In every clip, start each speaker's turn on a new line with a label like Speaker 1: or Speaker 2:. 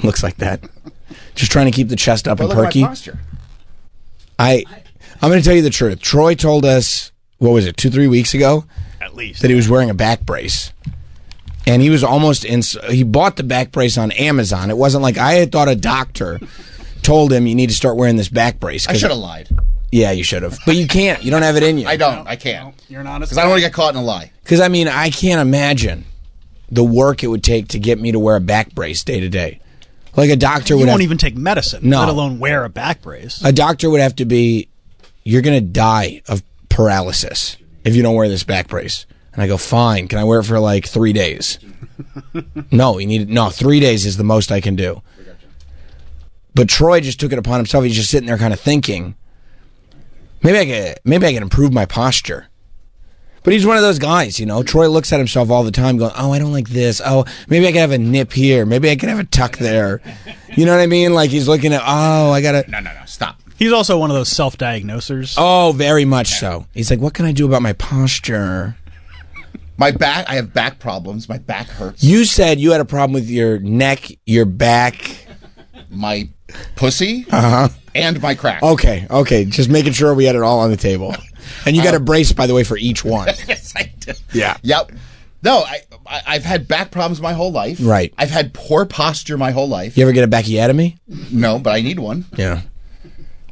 Speaker 1: Looks like that. Just trying to keep the chest up and
Speaker 2: Look at my
Speaker 1: perky.
Speaker 2: posture.
Speaker 1: I'm going to tell you the truth. Troy told us, what was it, 2-3 weeks ago?
Speaker 3: At least.
Speaker 1: That he was wearing a back brace. And he was almost he bought the back brace on Amazon. It wasn't like I had thought a doctor told him you need to start wearing this back brace.
Speaker 2: I should have lied.
Speaker 1: Yeah, you should have. But you can't. You don't have it in you.
Speaker 2: I don't. I can't.
Speaker 3: You're an honest
Speaker 2: Because I don't want to get caught in a lie.
Speaker 1: Because, I mean, I can't imagine the work it would take to get me to wear a back brace day to day. Like a doctor
Speaker 3: You
Speaker 1: would
Speaker 3: won't
Speaker 1: have,
Speaker 3: even take medicine,
Speaker 1: No.
Speaker 3: let alone wear a back brace.
Speaker 1: a doctor would have to be, you're going to die of paralysis if you don't wear this back brace. And I go, fine. Can I wear it for like 3 days? No, 3 days is the most I can do. But Troy just took it upon himself. He's just sitting there kind of thinking, maybe I can improve my posture. But he's one of those guys, you know. Troy looks at himself all the time going, oh, I don't like this. Oh, maybe I could have a nip here. Maybe I could have a tuck there. You know what I mean? Like he's looking at, oh, I got to.
Speaker 2: No. Stop.
Speaker 3: He's also one of those self-diagnosers.
Speaker 1: Oh, very much so. He's like, what can I do about my posture?
Speaker 2: My back, I have back problems. My back hurts.
Speaker 1: You said you had a problem with your neck, your back.
Speaker 2: My pussy and my crack.
Speaker 1: Okay. Just making sure we had it all on the table. And you got a brace, by the way, for each one.
Speaker 2: Yes, I do.
Speaker 1: Yeah.
Speaker 2: Yep. No, I've had back problems my whole life.
Speaker 1: Right.
Speaker 2: I've had poor posture my whole life.
Speaker 1: You ever get a backiotomy?
Speaker 2: No, but I need one.
Speaker 1: Yeah.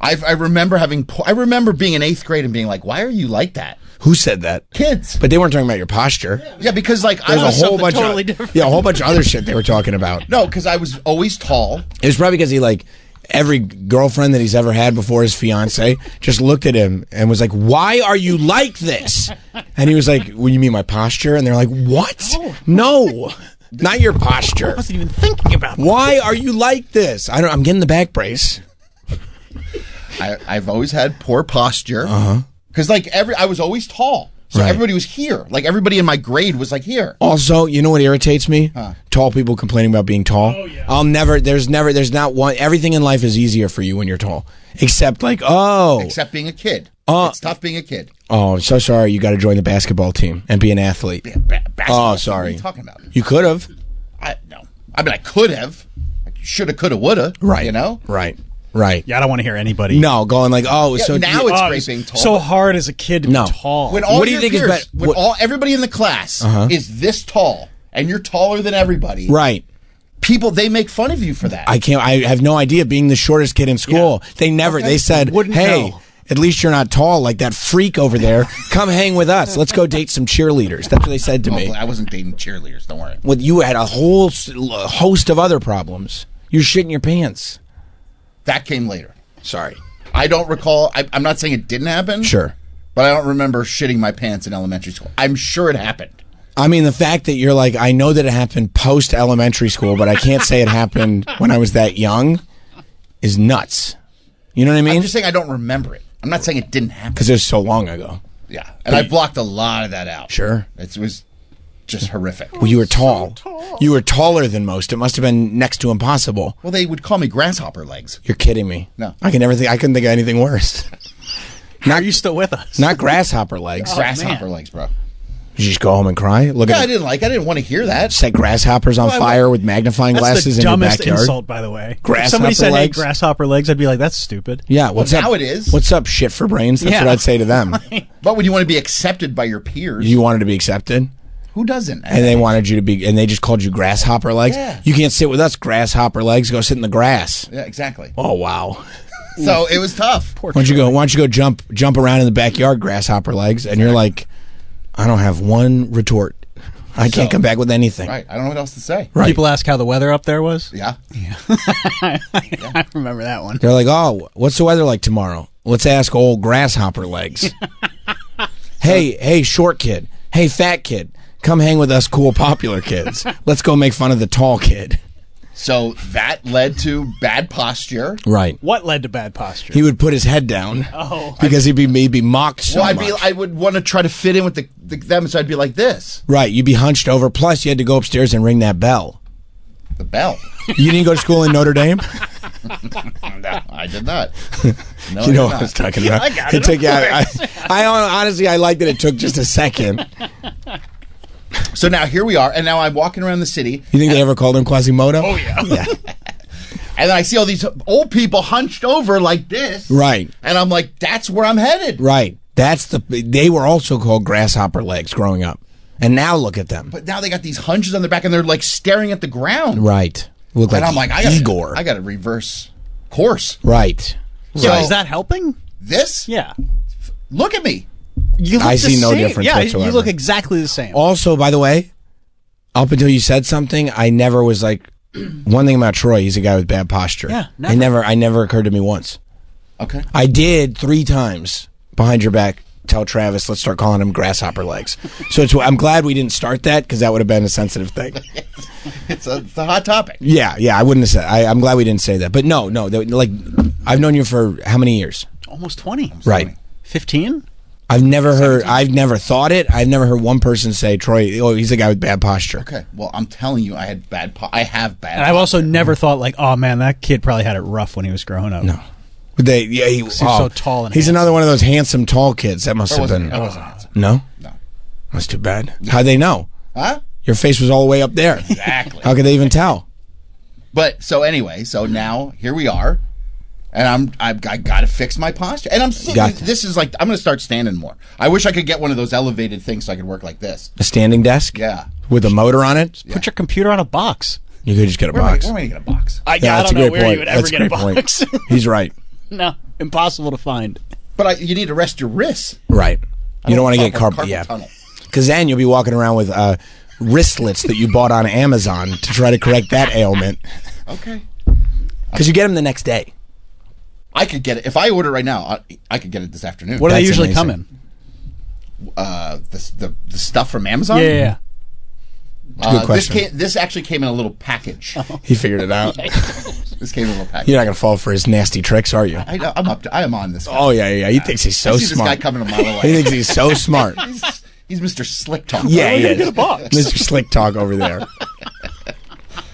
Speaker 2: I remember I remember being in 8th grade and being like, why are you like that?
Speaker 1: Who said that?
Speaker 2: Kids.
Speaker 1: But they weren't talking about your posture.
Speaker 2: Yeah, because like
Speaker 1: There's
Speaker 2: I was
Speaker 1: a whole
Speaker 2: something
Speaker 1: bunch
Speaker 3: totally
Speaker 1: of
Speaker 3: different.
Speaker 1: a whole bunch of other shit they were talking about.
Speaker 2: No, because I was always tall.
Speaker 1: It was probably because he like every girlfriend that he's ever had before his fiance just looked at him and was like, "Why are you like this?" And he was like, "Well, you mean my posture?" And they're like, "What? No, not your posture.
Speaker 3: I wasn't even thinking about that.
Speaker 1: Why are you like this?" I'm getting the back brace.
Speaker 2: I've always had poor posture. Because like I was always tall. So
Speaker 1: Right.
Speaker 2: everybody was here. Like everybody in my grade was like here.
Speaker 1: Also, you know what irritates me? Tall people complaining about being tall.
Speaker 3: Oh, yeah.
Speaker 1: There's not one. Everything in life is easier for you when you're tall, except like,
Speaker 2: Except being a kid. It's tough being a kid.
Speaker 1: I'm so sorry. You got to join the basketball team and be an athlete.
Speaker 2: Basketball,
Speaker 1: sorry.
Speaker 2: What are you talking about?
Speaker 1: You could have.
Speaker 2: No. I mean, I could have. I shoulda, coulda, woulda.
Speaker 1: Right.
Speaker 2: You know?
Speaker 1: Right.
Speaker 3: Yeah, I don't want to hear anybody.
Speaker 1: No, going like, oh,
Speaker 2: Yeah,
Speaker 1: so
Speaker 2: now it's great being tall.
Speaker 3: So hard as a kid to
Speaker 1: No.
Speaker 3: be tall.
Speaker 2: When all
Speaker 1: What do you
Speaker 2: your
Speaker 1: think is
Speaker 2: peers,
Speaker 1: bet-
Speaker 2: when everybody in the class is this tall, and you're taller than everybody,
Speaker 1: right.
Speaker 2: people, they make fun of you for that.
Speaker 1: I have no idea. Being the shortest kid in school, they said,
Speaker 3: Wouldn't
Speaker 1: hey,
Speaker 3: know.
Speaker 1: at least you're not tall like that freak over there. Come hang with us. Let's go date some cheerleaders. That's what they said to me.
Speaker 2: I wasn't dating cheerleaders, don't worry.
Speaker 1: Well, you had a whole host of other problems. You're shitting your pants.
Speaker 2: That came later.
Speaker 1: Sorry.
Speaker 2: I don't recall. I'm not saying it didn't happen.
Speaker 1: Sure.
Speaker 2: But I don't remember shitting my pants in elementary school. I'm sure it happened.
Speaker 1: I mean, the fact that you're like, I know that it happened post elementary school, but I can't say it happened when I was that young is nuts. You know what I
Speaker 2: I'm
Speaker 1: mean?
Speaker 2: just saying I don't remember it. I'm not saying it didn't happen.
Speaker 1: Because it was so long ago.
Speaker 2: Yeah. And I blocked a lot of that out.
Speaker 1: Sure.
Speaker 2: It was just horrific.
Speaker 1: Well, you were tall. You were taller than most. It must have been next to impossible.
Speaker 2: Well, they would call me grasshopper legs.
Speaker 1: You're kidding me.
Speaker 2: No.
Speaker 1: I couldn't think of anything worse.
Speaker 3: Are you still with us?
Speaker 1: Not grasshopper legs.
Speaker 2: Grasshopper legs, bro.
Speaker 1: You just go home and cry? Look
Speaker 2: Yeah, I
Speaker 1: at
Speaker 2: didn't want to hear that.
Speaker 1: set grasshoppers on
Speaker 2: Well,
Speaker 1: fire with magnifying
Speaker 3: That's
Speaker 1: glasses
Speaker 3: the
Speaker 1: in your
Speaker 3: dumbest
Speaker 1: backyard.
Speaker 3: insult, by the way. If
Speaker 1: Grasshopper
Speaker 3: somebody said,
Speaker 1: legs?
Speaker 3: "Hey, grasshopper legs," I'd be like, "That's stupid."
Speaker 1: Yeah, what's
Speaker 2: Well,
Speaker 1: up?
Speaker 2: now it is.
Speaker 1: What's up, shit for brains? That's
Speaker 3: Yeah.
Speaker 1: what I'd say to them.
Speaker 2: But when you want to be accepted by your peers,
Speaker 1: You wanted to be accepted,
Speaker 2: who doesn't?
Speaker 1: and they wanted you to be, and they just called you grasshopper legs.
Speaker 2: Yeah.
Speaker 1: You can't sit with us, grasshopper legs. Go sit in the grass.
Speaker 2: Yeah, exactly.
Speaker 1: Oh wow.
Speaker 2: So it was tough.
Speaker 1: Why don't you go jump around in the backyard, grasshopper legs? And you're like, I don't have one retort. I can't come back with anything.
Speaker 2: Right. I don't know what else to say.
Speaker 1: Right.
Speaker 3: People ask how the weather up there was.
Speaker 2: Yeah.
Speaker 3: I remember that one.
Speaker 1: They're like, oh, what's the weather like tomorrow? Let's ask old grasshopper legs. Hey, short kid. Hey, fat kid. Come hang with us cool popular kids. Let's go make fun of the tall kid.
Speaker 2: So that led to bad posture.
Speaker 1: Right.
Speaker 3: What led to bad posture?
Speaker 1: He would put his head down because he'd be mocked so
Speaker 2: Well,
Speaker 1: much.
Speaker 2: I would want to try to fit in with them, so I'd be like this.
Speaker 1: Right. You'd be hunched over. Plus, you had to go upstairs and ring that bell.
Speaker 2: The bell.
Speaker 1: You didn't go to school in Notre Dame?
Speaker 2: No, I did not. No,
Speaker 1: You know
Speaker 2: I
Speaker 1: what I
Speaker 2: did
Speaker 1: was
Speaker 2: not.
Speaker 1: talking about.
Speaker 3: I got it,
Speaker 1: took,
Speaker 3: of
Speaker 1: yeah,
Speaker 3: course.
Speaker 1: I honestly, I like that it took just a second.
Speaker 2: So now here we are, and now I'm walking around the city.
Speaker 1: You think they ever called him Quasimodo?
Speaker 3: Oh yeah.
Speaker 1: Yeah.
Speaker 2: And then I see all these old people hunched over like this.
Speaker 1: Right.
Speaker 2: And I'm like, that's where I'm headed.
Speaker 1: Right. They were also called grasshopper legs growing up. And now look at them.
Speaker 2: But now they got these hunches on their back and they're like staring at the ground.
Speaker 1: Right. Look
Speaker 2: And
Speaker 1: like
Speaker 2: I'm like,
Speaker 1: Igor.
Speaker 2: I got to reverse course.
Speaker 1: Right.
Speaker 3: So
Speaker 1: Right.
Speaker 3: is that helping?
Speaker 2: This?
Speaker 3: Yeah.
Speaker 2: Look at me.
Speaker 3: You look
Speaker 1: I
Speaker 3: the
Speaker 1: see no
Speaker 3: same.
Speaker 1: difference
Speaker 3: Yeah,
Speaker 1: whatsoever.
Speaker 3: you look exactly the same.
Speaker 1: Also, by the way, up until you said something, I never was like, one thing about Troy, he's a guy with bad posture.
Speaker 3: Yeah,
Speaker 1: I never occurred to me once.
Speaker 2: Okay.
Speaker 1: I did 3 times behind your back tell Travis, let's start calling him grasshopper legs. So I'm glad we didn't start that because that would have been a sensitive thing.
Speaker 2: It's a hot topic.
Speaker 1: Yeah, I wouldn't have said. I'm glad we didn't say that. But no, like I've known you for how many years?
Speaker 3: Almost 20.
Speaker 1: Right.
Speaker 3: 15?
Speaker 1: I've never thought it. I've never heard one person say, Troy, oh, he's a guy with bad posture.
Speaker 2: Okay. Well, I'm telling you, I have bad
Speaker 3: And I've also never thought like, oh man, that kid probably had it rough when he was growing up.
Speaker 1: No. He's
Speaker 3: so tall and
Speaker 1: he's
Speaker 3: handsome.
Speaker 1: another one of those handsome, tall kids. That must have been.
Speaker 2: I wasn't handsome.
Speaker 1: No?
Speaker 2: No.
Speaker 1: That's too bad. How'd they know?
Speaker 2: Huh?
Speaker 1: Your face was all the way up there.
Speaker 2: Exactly.
Speaker 1: How could they even tell?
Speaker 2: But so anyway, so now here we are, and I got to fix my posture, and this is like I'm going to start standing more. I wish I could get one of those elevated things so I could work like this.
Speaker 1: A standing desk?
Speaker 2: Yeah.
Speaker 1: With a motor on it?
Speaker 3: Put your computer on a box.
Speaker 1: You could just get a
Speaker 2: Where am
Speaker 1: box.
Speaker 2: I going to get a box?
Speaker 3: I
Speaker 1: Yeah, that's
Speaker 3: don't
Speaker 1: a
Speaker 3: know
Speaker 1: great
Speaker 3: where
Speaker 1: point.
Speaker 3: you would ever
Speaker 1: That's
Speaker 3: get a
Speaker 1: great
Speaker 3: box.
Speaker 1: He's right.
Speaker 3: No, impossible to find.
Speaker 2: But you need to rest your wrists.
Speaker 1: Right. You don't want to get
Speaker 2: carpal
Speaker 1: yeah.
Speaker 2: tunnel.
Speaker 1: Because then you'll be walking around with wristlets that you bought on Amazon to try to correct that ailment.
Speaker 2: Okay.
Speaker 1: Because you get them the next day.
Speaker 2: I could get it if I order right now. I could get it this afternoon.
Speaker 3: What do they
Speaker 1: That's
Speaker 3: usually
Speaker 1: amazing.
Speaker 3: come in?
Speaker 2: The stuff from Amazon?
Speaker 3: Yeah.
Speaker 1: Good question.
Speaker 2: This actually came in a little package.
Speaker 1: He figured it out.
Speaker 2: This came in a little package.
Speaker 1: You're not going to fall for his nasty tricks, are you?
Speaker 2: I am on this guy.
Speaker 1: Oh, yeah. He thinks he's so
Speaker 2: I see this
Speaker 1: smart.
Speaker 2: guy coming a mile away.
Speaker 1: He thinks he's so smart.
Speaker 2: He's Mr. Slick Talk.
Speaker 1: Yeah, he
Speaker 3: Get a
Speaker 1: is.
Speaker 3: box.
Speaker 1: Mr. Slick Talk over there.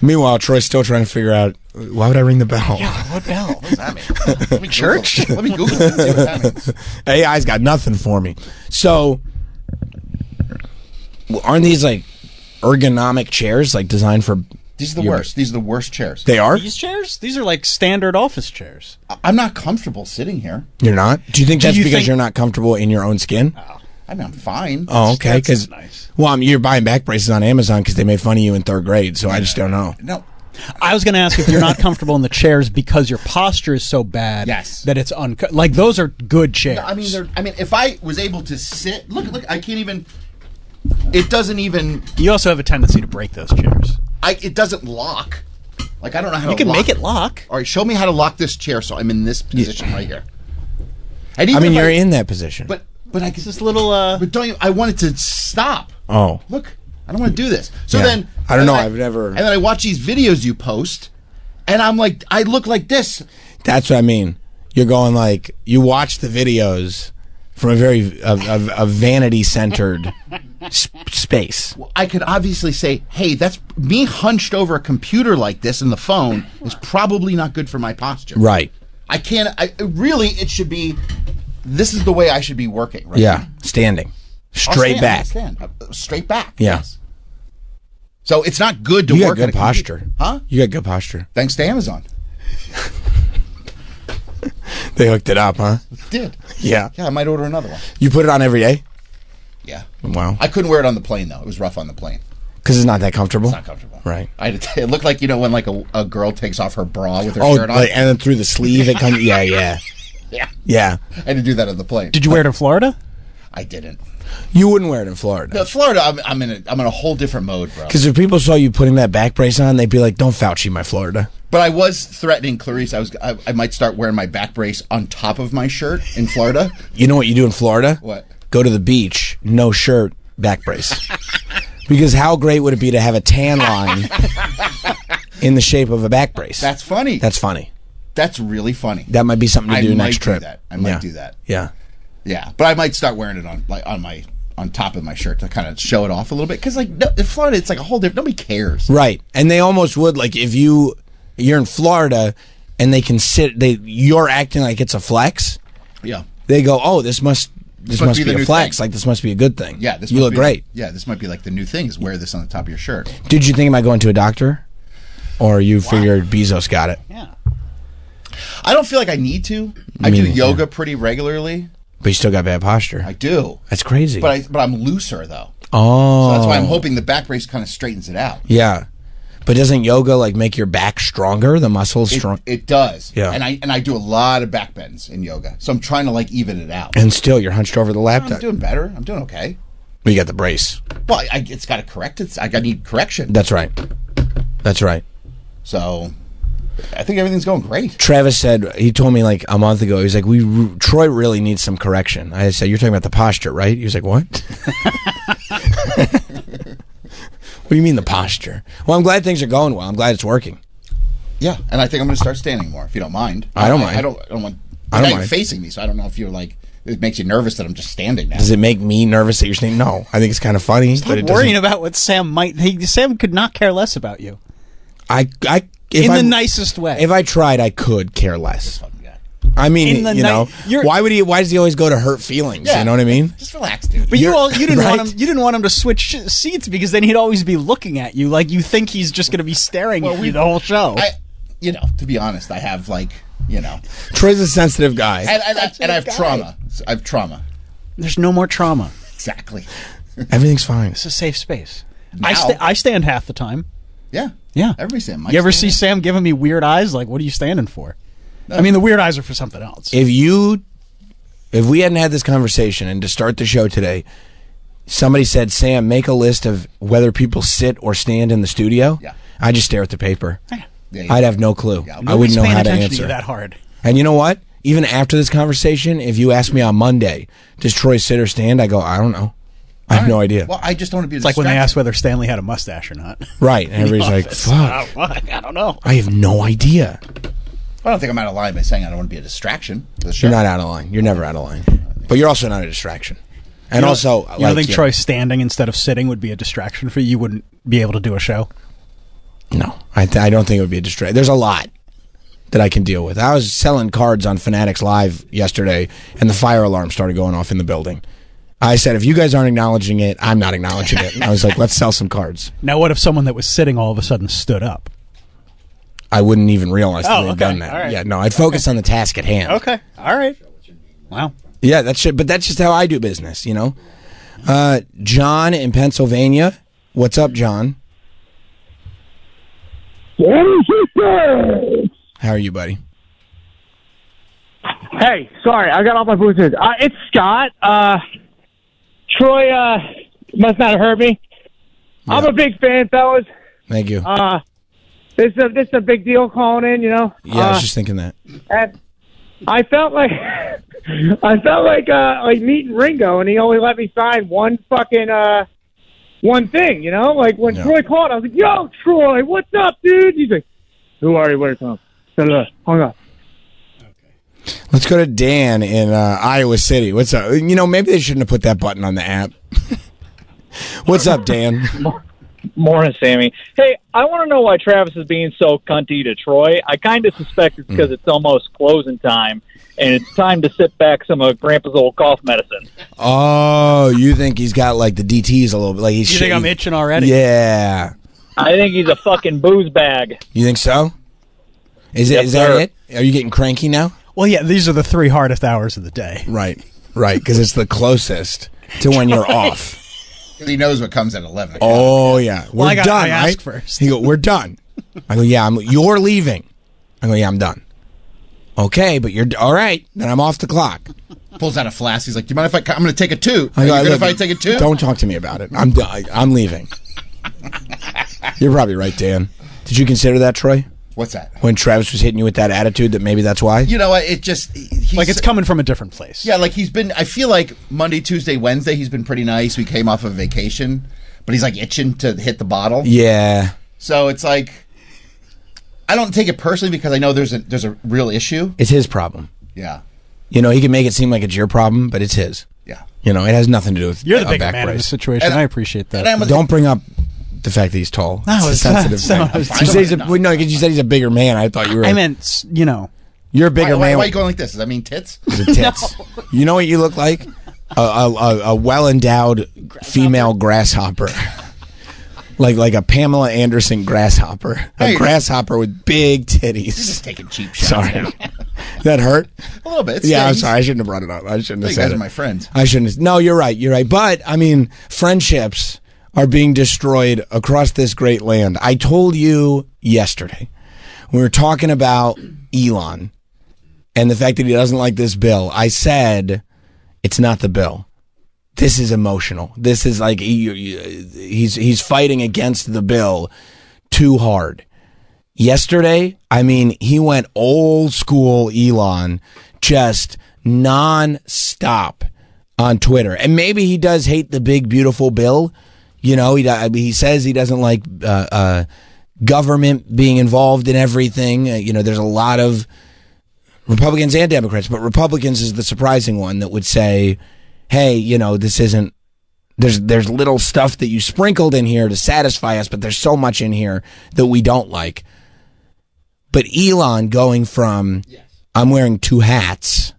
Speaker 1: Meanwhile, Troy's still trying to figure out, why would I ring the bell?
Speaker 3: What bell?
Speaker 2: What does that mean? Let me Church? Let me Google it and see what that means.
Speaker 1: AI's got nothing for me. So, aren't these like ergonomic chairs, like designed for?
Speaker 2: These are the worst. These are the worst chairs.
Speaker 1: They are.
Speaker 3: These chairs? These are like standard office chairs.
Speaker 2: I'm not comfortable sitting here.
Speaker 1: You're not. Do you think that's
Speaker 3: you
Speaker 1: because
Speaker 3: think-
Speaker 1: you're not comfortable in your own skin?
Speaker 2: I mean, I'm fine.
Speaker 1: Oh, okay.
Speaker 3: That's
Speaker 1: Because
Speaker 3: nice.
Speaker 1: well, you're buying back braces on Amazon because they made fun of you in 3rd grade. So I just don't know.
Speaker 2: No.
Speaker 3: I was going to ask if you're not comfortable in the chairs because your posture is so bad
Speaker 2: Yes.
Speaker 3: that it's like those are good chairs.
Speaker 2: I mean, if I was able to sit, look, I can't even. It doesn't even.
Speaker 3: You also have a tendency to break those chairs.
Speaker 2: It doesn't lock. Like I don't know how
Speaker 3: You
Speaker 2: to
Speaker 3: can
Speaker 2: lock
Speaker 3: make it lock.
Speaker 2: All right, show me how to lock this chair so I'm in this position right here. And
Speaker 1: I
Speaker 2: even
Speaker 1: mean,
Speaker 2: if
Speaker 1: you're in that position.
Speaker 2: But I can.
Speaker 3: This little
Speaker 2: But don't you? I wanted to stop.
Speaker 1: Oh,
Speaker 2: Look, I don't want to do this. So
Speaker 1: Yeah.
Speaker 2: then
Speaker 1: I don't know,
Speaker 2: and
Speaker 1: I've never-
Speaker 2: And then I watch these videos you post, and I'm like, I look like this.
Speaker 1: that's what I mean. You're going like you watch the videos from a very a vanity centered space.
Speaker 2: I could obviously say, hey, that's me hunched over a computer like this in the phone is probably not good for my posture.
Speaker 1: Right.
Speaker 2: I can't. Really, it should be. This is the way I should be working. Right?
Speaker 1: Yeah. Standing.
Speaker 2: I'll
Speaker 1: Straight
Speaker 2: stand,
Speaker 1: back.
Speaker 2: I'll stand. Straight back.
Speaker 1: Yeah.
Speaker 2: Yes. So it's not good to
Speaker 1: You got
Speaker 2: work at
Speaker 1: good
Speaker 2: a computer.
Speaker 1: posture.
Speaker 2: Huh?
Speaker 1: You got good posture.
Speaker 2: Thanks to Amazon.
Speaker 1: They hooked it up, huh?
Speaker 2: Did.
Speaker 1: Yeah.
Speaker 2: Yeah, I might order another one.
Speaker 1: You put it on every day?
Speaker 2: Yeah.
Speaker 1: Wow.
Speaker 2: I couldn't wear it on the plane though. It was rough on the plane.
Speaker 1: Because it's not that comfortable?
Speaker 2: It's not comfortable.
Speaker 1: Right.
Speaker 2: I had to it looked like when like a girl takes off her bra with her
Speaker 1: Oh,
Speaker 2: shirt on.
Speaker 1: like, and then through the sleeve it comes. Yeah.
Speaker 2: Yeah.
Speaker 1: Yeah.
Speaker 2: I had to do that on the plane.
Speaker 3: Did you wear it in Florida?
Speaker 2: I didn't.
Speaker 1: You wouldn't wear it in Florida.
Speaker 2: No, Florida, I'm in a whole different mode, bro.
Speaker 1: Because if people saw you putting that back brace on, they'd be like, "Don't Fauci my Florida."
Speaker 2: But I was threatening Clarice. I might start wearing my back brace on top of my shirt in Florida.
Speaker 1: You know what you do in Florida?
Speaker 2: What?
Speaker 1: Go to the beach, no shirt, back brace. Because how great would it be to have a tan line in the shape of a back brace?
Speaker 2: That's funny.
Speaker 1: That's funny.
Speaker 2: That's really funny.
Speaker 1: That might be something to do next trip.
Speaker 2: That. I might do that.
Speaker 1: Yeah.
Speaker 2: Yeah, but I might start wearing it on top of my shirt to kind of show it off a little bit. Because like in Florida, it's like a whole different. Nobody cares.
Speaker 1: Right. And they almost would, like, if you're in Florida and they you're acting like it's a flex.
Speaker 2: Yeah.
Speaker 1: They go, "Oh, this must be
Speaker 2: the
Speaker 1: a
Speaker 2: new
Speaker 1: flex.
Speaker 2: thing.
Speaker 1: Like, this must be a good thing."
Speaker 2: Yeah. This
Speaker 1: you
Speaker 2: must
Speaker 1: look
Speaker 2: be
Speaker 1: great.
Speaker 2: Yeah, this might be like the new thing is wear this on the top of your shirt.
Speaker 1: Did you think about going to a doctor, or you figured Bezos got it?
Speaker 3: Yeah.
Speaker 2: I don't feel like I need to. I do yoga pretty regularly.
Speaker 1: But you still got bad posture.
Speaker 2: I do.
Speaker 1: That's crazy.
Speaker 2: But I'm looser though.
Speaker 1: Oh.
Speaker 2: So that's why I'm hoping the back brace kind of straightens it out.
Speaker 1: Yeah. But doesn't yoga like make your back stronger? The muscles strong.
Speaker 2: It does.
Speaker 1: Yeah.
Speaker 2: And I do a lot of back bends in yoga. So I'm trying to like even it out.
Speaker 1: And still, you're hunched over the laptop.
Speaker 2: I'm doing better. I'm doing okay.
Speaker 1: Well, you got the brace.
Speaker 2: Well, it's got to correct it. I need correction.
Speaker 1: That's right. That's right.
Speaker 2: So I think everything's going great.
Speaker 1: Travis said, he told me like a month ago, he was like, Troy really needs some correction. I said, you're talking about the posture, right? He was like, what? What do you mean the posture? Well, I'm glad things are going well. I'm glad it's working.
Speaker 2: Yeah, and I think I'm going to start standing more, if you don't mind.
Speaker 1: I don't mind.
Speaker 2: I don't want. I don't mind facing me, so I don't know if you're like. It makes you nervous that I'm just standing now.
Speaker 1: Does it make me nervous that you're standing? No, I think it's kind of funny.
Speaker 3: Stop worrying about what Sam might. Sam could not care less about you.
Speaker 1: In
Speaker 3: the nicest way.
Speaker 1: If I tried, I could care less. I mean, why does he always go to hurt feelings?
Speaker 2: Yeah.
Speaker 1: You know what I mean?
Speaker 2: Just relax, dude.
Speaker 3: But you didn't
Speaker 1: right?
Speaker 3: want him. You didn't want him to switch seats because then he'd always be looking at you like you think he's just going to be staring at you the whole show.
Speaker 2: To be honest, I have
Speaker 1: Troy's a sensitive guy,
Speaker 2: and I have trauma. I have trauma.
Speaker 3: There's no more trauma.
Speaker 2: Exactly.
Speaker 1: Everything's fine.
Speaker 3: It's a safe space.
Speaker 2: Now-
Speaker 3: I stand half the time.
Speaker 2: Yeah.
Speaker 3: Yeah.
Speaker 2: Everybody Sam.
Speaker 3: You ever see Sam giving me weird eyes? Like, what are you standing for? I mean, the weird eyes are for something else.
Speaker 1: If we hadn't had this conversation and to start the show today, somebody said, Sam, make a list of whether people sit or stand in the studio.
Speaker 2: Yeah.
Speaker 1: I just stare at the paper.
Speaker 2: Yeah.
Speaker 1: I'd have no clue.
Speaker 2: Yeah.
Speaker 1: I wouldn't know how to
Speaker 3: to
Speaker 1: answer.
Speaker 3: you that hard.
Speaker 1: And you know what? Even after this conversation, if you ask me on Monday, does Troy sit or stand? I go, I don't know. I have no idea.
Speaker 2: Well, I just don't want to be.
Speaker 3: It's like when they asked whether Stanley had a mustache or not.
Speaker 1: Right. And everybody's like, fuck.
Speaker 3: I don't know.
Speaker 1: I have no idea.
Speaker 2: I don't think I'm out of line by saying I don't want to be a distraction.
Speaker 1: You're not out of line. You're never out of line. But you're also not a distraction. And
Speaker 3: you
Speaker 1: don't
Speaker 3: think Troy standing instead of sitting would be a distraction for you? You wouldn't be able to do a show?
Speaker 1: No. I don't think it would be a distraction. There's a lot that I can deal with. I was selling cards on Fanatics Live yesterday, and the fire alarm started going off in the building. I said, if you guys aren't acknowledging it, I'm not acknowledging it. And I was like, let's sell some cards.
Speaker 3: Now, what if someone that was sitting all of a sudden stood up?
Speaker 1: I wouldn't even realize that they'd done that.
Speaker 3: All right.
Speaker 1: Yeah, no, I'd focus on the task at hand.
Speaker 3: Okay. All right. Wow.
Speaker 1: Yeah, that's just how I do business, you know? John in Pennsylvania. What's up, John? How are you, buddy?
Speaker 4: Hey, sorry, I got all my boosters. It's Scott. Troy must not have heard me.
Speaker 1: Yeah.
Speaker 4: I'm a big fan, fellas.
Speaker 1: Thank you.
Speaker 4: This is a big deal calling in, you know.
Speaker 1: Yeah, I was just thinking that.
Speaker 4: And I felt like meeting Ringo, and he only let me sign one thing, you know. Like when Troy called, I was like, "Yo, Troy, what's up, dude?" He's like, "Who are you? Where you from?" Hung up.
Speaker 1: Let's go to Dan in Iowa City. What's up? You know, maybe they shouldn't have put that button on the app. What's up, Dan?
Speaker 5: Morning, Sammy. Hey, I want to know why Travis is being so cunty to Troy. I kind of suspect it's because it's almost closing time, and it's time to sit back some of Grandpa's old cough medicine.
Speaker 1: Oh, you think he's got like the DTs a little bit? Like he's.
Speaker 3: You think I'm itching already?
Speaker 1: Yeah.
Speaker 5: I think he's a fucking booze bag.
Speaker 1: You think so? Is
Speaker 5: Yes,
Speaker 1: that
Speaker 5: sir.
Speaker 1: it? Are you getting cranky now?
Speaker 3: Well, yeah, these are the 3 hardest hours of the day.
Speaker 1: Right, because it's the closest to when you're off.
Speaker 2: He knows what comes at 11.
Speaker 1: Oh yeah, we're done.
Speaker 3: I
Speaker 1: right?
Speaker 3: ask first.
Speaker 1: He go, we're done. I go, yeah, you're leaving. I go, yeah, I'm done. Okay, but you're all right. Then I'm off the clock.
Speaker 2: Pulls out a flask. He's like, "Do you mind if I'm going to take a 2?
Speaker 1: I go,
Speaker 2: Are you good
Speaker 1: look,
Speaker 2: if I take a 2?
Speaker 1: Don't talk to me about it. I'm done. I'm leaving. You're probably right, Dan. Did you consider that, Troy?
Speaker 2: What's that?
Speaker 1: When Travis was hitting you with that attitude, that maybe that's why?
Speaker 2: You know what? It just
Speaker 3: Like it's coming from a different place.
Speaker 2: Yeah, like he's been. I feel like Monday, Tuesday, Wednesday, he's been pretty nice. We came off of vacation, but he's like itching to hit the bottle.
Speaker 1: Yeah.
Speaker 2: So it's like, I don't take it personally because I know there's a real issue.
Speaker 1: It's his problem.
Speaker 2: Yeah.
Speaker 1: You know, he can make it seem like it's your problem, but it's his.
Speaker 2: Yeah.
Speaker 1: You know, it has nothing to do with
Speaker 3: You're the
Speaker 1: a
Speaker 3: bigger
Speaker 1: back
Speaker 3: man in
Speaker 1: brace.
Speaker 3: this situation.
Speaker 2: And
Speaker 3: I appreciate that.
Speaker 2: And I'm
Speaker 1: Don't bring up the fact that he's tall.
Speaker 3: No,
Speaker 1: it's a
Speaker 3: it's
Speaker 1: sensitive
Speaker 3: not-
Speaker 1: thing.
Speaker 3: it's not-
Speaker 1: You said he's a, well, no, because you said he's a bigger man. I thought you were.
Speaker 3: I meant, you know.
Speaker 1: You're a bigger
Speaker 2: why
Speaker 1: man.
Speaker 2: are you going like this? Does that mean tits?
Speaker 1: with the tits. You know what you look like? A well endowed female grasshopper. like a Pamela Anderson grasshopper. A grasshopper with big titties.
Speaker 2: Just taking cheap shots.
Speaker 1: Sorry. That hurt?
Speaker 2: A little bit.
Speaker 1: Yeah, I'm sorry. I shouldn't have brought it up. I shouldn't have
Speaker 2: You
Speaker 1: said
Speaker 2: guys
Speaker 1: it.
Speaker 2: are my friends.
Speaker 1: I shouldn't have. No, you're right. You're right. But, I mean, friendships are being destroyed across this great land. I told you yesterday, we were talking about Elon and the fact that he doesn't like this bill. I said, it's not the bill. This is emotional. This is like he's fighting against the bill too hard. Yesterday, I mean, he went old school Elon, just non-stop on Twitter. And maybe he does hate the big, beautiful bill. You know, he says he doesn't like government being involved in everything. You know, there's a lot of Republicans and Democrats, but Republicans is the surprising one that would say, hey, you know, this isn't, there's little stuff that you sprinkled in here to satisfy us, but there's so much in here that we don't like. But Elon going from, I'm wearing 2 hats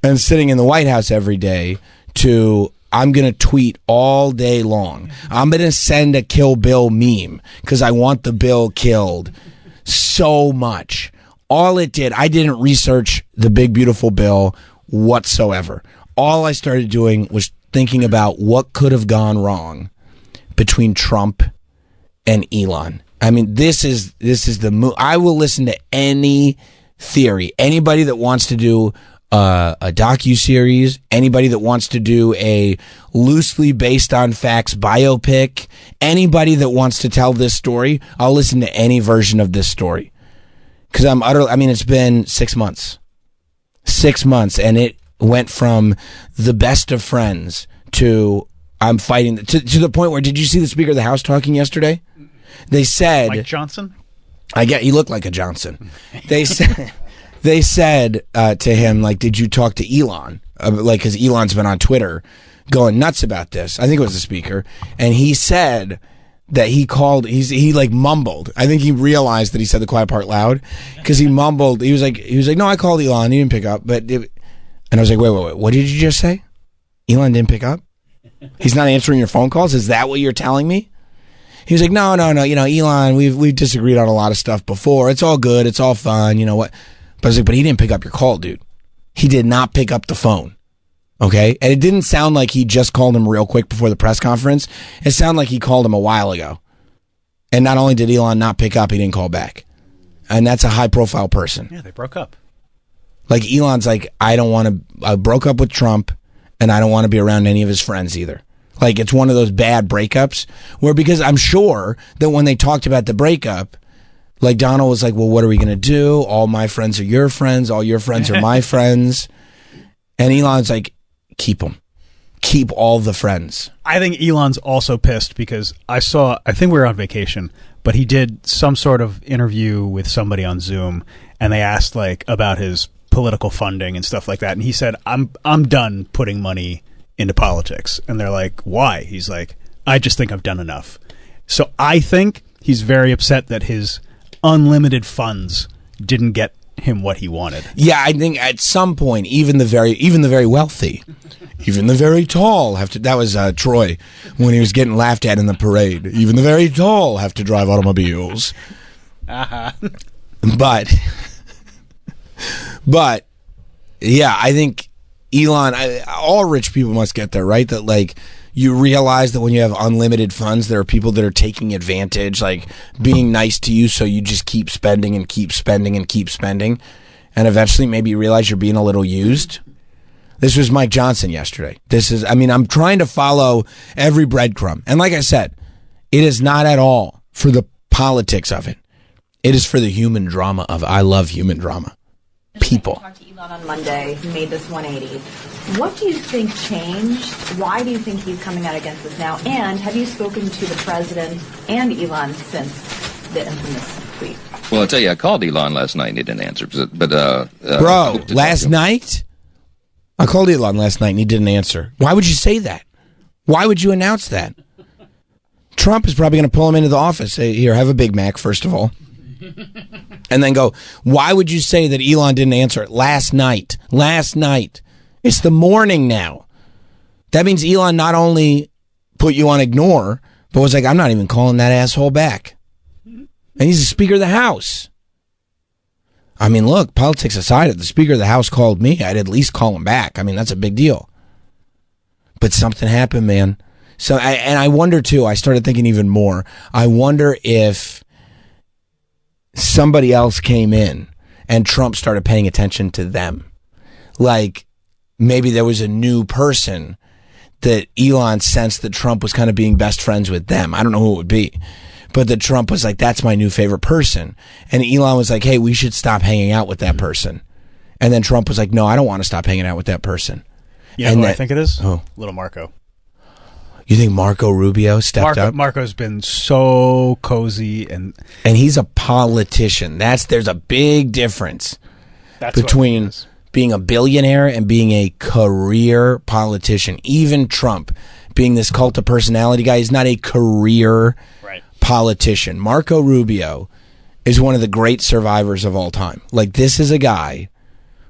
Speaker 1: and sitting in the White House every day to, I'm going to tweet all day long. I'm going to send a Kill Bill meme because I want the bill killed so much. All it did, I didn't research the big, beautiful bill whatsoever. All I started doing was thinking about what could have gone wrong between Trump and Elon. I mean, this is the move. I will listen to any theory. Anybody that wants to do a docuseries, anybody that wants to do a loosely based on facts biopic, anybody that wants to tell this story, I'll listen to any version of this story. Because it's been 6 months. 6 months, and it went from the best of friends to I'm fighting to the point where, did you see the Speaker of the House talking yesterday? They said,
Speaker 3: Mike Johnson?
Speaker 1: He looked like a Johnson. They said to him, like, did you talk to Elon? Because Elon's been on Twitter going nuts about this. I think it was the Speaker. And he said that he mumbled. I think he realized that he said the quiet part loud because he mumbled. He was like, no, I called Elon. He didn't pick up. And I was like, wait, what did you just say? Elon didn't pick up? He's not answering your phone calls? Is that what you're telling me? He was like, no. You know, Elon, we've disagreed on a lot of stuff before. It's all good. It's all fun. You know what? But I was like, but he didn't pick up your call, dude. He did not pick up the phone. Okay? And it didn't sound like he just called him real quick before the press conference. It sounded like he called him a while ago. And not only did Elon not pick up, he didn't call back. And that's a high-profile person.
Speaker 3: Yeah, they broke up.
Speaker 1: Like, Elon's like, I broke up with Trump, and I don't want to be around any of his friends either. Like, it's one of those bad breakups where, because I'm sure that when they talked about the breakup, like, Donald was like, well, what are we going to do? All my friends are your friends. All your friends are my friends. And Elon's like, keep them. Keep all the friends.
Speaker 3: I think Elon's also pissed because I think we were on vacation, but he did some sort of interview with somebody on Zoom, and they asked, like, about his political funding and stuff like that. And he said, I'm done putting money into politics. And they're like, why? He's like, I just think I've done enough. So I think he's very upset that his unlimited funds didn't get him what he wanted.
Speaker 1: Yeah, I think at some point, even the very wealthy, even the very tall have to. That was Troy when he was getting laughed at in the parade. Even the very tall have to drive automobiles. But yeah, I think Elon. All rich people must get there, right? That, like, you realize that when you have unlimited funds, there are people that are taking advantage, like being nice to you, so you just keep spending and keep spending and keep spending, and eventually maybe you realize you're being a little used. This was Mike Johnson yesterday. I'm trying to follow every breadcrumb. And like I said, it is not at all for the politics of it. It is for the human drama of, I love human drama. People.
Speaker 6: I talked to Elon on Monday. He made this 180. What do you think changed? Why do you think he's coming out against this now? And have you spoken to the president and Elon since the infamous tweet?
Speaker 7: Well, I'll tell you, I called Elon last night and he didn't answer.
Speaker 1: Bro, last night? I called Elon last night and he didn't answer. Why would you say that? Why would you announce that? Trump is probably going to pull him into the office. Say, here, have a Big Mac, first of all. And then go, why would you say that Elon didn't answer it last night? Last night. It's the morning now. That means Elon not only put you on ignore, but was like, I'm not even calling that asshole back. And he's the Speaker of the House. I mean, look, politics aside, if the Speaker of the House called me, I'd at least call him back. I mean, that's a big deal. But something happened, man. So, I wonder too, I started thinking even more. I wonder if somebody else came in and Trump started paying attention to them. Like, maybe there was a new person that Elon sensed that Trump was kind of being best friends with them. I don't know who it would be. But that Trump was like, that's my new favorite person. And Elon was like, hey, we should stop hanging out with that person. And then Trump was like, no, I don't want to stop hanging out with that person.
Speaker 3: You know
Speaker 1: and
Speaker 3: who I think it is?
Speaker 1: Who?
Speaker 3: Little Marco.
Speaker 1: You think Marco Rubio stepped up?
Speaker 3: Marco's been so cozy and
Speaker 1: he's a politician. There's a big difference between being a billionaire and being a career politician. Even Trump, being this cult of personality guy, is not a career politician. Marco Rubio is one of the great survivors of all time. Like, this is a guy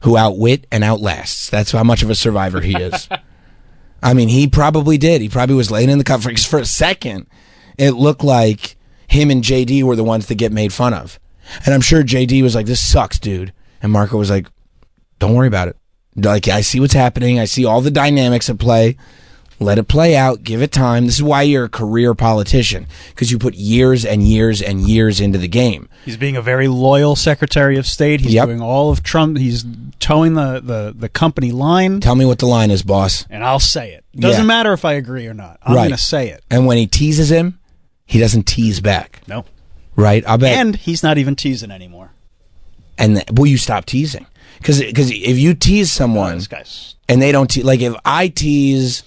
Speaker 1: who outwit and outlasts. That's how much of a survivor he is. I mean, he probably did. He probably was laying in the cover. For a second, it looked like him and JD were the ones that get made fun of. And I'm sure JD was like, this sucks, dude. And Marco was like, don't worry about it. Like, I see what's happening. I see all the dynamics at play. Let it play out. Give it time. This is why you're a career politician, because you put years and years and years into the game.
Speaker 3: He's being a very loyal Secretary of State. He's doing all of Trump. He's towing the company line.
Speaker 1: Tell me what the line is, boss.
Speaker 3: And I'll say it. Doesn't matter if I agree or not. I'm going to say it.
Speaker 1: And when he teases him, he doesn't tease back.
Speaker 3: No.
Speaker 1: Right? I'll bet.
Speaker 3: And he's not even teasing anymore.
Speaker 1: And will you stop teasing? Because if you tease someone and they don't tease, like if I tease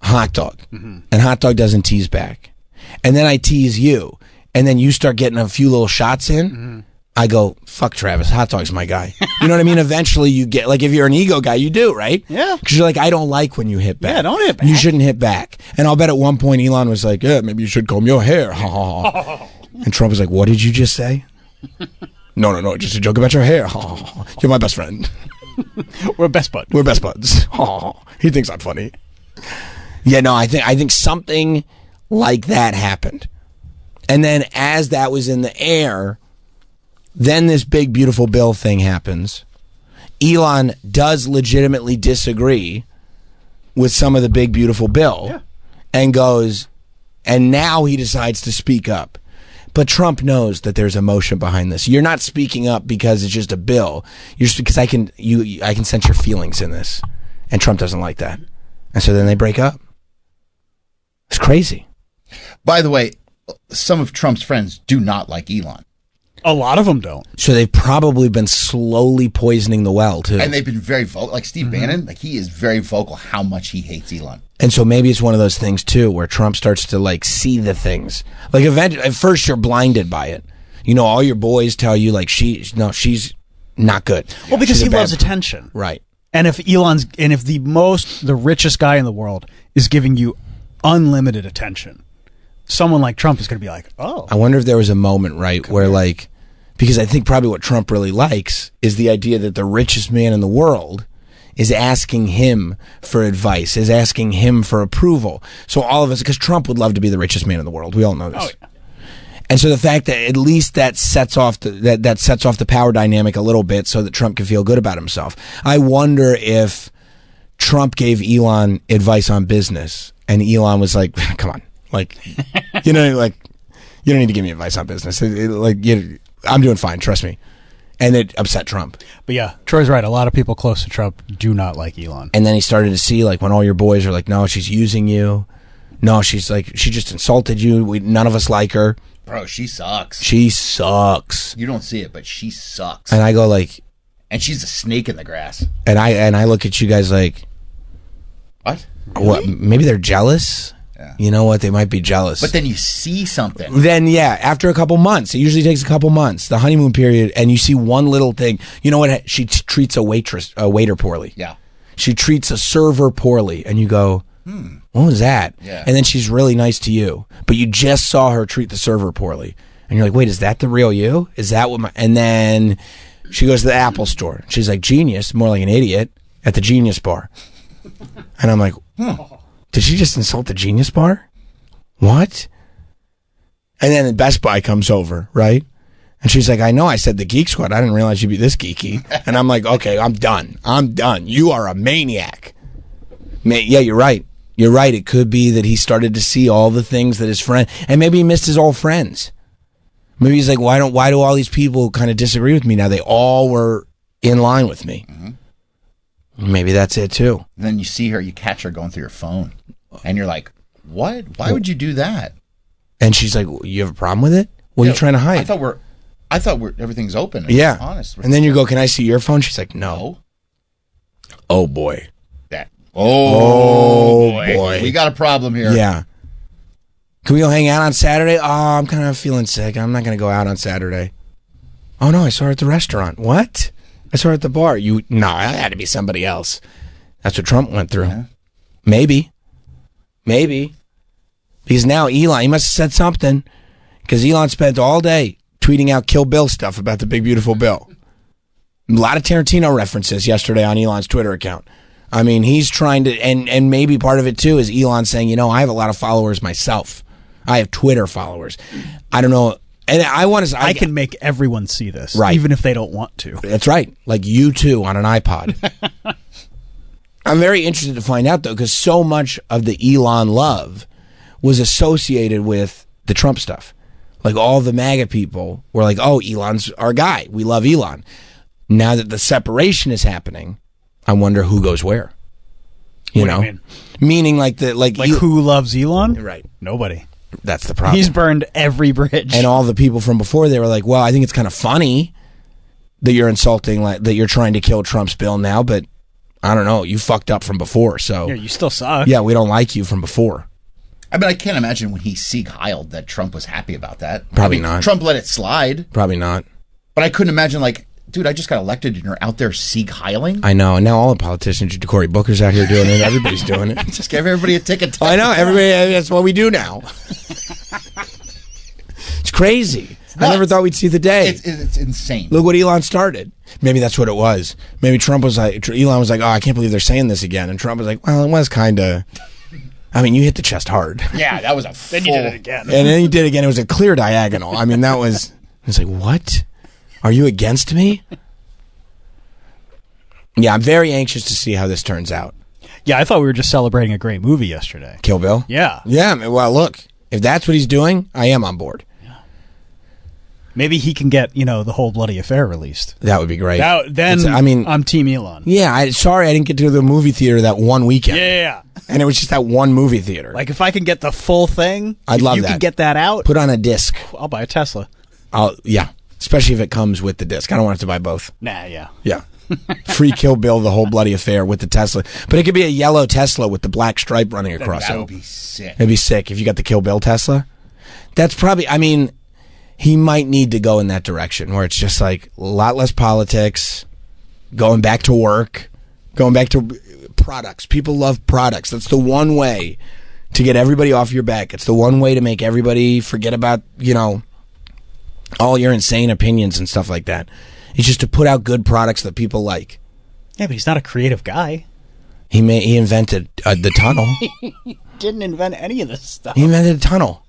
Speaker 1: Hot Dog and Hot Dog doesn't tease back, and then I tease you, and then you start getting a few little shots in, I go, fuck Travis, Hot Dog's my guy. You know what I mean? Eventually you get, like, if you're an ego guy, you do, right?
Speaker 3: Yeah.
Speaker 1: Because you're like, I don't like when you hit back.
Speaker 3: Yeah, don't hit back.
Speaker 1: You shouldn't hit back. And I'll bet at one point Elon was like, yeah, maybe you should comb your hair. And Trump was like, what did you just say? No, just a joke about your hair. You're my best friend.
Speaker 3: We're best buds.
Speaker 1: We're best buds. He thinks I'm funny. Yeah, no, I think something like that happened. And then as that was in the air, then this big, beautiful bill thing happens. Elon does legitimately disagree with some of the big, beautiful bill and goes, and now he decides to speak up. But Trump knows that there's emotion behind this. You're not speaking up because it's just a bill. You're just because I can sense your feelings in this. And Trump doesn't like that. And so then they break up. It's crazy.
Speaker 2: By the way, some of Trump's friends do not like Elon.
Speaker 3: A lot of them don't.
Speaker 1: So they've probably been slowly poisoning the well, too.
Speaker 2: And they've been very vocal. Like Steve Bannon, like he is very vocal how much he hates Elon.
Speaker 1: And so maybe it's one of those things, too, where Trump starts to, like, see the things. Like, eventually, at first you're blinded by it. You know, all your boys tell you, like, she's not good.
Speaker 3: Well, because he loves attention.
Speaker 1: Right.
Speaker 3: And if the richest guy in the world is giving you unlimited attention, someone like Trump is going to be like, oh.
Speaker 1: I wonder if there was a moment, right, where, like, because I think probably what Trump really likes is the idea that the richest man in the world is asking him for advice, is asking him for approval. So all of us, because Trump would love to be the richest man in the world. We all know this.
Speaker 3: Oh, yeah.
Speaker 1: And so the fact that at least that sets off the power dynamic a little bit so that Trump can feel good about himself. I wonder if Trump gave Elon advice on business and Elon was like, come on, like, you know, like, you don't need to give me advice on business. I'm doing fine, trust me. And it upset Trump.
Speaker 3: But yeah, Troy's right. A lot of people close to Trump do not like Elon.
Speaker 1: And then he started to see, like, when all your boys are like, no, she's using you. No, she's like, she just insulted you. None of us like her.
Speaker 2: Bro, she sucks.
Speaker 1: She sucks.
Speaker 2: You don't see it, but she sucks.
Speaker 1: And I go like,
Speaker 2: and she's a snake in the grass.
Speaker 1: And I look at you guys like,
Speaker 2: what?
Speaker 1: Really? What? Maybe they're jealous. Yeah. You know what? They might be jealous.
Speaker 2: But then you see something.
Speaker 1: Then, yeah, after a couple months, it usually takes a couple months, the honeymoon period, and you see one little thing. You know what? She treats a waiter poorly.
Speaker 2: Yeah.
Speaker 1: She treats a server poorly, and you go, what was that?
Speaker 2: Yeah.
Speaker 1: And then she's really nice to you, but you just saw her treat the server poorly. And you're like, wait, is that the real you? Is that what and then she goes to the Apple store. She's like, genius, more like an idiot, at the Genius Bar. And I'm like, did she just insult the Genius Bar? What? And then Best Buy comes over, right? And she's like, I know I said the Geek Squad. I didn't realize you'd be this geeky. And I'm like, okay, I'm done. You are a maniac. Yeah, you're right. You're right. It could be that he started to see all the things that his friend, and maybe he missed his old friends. Maybe he's like, why do all these people kind of disagree with me now? They all were in line with me. Mm-hmm. Maybe that's it too.
Speaker 2: And then you see her, you catch her going through your phone, and you're like, what? Why would you do that?
Speaker 1: And she's like, you have a problem with it? What are you trying to hide?
Speaker 2: I thought everything's open.
Speaker 1: Yeah.
Speaker 2: Honest.
Speaker 1: And then you go, can I see your phone? She's like, no. Oh boy.
Speaker 2: Oh boy. We got a problem here.
Speaker 1: Yeah. Can we go hang out on Saturday? Oh, I'm kind of feeling sick. I'm not going to go out on Saturday. Oh no, I saw her at the restaurant. What? I saw her at the bar. No, it had to be somebody else. That's what Trump went through. Yeah. Maybe. Because now Elon, he must have said something. Because Elon spent all day tweeting out Kill Bill stuff about the big beautiful bill. A lot of Tarantino references yesterday on Elon's Twitter account. I mean, he's trying to, and maybe part of it too is Elon saying, I have a lot of followers myself. I have Twitter followers. I don't know. And I
Speaker 3: can make everyone see this,
Speaker 1: right,
Speaker 3: even if they don't want to.
Speaker 1: That's right. Like U2 on an iPod. I'm very interested to find out, though, because so much of the Elon love was associated with the Trump stuff. Like all the MAGA people were like, oh, Elon's our guy. We love Elon. Now that the separation is happening, I wonder who goes where. You know? Meaning like
Speaker 3: who loves Elon?
Speaker 1: Right.
Speaker 3: Nobody.
Speaker 1: That's the problem.
Speaker 3: He's burned every bridge.
Speaker 1: And all the people from before, they were like, well, I think it's kind of funny that you're insulting, that you're trying to kill Trump's bill now, but I don't know. You fucked up from before, so.
Speaker 3: Yeah, you still suck.
Speaker 1: Yeah, we don't like you from before.
Speaker 2: I mean, I can't imagine when he Sieg-Heiled that Trump was happy about that.
Speaker 1: Probably not.
Speaker 2: Trump let it slide.
Speaker 1: Probably not.
Speaker 2: But I couldn't imagine, dude, I just got elected and you're out there Sieg-Heiling?
Speaker 1: I know. And now all the politicians, Cory Booker's out here doing it. Everybody's doing it.
Speaker 2: Just give everybody a ticket.
Speaker 1: I know. Everybody, that's what we do now. It's crazy. I never thought we'd see the day.
Speaker 2: It's insane.
Speaker 1: Look what Elon started. Maybe that's what it was. Maybe Elon was like, oh, I can't believe they're saying this again. And Trump was like, well, it was kind of. I mean, you hit the chest hard.
Speaker 2: Yeah, that was a full.
Speaker 3: Then you did it again.
Speaker 1: And then you did it again. It was a clear diagonal. I mean, that was. It's like, what? Are you against me? Yeah, I'm very anxious to see how this turns out.
Speaker 3: Yeah, I thought we were just celebrating a great movie yesterday.
Speaker 1: Kill Bill?
Speaker 3: Yeah.
Speaker 1: Yeah, well, look, if that's what he's doing, I am on board.
Speaker 3: Yeah. Maybe he can get, the whole bloody affair released.
Speaker 1: That would be great.
Speaker 3: I'm Team Elon.
Speaker 1: Yeah, sorry I didn't get to the movie theater that one weekend.
Speaker 3: Yeah.
Speaker 1: And it was just that one movie theater.
Speaker 3: Like, if I can get the full thing,
Speaker 1: I'd love that.
Speaker 3: You can get that out.
Speaker 1: Put on a disc.
Speaker 3: I'll buy a Tesla.
Speaker 1: Yeah, especially if it comes with the disc. I don't want to buy both.
Speaker 3: Nah, yeah.
Speaker 1: Yeah. Free Kill Bill, the whole bloody affair with the Tesla. But it could be a yellow Tesla with the black stripe running across it.
Speaker 2: That would be sick.
Speaker 1: It'd be sick if you got the Kill Bill Tesla. That's probably, he might need to go in that direction where it's just like a lot less politics, going back to work, going back to products. People love products. That's the one way to get everybody off your back. It's the one way to make everybody forget about, all your insane opinions and stuff like that. It's just to put out good products that people like.
Speaker 3: Yeah, but he's not a creative guy.
Speaker 1: He invented the tunnel.
Speaker 3: He didn't invent any of this stuff.
Speaker 1: He invented a tunnel.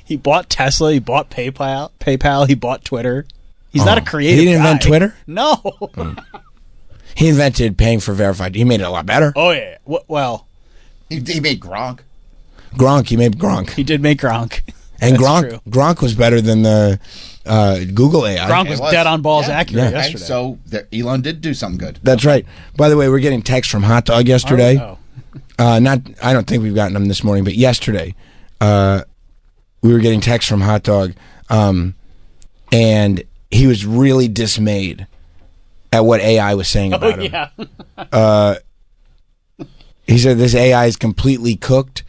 Speaker 3: He bought Tesla. He bought PayPal. He bought Twitter. He's not a creative guy.
Speaker 1: He didn't invent Twitter?
Speaker 3: No.
Speaker 1: He invented paying for verified. He made it a lot better.
Speaker 3: Oh, yeah. Well.
Speaker 2: He made Gronk.
Speaker 1: He made Gronk.
Speaker 3: He did make Gronk.
Speaker 1: And Gronk was better than the Google AI.
Speaker 3: Gronk was dead on balls accurate yesterday.
Speaker 2: So Elon did do something good.
Speaker 1: That's right. By the way, we're getting texts from Hot Dog yesterday. I don't think we've gotten them this morning, but yesterday we were getting texts from Hot Dog, and he was really dismayed at what AI was saying about him.
Speaker 3: Yeah.
Speaker 1: He said this AI is completely cooked.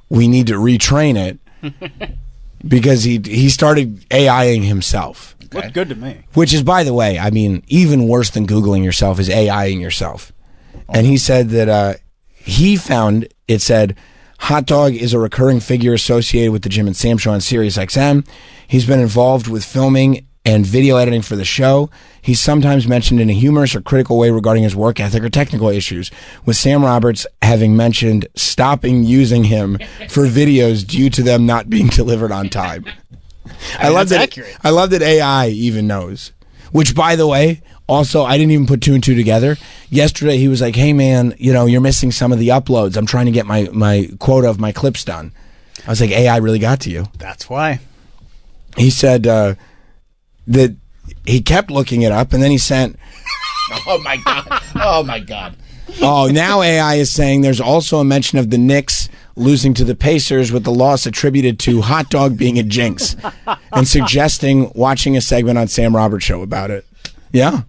Speaker 1: We need to retrain it. Because he started AIing himself.
Speaker 3: Okay. Looked good to me.
Speaker 1: Which is, by the way, even worse than Googling yourself is AIing yourself. And he said that he found, it said, Hot Dog is a recurring figure associated with the Jim and Sam show on Sirius XM. He's been involved with filming and video editing for the show. He's sometimes mentioned in a humorous or critical way regarding his work ethic or technical issues, with Sam Roberts having mentioned stopping using him for videos due to them not being delivered on time. I love
Speaker 3: that's
Speaker 1: that.
Speaker 3: accurate.
Speaker 1: I love that AI even knows. Which, by the way, also I didn't even put two and two together. Yesterday he was like, "Hey man, you're missing some of the uploads. I'm trying to get my quota of my clips done." I was like, "AI really got to you."
Speaker 3: That's why.
Speaker 1: He said that he kept looking it up, and then he sent.
Speaker 2: Oh my god! Oh my god!
Speaker 1: Oh, now AI is saying there's also a mention of the Knicks losing to the Pacers with the loss attributed to hot dog being a jinx, and suggesting watching a segment on Sam Roberts' show about it. Yeah.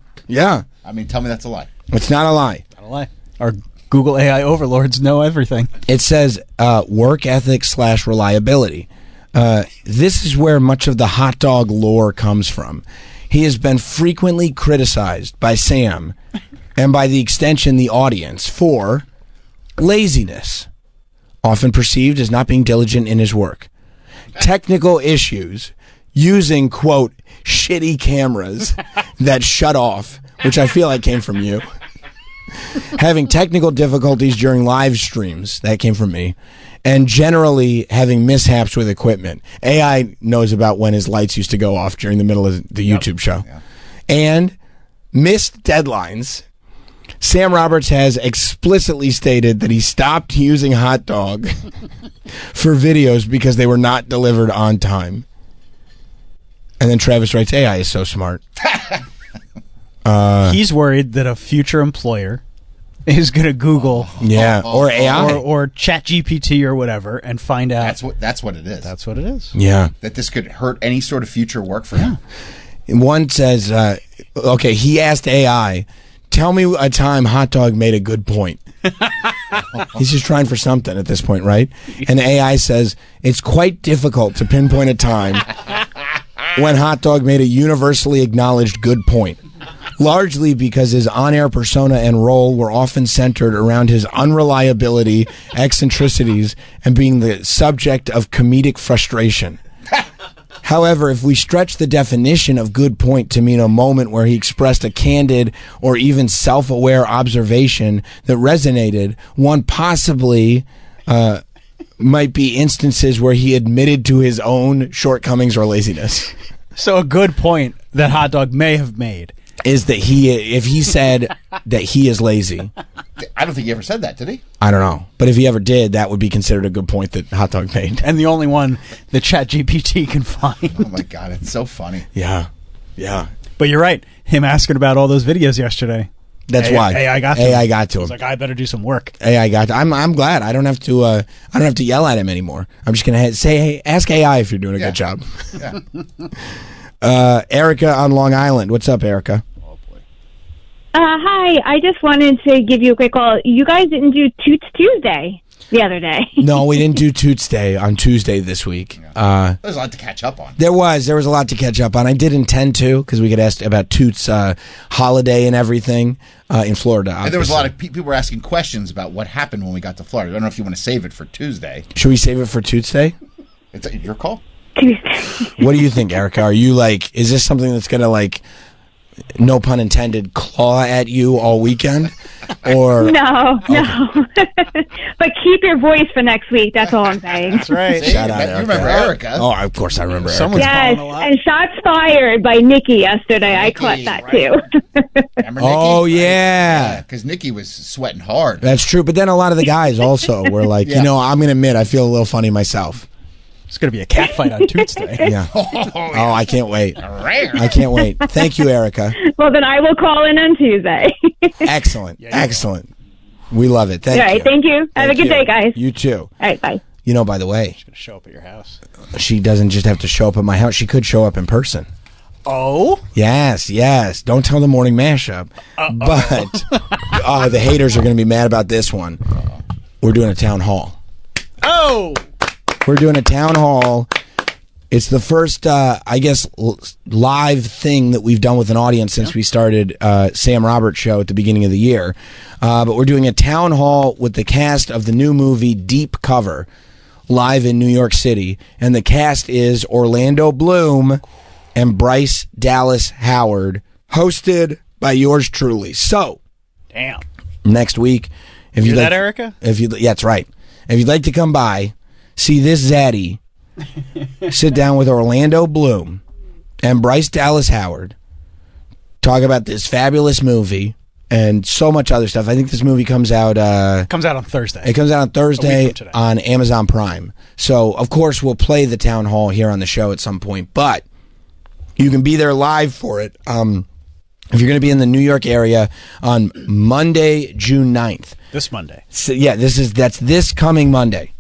Speaker 2: I mean, tell me that's a lie.
Speaker 1: It's not a lie.
Speaker 3: Not a lie. Our Google AI overlords know everything.
Speaker 1: It says work ethic / reliability. This is where much of the hot dog lore comes from. He has been frequently criticized by Sam and by the extension the audience for laziness, often perceived as not being diligent in his work, technical issues, using, quote, shitty cameras that shut off, which I feel like came from you, having technical difficulties during live streams, that came from me, and generally having mishaps with equipment. AI knows about when his lights used to go off during the middle of the YouTube show. Yeah. And missed deadlines. Sam Roberts has explicitly stated that he stopped using hot dog for videos because they were not delivered on time. And then Travis writes, AI is so smart.
Speaker 3: He's worried that a future employer is going to Google
Speaker 1: or AI
Speaker 3: or ChatGPT or whatever and find out.
Speaker 2: That's what it is.
Speaker 3: That's what it is.
Speaker 1: Yeah.
Speaker 2: That this could hurt any sort of future work for him.
Speaker 1: One says, okay, he asked AI, tell me a time hot dog made a good point. He's just trying for something at this point, right? And AI says, it's quite difficult to pinpoint a time when hot dog made a universally acknowledged good point. Largely because his on-air persona and role were often centered around his unreliability, eccentricities, and being the subject of comedic frustration. However, if we stretch the definition of good point to mean a moment where he expressed a candid or even self-aware observation that resonated, one possibly might be instances where he admitted to his own shortcomings or laziness.
Speaker 3: So a good point that hot dog may have made
Speaker 1: is that if he said that he is lazy.
Speaker 2: I don't think he ever said that, did he?
Speaker 1: I don't know. But if he ever did, that would be considered a good point that hot dog made.
Speaker 3: And the only one that ChatGPT can find.
Speaker 2: Oh my God, it's so funny.
Speaker 1: Yeah.
Speaker 3: But you're right. Him asking about all those videos yesterday.
Speaker 1: That's why
Speaker 3: AI got to him.
Speaker 1: He's
Speaker 3: like, I better do some work.
Speaker 1: AI got to him. I'm glad. I don't have to yell at him anymore. I'm just gonna say, hey, ask AI if you're doing a good job.
Speaker 2: Yeah.
Speaker 1: Erica on Long Island. What's up, Erica?
Speaker 8: Hi, I just wanted to give you a quick call. You guys didn't do Toots Tuesday the other day.
Speaker 1: No, we didn't do Toots Day on Tuesday this week.
Speaker 2: There's a lot to catch up on.
Speaker 1: There was a lot to catch up on. I did intend to, because we could ask about Toots' holiday and everything in Florida. Obviously.
Speaker 2: And there was a lot of people were asking questions about what happened when we got to Florida. I don't know if you want to save it for Tuesday.
Speaker 1: Should we save it for Toots Day?
Speaker 2: It's your call.
Speaker 8: Tuesday.
Speaker 1: What do you think, Erica? Are you like, is this something that's going to, like, no pun intended, claw at you all weekend? Or
Speaker 8: No. But keep your voice for next week. That's all I'm saying.
Speaker 3: That's right.
Speaker 1: Shout out, Erica.
Speaker 2: You remember Erica?
Speaker 1: Oh, of course I remember Erica.
Speaker 3: Someone's
Speaker 8: Yes,
Speaker 3: calling a lot.
Speaker 8: and shots fired by Nikki yesterday. I caught that
Speaker 2: right.
Speaker 8: too.
Speaker 2: Remember Nikki?
Speaker 1: Oh, yeah.
Speaker 2: Because Nikki was sweating hard.
Speaker 1: That's true. But then a lot of the guys also were like,
Speaker 2: Yeah.
Speaker 1: I'm going to admit, I feel a little funny myself.
Speaker 3: It's going to be a cat fight on Toots Day.
Speaker 1: Yeah. Oh, I can't wait.
Speaker 2: Rare.
Speaker 1: I can't wait. Thank you, Erica.
Speaker 8: Well, then I will call in on Tuesday.
Speaker 1: Excellent. Excellent. We love it. Thank
Speaker 8: All right,
Speaker 1: you.
Speaker 8: thank you. Have a good day, guys.
Speaker 1: You too.
Speaker 8: All right, bye.
Speaker 1: By the way,
Speaker 3: Going to show up at your house.
Speaker 1: she doesn't just have to show up at my house. She could show up in person.
Speaker 3: Oh?
Speaker 1: Yes. Don't tell the morning mashup. But the haters are going to be mad about this one. We're doing a town hall.
Speaker 3: Oh!
Speaker 1: We're doing a town hall. It's the first, I guess, live thing that we've done with an audience since we started Sam Roberts' show at the beginning of the year. But we're doing a town hall with the cast of the new movie Deep Cover, live in New York City. And the cast is Orlando Bloom and Bryce Dallas Howard, hosted by yours truly. So,
Speaker 3: Damn.
Speaker 1: next week, if
Speaker 3: Hear
Speaker 1: you'd
Speaker 3: that,
Speaker 1: like,
Speaker 3: Erica?
Speaker 1: yeah, that's right. If you'd like to come by, see this zaddy sit down with Orlando Bloom and Bryce Dallas Howard, talk about this fabulous movie and so much other stuff. I think this movie comes out
Speaker 3: on Thursday.
Speaker 1: It comes out on
Speaker 3: A
Speaker 1: Thursday
Speaker 3: week from today.
Speaker 1: on Amazon Prime. So, of course, we'll play the town hall here on the show at some point, but you can be there live for it. If you're going to be in the New York area on Monday, June 9th.
Speaker 3: This Monday.
Speaker 1: So, yeah, that's this coming Monday.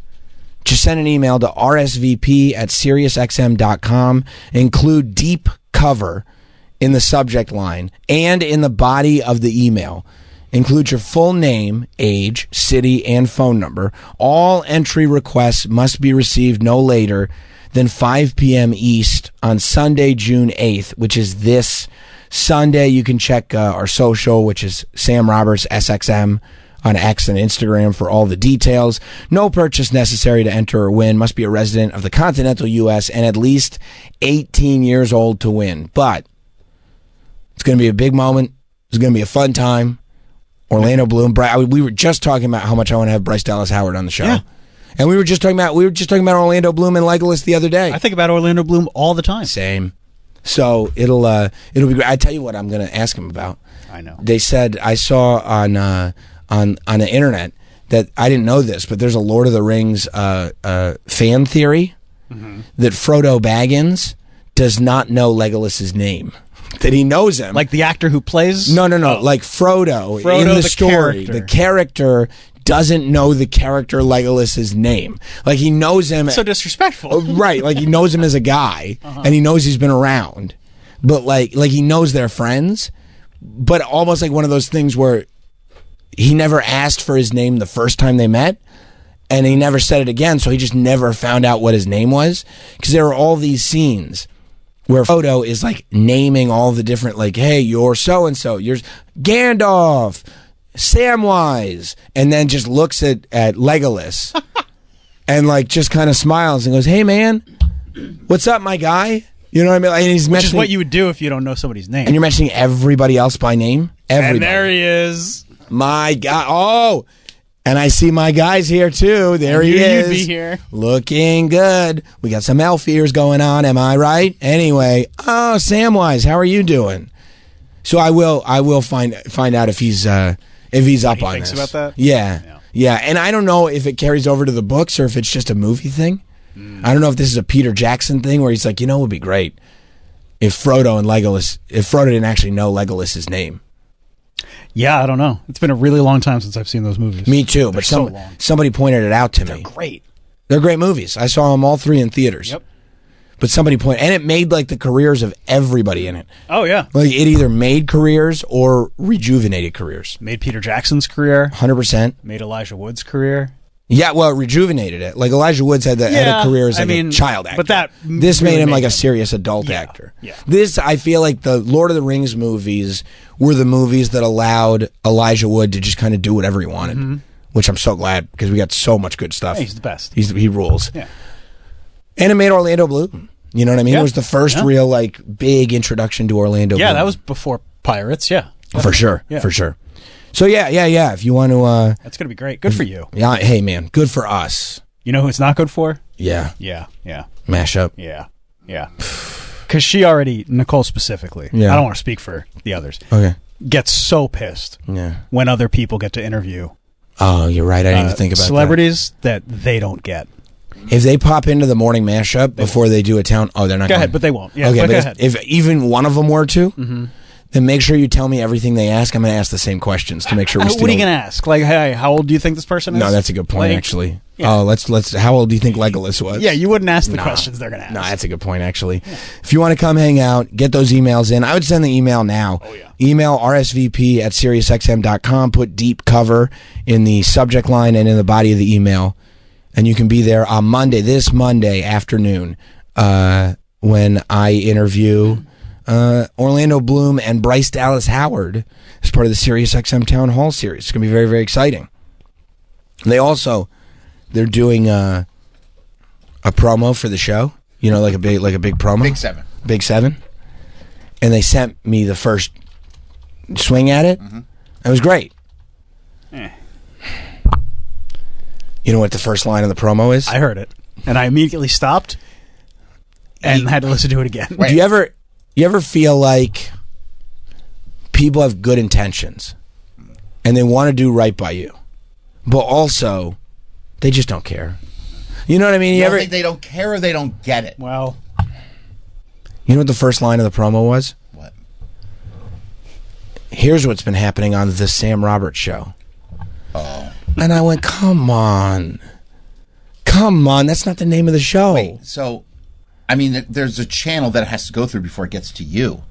Speaker 1: Just send an email to rsvp@SiriusXM.com. Include deep cover in the subject line and in the body of the email. Include your full name, age, city, and phone number. All entry requests must be received no later than 5 p.m. East on Sunday, June 8th, which is this Sunday. You can check our social, which is Sam Roberts SXM on X and Instagram for all the details. No purchase necessary to enter or win. Must be a resident of the continental U.S. and at least 18 years old to win. But it's going to be a big moment. It's going to be a fun time. Orlando Bloom. We were just talking about how much I want to have Bryce Dallas Howard on the show.
Speaker 3: Yeah.
Speaker 1: And we were just talking about Orlando Bloom and Legolas the other day.
Speaker 3: I think about Orlando Bloom all the time.
Speaker 1: Same. So it'll be great. I tell you what I'm going to ask him about.
Speaker 3: I know.
Speaker 1: They said I saw on the internet that I didn't know this, but there's a Lord of the Rings fan theory that Frodo Baggins does not know Legolas's name. That he knows him,
Speaker 3: Like the actor who plays?
Speaker 1: No. Like Frodo in
Speaker 3: Frodo,
Speaker 1: the
Speaker 3: the
Speaker 1: story.
Speaker 3: character.
Speaker 1: The character doesn't know the character Legolas's name. Like he knows him.
Speaker 3: So disrespectful.
Speaker 1: Right, like he knows him as a guy, and he knows he's been around, but like he knows they're friends, but almost like one of those things where he never asked for his name the first time they met, and he never said it again, so he just never found out what his name was, because there are all these scenes where Frodo is like naming all the different, like, hey, you're so-and-so, you're Gandalf, Samwise, and then just looks at Legolas and like just kind of smiles and goes, hey man, what's up, my guy? You know what I mean? And he's
Speaker 3: Which is
Speaker 1: mentioning,
Speaker 3: what you would do if you don't know somebody's name.
Speaker 1: and you're mentioning everybody else by name? Everybody.
Speaker 3: And there he is.
Speaker 1: My God. Oh, and I see my guys here too. There he
Speaker 3: knew
Speaker 1: is.
Speaker 3: you'd be here.
Speaker 1: Looking good. We got some elf ears going on. Am I right? Anyway. Oh, Samwise, how are you doing? So I will find out if he's up
Speaker 3: he
Speaker 1: on
Speaker 3: thinks
Speaker 1: this.
Speaker 3: about that?
Speaker 1: Yeah. And I don't know if it carries over to the books or if it's just a movie thing. I don't know if this is a Peter Jackson thing where he's like, it would be great if Frodo didn't actually know Legolas's name.
Speaker 3: Yeah, I don't know. It's been a really long time since I've seen those movies.
Speaker 1: Me too,
Speaker 3: They're
Speaker 1: but
Speaker 3: so long.
Speaker 1: somebody pointed it out to me.
Speaker 3: Great.
Speaker 1: They're great movies. I saw them all 3 in theaters.
Speaker 3: Yep.
Speaker 1: But somebody and it made like the careers of everybody in it.
Speaker 3: Oh, yeah.
Speaker 1: Like it either made careers or rejuvenated careers.
Speaker 3: Made Peter Jackson's career.
Speaker 1: 100%.
Speaker 3: Made Elijah Wood's career.
Speaker 1: Yeah, well, it rejuvenated it. Like Elijah Woods had a career as like a child actor.
Speaker 3: But
Speaker 1: this
Speaker 3: really
Speaker 1: made him like
Speaker 3: him.
Speaker 1: a serious adult actor.
Speaker 3: Yeah.
Speaker 1: This, I feel like the Lord of the Rings movies were the movies that allowed Elijah Wood to just kind of do whatever he wanted, which I'm so glad because we got so much good stuff.
Speaker 3: Yeah, he's the best.
Speaker 1: He rules.
Speaker 3: Yeah.
Speaker 1: And it made Orlando Bloom. You know what I mean?
Speaker 3: Yeah.
Speaker 1: It was the first real like big introduction to Orlando Bloom.
Speaker 3: Yeah, that was before Pirates. Yeah.
Speaker 1: For sure.
Speaker 3: Yeah.
Speaker 1: For sure. So yeah. If you want to
Speaker 3: That's going to be great. Good for you.
Speaker 1: yeah, hey man, good for us.
Speaker 3: You know who it's not good for?
Speaker 1: Yeah.
Speaker 3: Yeah.
Speaker 1: Mashup.
Speaker 3: Yeah. Because she already, Nicole specifically,
Speaker 1: Yeah.
Speaker 3: I don't want to speak for the others,
Speaker 1: Okay.
Speaker 3: gets so pissed
Speaker 1: Yeah.
Speaker 3: when other people get to interview
Speaker 1: Oh, you're right. I didn't even think about
Speaker 3: celebrities that they don't get.
Speaker 1: that. If they pop into the morning mashup before they do a town, they're not
Speaker 3: Go
Speaker 1: going.
Speaker 3: ahead, but they won't. Yeah,
Speaker 1: okay,
Speaker 3: but
Speaker 1: but
Speaker 3: go
Speaker 1: if,
Speaker 3: ahead.
Speaker 1: if even one of them were to, then make sure you tell me everything they ask. I'm going to ask the same questions to make sure we
Speaker 3: What are you
Speaker 1: steal-
Speaker 3: going to ask? Like, hey, how old do you think this person is?
Speaker 1: No, that's a good point,
Speaker 3: Like,
Speaker 1: actually.
Speaker 3: yeah.
Speaker 1: Oh, let's. How old do you think Legolas was?
Speaker 3: Yeah, you wouldn't ask the
Speaker 1: Nah.
Speaker 3: questions they're going to ask.
Speaker 1: No, that's a good point, actually. If you want to come hang out, get those emails in. I would send the email now.
Speaker 3: Oh, yeah.
Speaker 1: Email rsvp@SiriusXM.com. Put deep cover in the subject line and in the body of the email. And you can be there on Monday, this Monday afternoon, when I interview Orlando Bloom and Bryce Dallas Howard as part of the SiriusXM Town Hall series. It's going to be very, very exciting. They're doing a promo for the show. You know, like a big promo.
Speaker 2: Big 7.
Speaker 1: Big 7. And they sent me the first swing at it. It was great. You know what the first line of the promo is?
Speaker 3: I heard it, and I immediately stopped and had to listen to it again.
Speaker 2: Right.
Speaker 1: Do you ever feel like people have good intentions and they want to do right by you, but also they just don't care? You know what I mean?
Speaker 2: You ever think they don't care or they don't get it?
Speaker 3: Well,
Speaker 1: you know what the first line of the promo was?
Speaker 2: What?
Speaker 1: Here's what's been happening on the Sam Roberts show.
Speaker 2: Oh.
Speaker 1: And I went, come on. Come on, that's not the name of the show.
Speaker 2: Wait, so, I mean, there's a channel that it has to go through before it gets to you.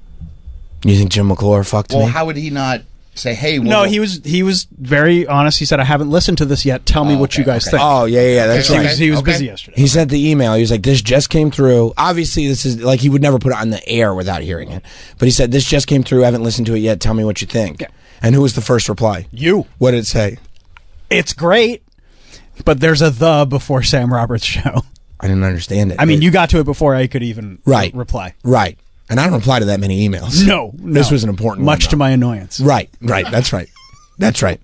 Speaker 1: You think Jim McClure fucked me?
Speaker 2: Well, how would he not say, hey...
Speaker 3: no, he was very honest. He said, I haven't listened to this yet. Tell me what you guys think.
Speaker 1: Oh, yeah, that's right.
Speaker 3: He was busy yesterday.
Speaker 1: He sent the email. He was like, this just came through. Obviously, this is, like, he would never put it on the air without hearing it. But he said, this just came through. I haven't listened to it yet. Tell me what you think.
Speaker 3: Yeah.
Speaker 1: And who was the first reply?
Speaker 3: You.
Speaker 1: What did it say?
Speaker 3: It's great, but there's a the before Sam Roberts show.
Speaker 1: I didn't understand it.
Speaker 3: I mean, you got to it before I could even reply.
Speaker 1: Right. And I don't reply to that many emails.
Speaker 3: No.
Speaker 1: This was an important one.
Speaker 3: Much to my annoyance.
Speaker 1: Right. That's right. That's right.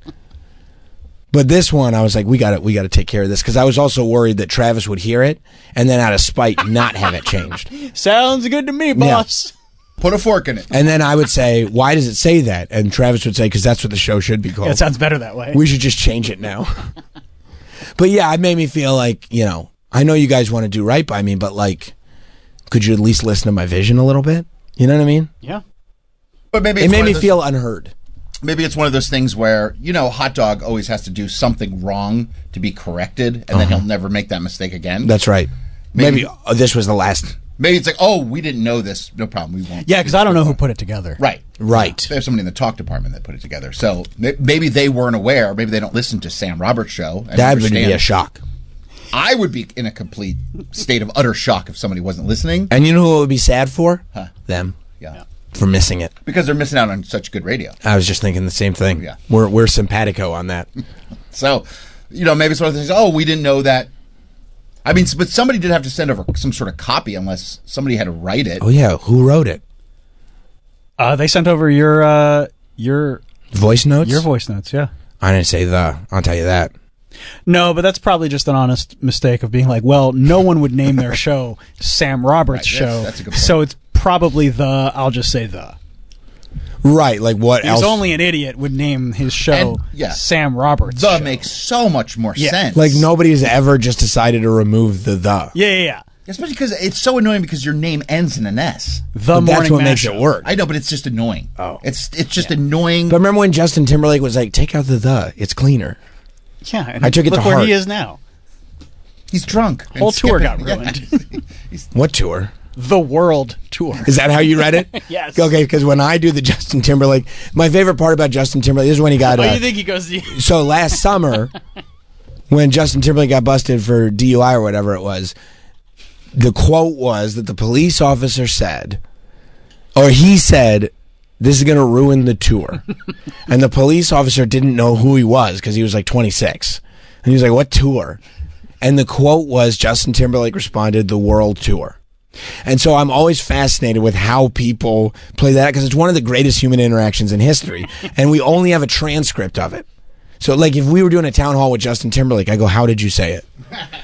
Speaker 1: But this one, I was like, we got to take care of this, because I was also worried that Travis would hear it and then out of spite not have it changed.
Speaker 3: Sounds good to me, boss.
Speaker 2: Yeah. Put a fork in it.
Speaker 1: And then I would say, why does it say that? And Travis would say, because that's what the show should be called.
Speaker 3: Yeah, it sounds better that way.
Speaker 1: We should just change it now. But yeah, it made me feel like, I know you guys want to do right by me, but like, could you at least listen to my vision a little bit? You know what I mean?
Speaker 3: Yeah.
Speaker 2: But maybe
Speaker 1: it made me feel unheard.
Speaker 2: Maybe it's one of those things where, Hot Dog always has to do something wrong to be corrected, and then he'll never make that mistake again.
Speaker 1: That's right. Maybe this was the last.
Speaker 2: Maybe it's like, oh, we didn't know this. No problem. We won't.
Speaker 3: Yeah, because I don't know who put it together.
Speaker 2: Right.
Speaker 1: There's
Speaker 2: somebody in the talk department that put it together. So maybe they weren't aware. Maybe they don't listen to Sam Roberts' show.
Speaker 1: That would be a shock.
Speaker 2: I would be in a complete state of utter shock if somebody wasn't listening.
Speaker 1: And you know who it would be sad for? Them.
Speaker 2: Yeah.
Speaker 1: For missing it.
Speaker 2: Because they're missing out on such good radio.
Speaker 1: I was just thinking the same thing.
Speaker 2: Yeah.
Speaker 1: We're simpatico on that.
Speaker 2: So, maybe it's one of the things, oh, we didn't know that. I mean, but somebody did have to send over some sort of copy unless somebody had to write it.
Speaker 1: Oh, yeah. Who wrote it?
Speaker 3: They sent over your
Speaker 1: voice notes?
Speaker 3: Your voice notes, yeah.
Speaker 1: I didn't say the. I'll tell you that.
Speaker 3: No, but that's probably just an honest mistake of being like, well, no one would name their show Sam Roberts' show.
Speaker 2: That's a good point.
Speaker 3: So it's probably I'll just say the.
Speaker 1: Right, like what else?
Speaker 3: Only an idiot would name his show Sam Roberts'
Speaker 2: The
Speaker 3: show.
Speaker 2: makes so much more sense.
Speaker 1: Like nobody's ever just decided to remove the.
Speaker 3: Yeah.
Speaker 2: Especially because it's so annoying because your name ends in an S.
Speaker 1: That's what makes it work.
Speaker 2: I know, but it's just annoying.
Speaker 1: Oh.
Speaker 2: It's just annoying.
Speaker 1: But remember when Justin Timberlake was like, take out the? It's cleaner.
Speaker 3: Yeah, and
Speaker 1: I took it to
Speaker 3: look where
Speaker 1: heart.
Speaker 3: he is now.
Speaker 2: He's drunk.
Speaker 3: Whole tour got ruined.
Speaker 1: What tour?
Speaker 3: The World Tour.
Speaker 1: Is that how you read it?
Speaker 3: Yes.
Speaker 1: Okay, because when I do the Justin Timberlake, my favorite part about Justin Timberlake is when he got.
Speaker 3: You think he goes?
Speaker 1: So last summer, when Justin Timberlake got busted for DUI or whatever it was, the quote was that the police officer said, or he said, this is going to ruin the tour. And the police officer didn't know who he was because he was like 26. And he was like, what tour? And the quote was, Justin Timberlake responded, the World Tour. And so I'm always fascinated with how people play that, because it's one of the greatest human interactions in history. And we only have a transcript of it. So like if we were doing a town hall with Justin Timberlake, I go, how did you say it?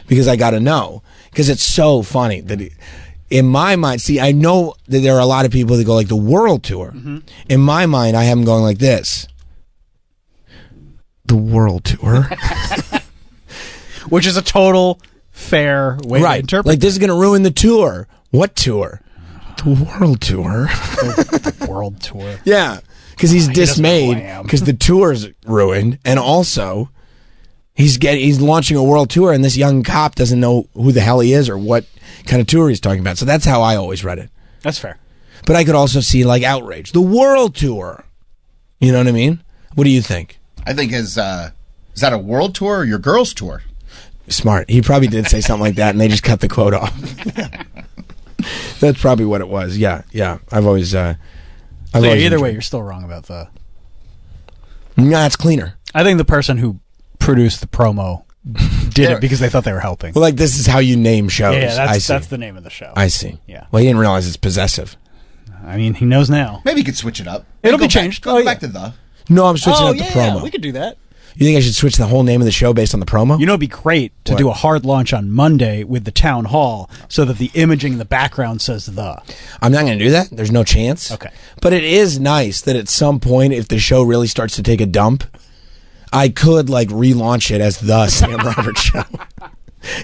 Speaker 1: Because I got to know. Because it's so funny that in my mind, see, I know that there are a lot of people that go like the World Tour. Mm-hmm. In my mind, I have them going like this. The World Tour.
Speaker 3: Which is a total fair way to interpret.
Speaker 1: Like this is going to ruin the tour. What tour? The World Tour.
Speaker 3: The World Tour.
Speaker 1: Yeah. Because he's dismayed because the tour's ruined, and also he's launching a world tour, and this young cop doesn't know who the hell he is or what kind of tour he's talking about. So that's how I always read it.
Speaker 3: That's fair.
Speaker 1: But I could also see like outrage, the world tour. You know what I mean? What do you think?
Speaker 2: I think is that a world tour or your girls' tour?
Speaker 1: Smart. He probably did say something like that, and they just cut the quote off. That's probably what it was. Yeah. I've always.
Speaker 3: Either way, you're still wrong about the.
Speaker 1: Nah, it's cleaner.
Speaker 3: I think the person who produced the promo did it because they thought they were helping.
Speaker 1: Well, like this is how you name shows.
Speaker 3: Yeah, that's the name of the show.
Speaker 1: I see.
Speaker 3: Yeah.
Speaker 1: Well, he didn't realize it's possessive.
Speaker 3: I mean, he knows now.
Speaker 2: Maybe you could switch it up.
Speaker 3: It'll be changed.
Speaker 2: Go back to the.
Speaker 1: No, I'm switching up the promo.
Speaker 3: We could do that.
Speaker 1: You think I should switch the whole name of the show based on the promo?
Speaker 3: You know, it'd be great to
Speaker 1: What?
Speaker 3: do a hard launch on Monday with the town hall so that the imaging in the background says the.
Speaker 1: I'm not going to do that. There's no chance.
Speaker 3: Okay.
Speaker 1: But it is nice that at some point, if the show really starts to take a dump, I could like relaunch it as the Sam Roberts Show.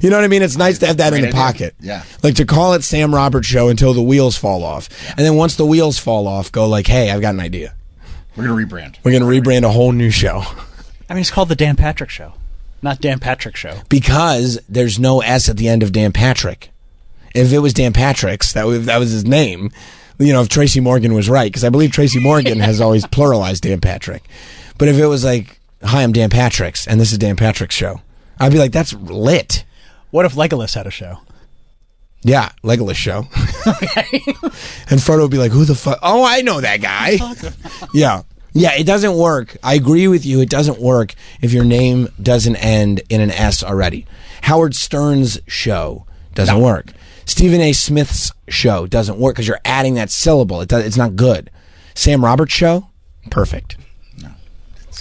Speaker 1: You know what I mean? It's nice to have that in the
Speaker 2: Great idea.
Speaker 1: pocket.
Speaker 2: Yeah.
Speaker 1: Like to call it Sam Roberts Show until the wheels fall off. And then once the wheels fall off, go like, hey, I've got an idea.
Speaker 2: We're going to rebrand.
Speaker 1: We're going to rebrand a whole new show.
Speaker 3: I mean, it's called the Dan Patrick Show, not Dan Patrick Show.
Speaker 1: Because there's no S at the end of Dan Patrick. If it was Dan Patrick's, that was his name. You know, if Tracy Morgan was right, because I believe Tracy Morgan has always pluralized Dan Patrick. But if it was like, hi, I'm Dan Patrick's, and this is Dan Patrick's show, I'd be like, that's lit.
Speaker 3: What if Legolas had a show?
Speaker 1: Yeah, Legolas show. And Frodo would be like, who the fuck? Oh, I know that guy. Yeah. Yeah, it doesn't work. I agree with you. It doesn't work if your name doesn't end in an S already. Howard Stern's show doesn't work. Stephen A. Smith's show doesn't work because you're adding that syllable. It's not good. Sam Roberts show? Perfect.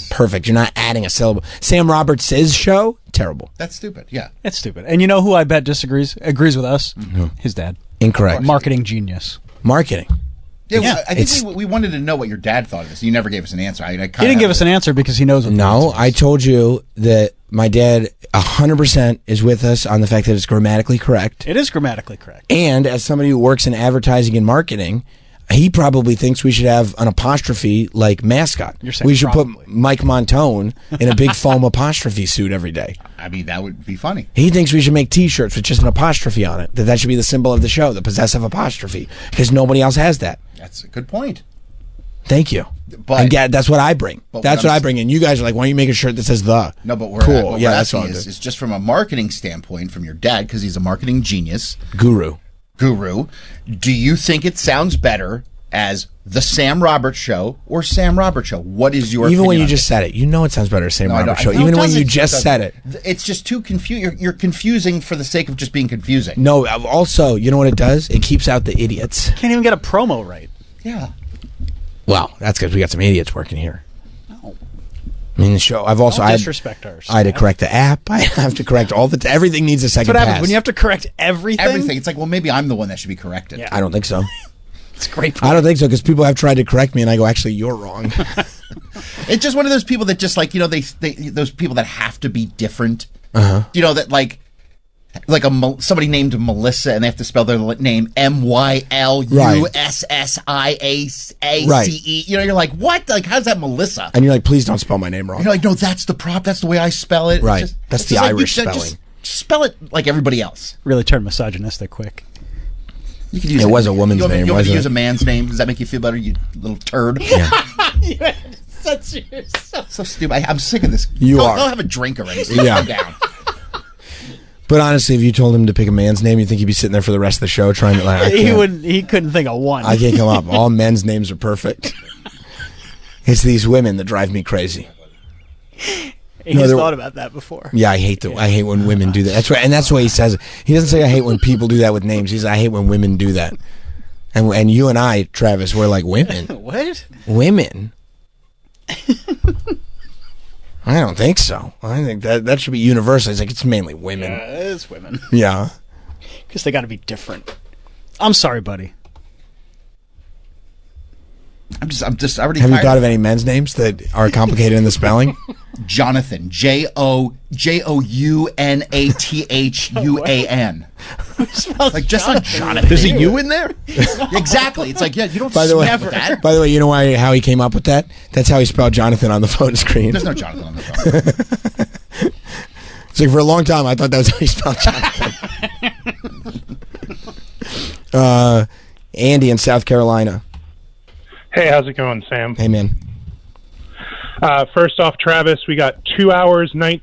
Speaker 1: Perfect. You're not adding a syllable. Sam Roberts' show? Terrible.
Speaker 2: That's stupid. Yeah.
Speaker 3: It's stupid. And you know who I bet agrees with us? His dad.
Speaker 1: Incorrect.
Speaker 3: Marketing genius.
Speaker 1: Marketing.
Speaker 2: Yeah,
Speaker 3: Yeah.
Speaker 2: I think we wanted to know what your dad thought of this. You never gave us an answer.
Speaker 3: He didn't give us an answer because he knows what the
Speaker 1: No,
Speaker 3: answer
Speaker 1: I
Speaker 3: is.
Speaker 1: told you that my dad 100% is with us on the fact that it's grammatically correct.
Speaker 3: It is grammatically correct.
Speaker 1: And as somebody who works in advertising and marketing, he probably thinks we should have an apostrophe like mascot.
Speaker 3: You're saying
Speaker 1: We should
Speaker 3: probably.
Speaker 1: put Mike Montone in a big foam apostrophe suit every day.
Speaker 2: I mean, that would be funny.
Speaker 1: He thinks we should make T-shirts with just an apostrophe on it. That should be the symbol of the show, the possessive apostrophe, because nobody else has that.
Speaker 2: That's a good point.
Speaker 1: Thank you.
Speaker 2: But-
Speaker 1: and yeah, that's what I bring.
Speaker 2: But
Speaker 1: That's
Speaker 2: what
Speaker 1: what
Speaker 2: I'm
Speaker 1: I bring. And you guys are like, why don't you make a shirt that says the?
Speaker 2: No, but
Speaker 1: cool.
Speaker 2: what
Speaker 1: Yeah,
Speaker 2: we're
Speaker 1: that's
Speaker 2: asking
Speaker 1: what I'll
Speaker 2: is,
Speaker 1: do.
Speaker 2: is just from a marketing standpoint from your dad, because he's a marketing genius,
Speaker 1: Guru.
Speaker 2: do you think it sounds better as the Sam Roberts Show or Sam Roberts Show? What is your
Speaker 1: Even when
Speaker 2: opinion
Speaker 1: you
Speaker 2: on
Speaker 1: just
Speaker 2: it?
Speaker 1: said it, you know it sounds better as Sam
Speaker 2: No, I
Speaker 1: Roberts
Speaker 2: don't-
Speaker 1: show.
Speaker 2: I know
Speaker 1: Even
Speaker 2: it
Speaker 1: when you
Speaker 2: doesn't.
Speaker 1: just said it.
Speaker 2: It's just too confusing. You're confusing for the sake of just being confusing.
Speaker 1: No, also, you know what it does? It keeps out the idiots.
Speaker 3: Can't even get a promo right.
Speaker 2: Yeah.
Speaker 1: Well, that's because we got some idiots working here.
Speaker 3: No.
Speaker 1: I mean, the show. I've also
Speaker 3: Don't
Speaker 1: I had,
Speaker 3: disrespect our
Speaker 1: I had to
Speaker 3: staff.
Speaker 1: correct the app. I have to correct all the. Everything needs a second
Speaker 3: That's what
Speaker 1: pass.
Speaker 3: happens when you have to correct everything.
Speaker 2: Everything. It's like, well, maybe I'm the one that should be corrected.
Speaker 3: Yeah.
Speaker 1: I don't think so.
Speaker 3: It's great.
Speaker 1: I don't think so because people have tried to correct me, and I go, actually, you're wrong.
Speaker 2: It's just one of those people that just like, you know, they those people that have to be different.
Speaker 1: Uh-huh.
Speaker 2: You know, that like somebody named Melissa and they have to spell their name MYLUSSIACE.
Speaker 1: Right.
Speaker 2: You know, you're like, what? Like, how's that Melissa?
Speaker 1: And you're like, please don't spell my name wrong.
Speaker 2: You're like, no, that's the prop. That's the way I spell it. It's
Speaker 1: Right.
Speaker 2: just-
Speaker 1: That's
Speaker 2: it's
Speaker 1: the
Speaker 2: just like,
Speaker 1: Irish
Speaker 2: you
Speaker 1: spelling.
Speaker 2: Just spell it like everybody else.
Speaker 3: Really turned misogynistic quick.
Speaker 2: You could use
Speaker 1: It was a woman's
Speaker 2: you want me-
Speaker 1: name,
Speaker 2: You want me to
Speaker 1: wasn't
Speaker 2: use
Speaker 1: it?
Speaker 2: a man's name? Does that make you feel better, you little turd? So stupid. I'm sick of this.
Speaker 1: You
Speaker 2: Go-
Speaker 1: are.
Speaker 2: Go have a drink already.
Speaker 1: Yeah.
Speaker 2: Calm down.
Speaker 1: But honestly, if you told him to pick a man's name, you think he'd be sitting there for the rest of the show trying to like, I
Speaker 3: He
Speaker 1: can't-
Speaker 3: wouldn't. He couldn't think of one.
Speaker 1: I can't come up. All men's names are perfect. It's these women that drive me crazy.
Speaker 3: He's
Speaker 1: No, there-
Speaker 3: thought about that before.
Speaker 1: Yeah, I hate when women do that. That's right, and that's the way he says it. He doesn't say I hate when people do that with names. He says I hate when women do that. And you and I, Travis, we're like women.
Speaker 3: What?
Speaker 1: Women. I don't think so. I think that should be universal. It's like it's mainly women.
Speaker 3: It's women.
Speaker 1: Yeah.
Speaker 3: Because they got to be different. I'm sorry, buddy.
Speaker 2: I'm just already
Speaker 1: Have you
Speaker 2: tired.
Speaker 1: thought of any men's names that are complicated in the spelling?
Speaker 2: Jonathan. JOUNATHUAN. Like just like Jonathan.
Speaker 1: There's a U in there?
Speaker 2: Exactly. It's like, yeah, you don't
Speaker 1: By the way,
Speaker 2: snap with that.
Speaker 1: by the way, you know how he came up with that? That's how he spelled Jonathan on the phone screen.
Speaker 2: There's no Jonathan on the phone.
Speaker 1: It's like for a long time I thought that was how he spelled Jonathan. Andy in South Carolina.
Speaker 9: Hey, how's it going, Sam?
Speaker 1: Hey man.
Speaker 9: First off, Travis, we got 2 hours 9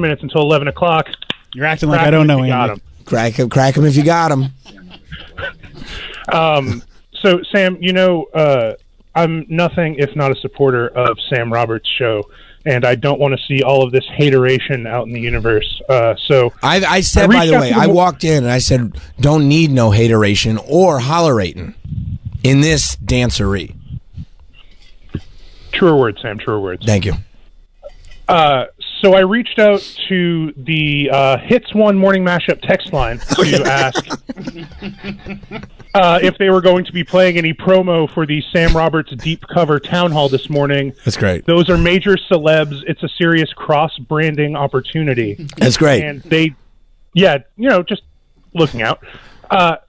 Speaker 9: minutes until 11 o'clock.
Speaker 3: You're acting like I don't know,
Speaker 9: Got
Speaker 3: Andy.
Speaker 1: Crack him if you got him.
Speaker 9: So, Sam, you know, I'm nothing if not a supporter of Sam Roberts' show, and I don't want to see all of this hateration out in the universe. So
Speaker 1: I said, by the way, I walked in and I said, don't need no hateration or hollerating in this dancery.
Speaker 9: Truer words, Sam, truer words.
Speaker 1: Thank you.
Speaker 9: So I reached out to the Hits One Morning Mashup text line to ask if they were going to be playing any promo for the Sam Roberts Deep Cover Town Hall this morning.
Speaker 1: That's great.
Speaker 9: Those are major celebs. It's a serious cross-branding opportunity.
Speaker 1: That's great.
Speaker 9: And they, just looking out.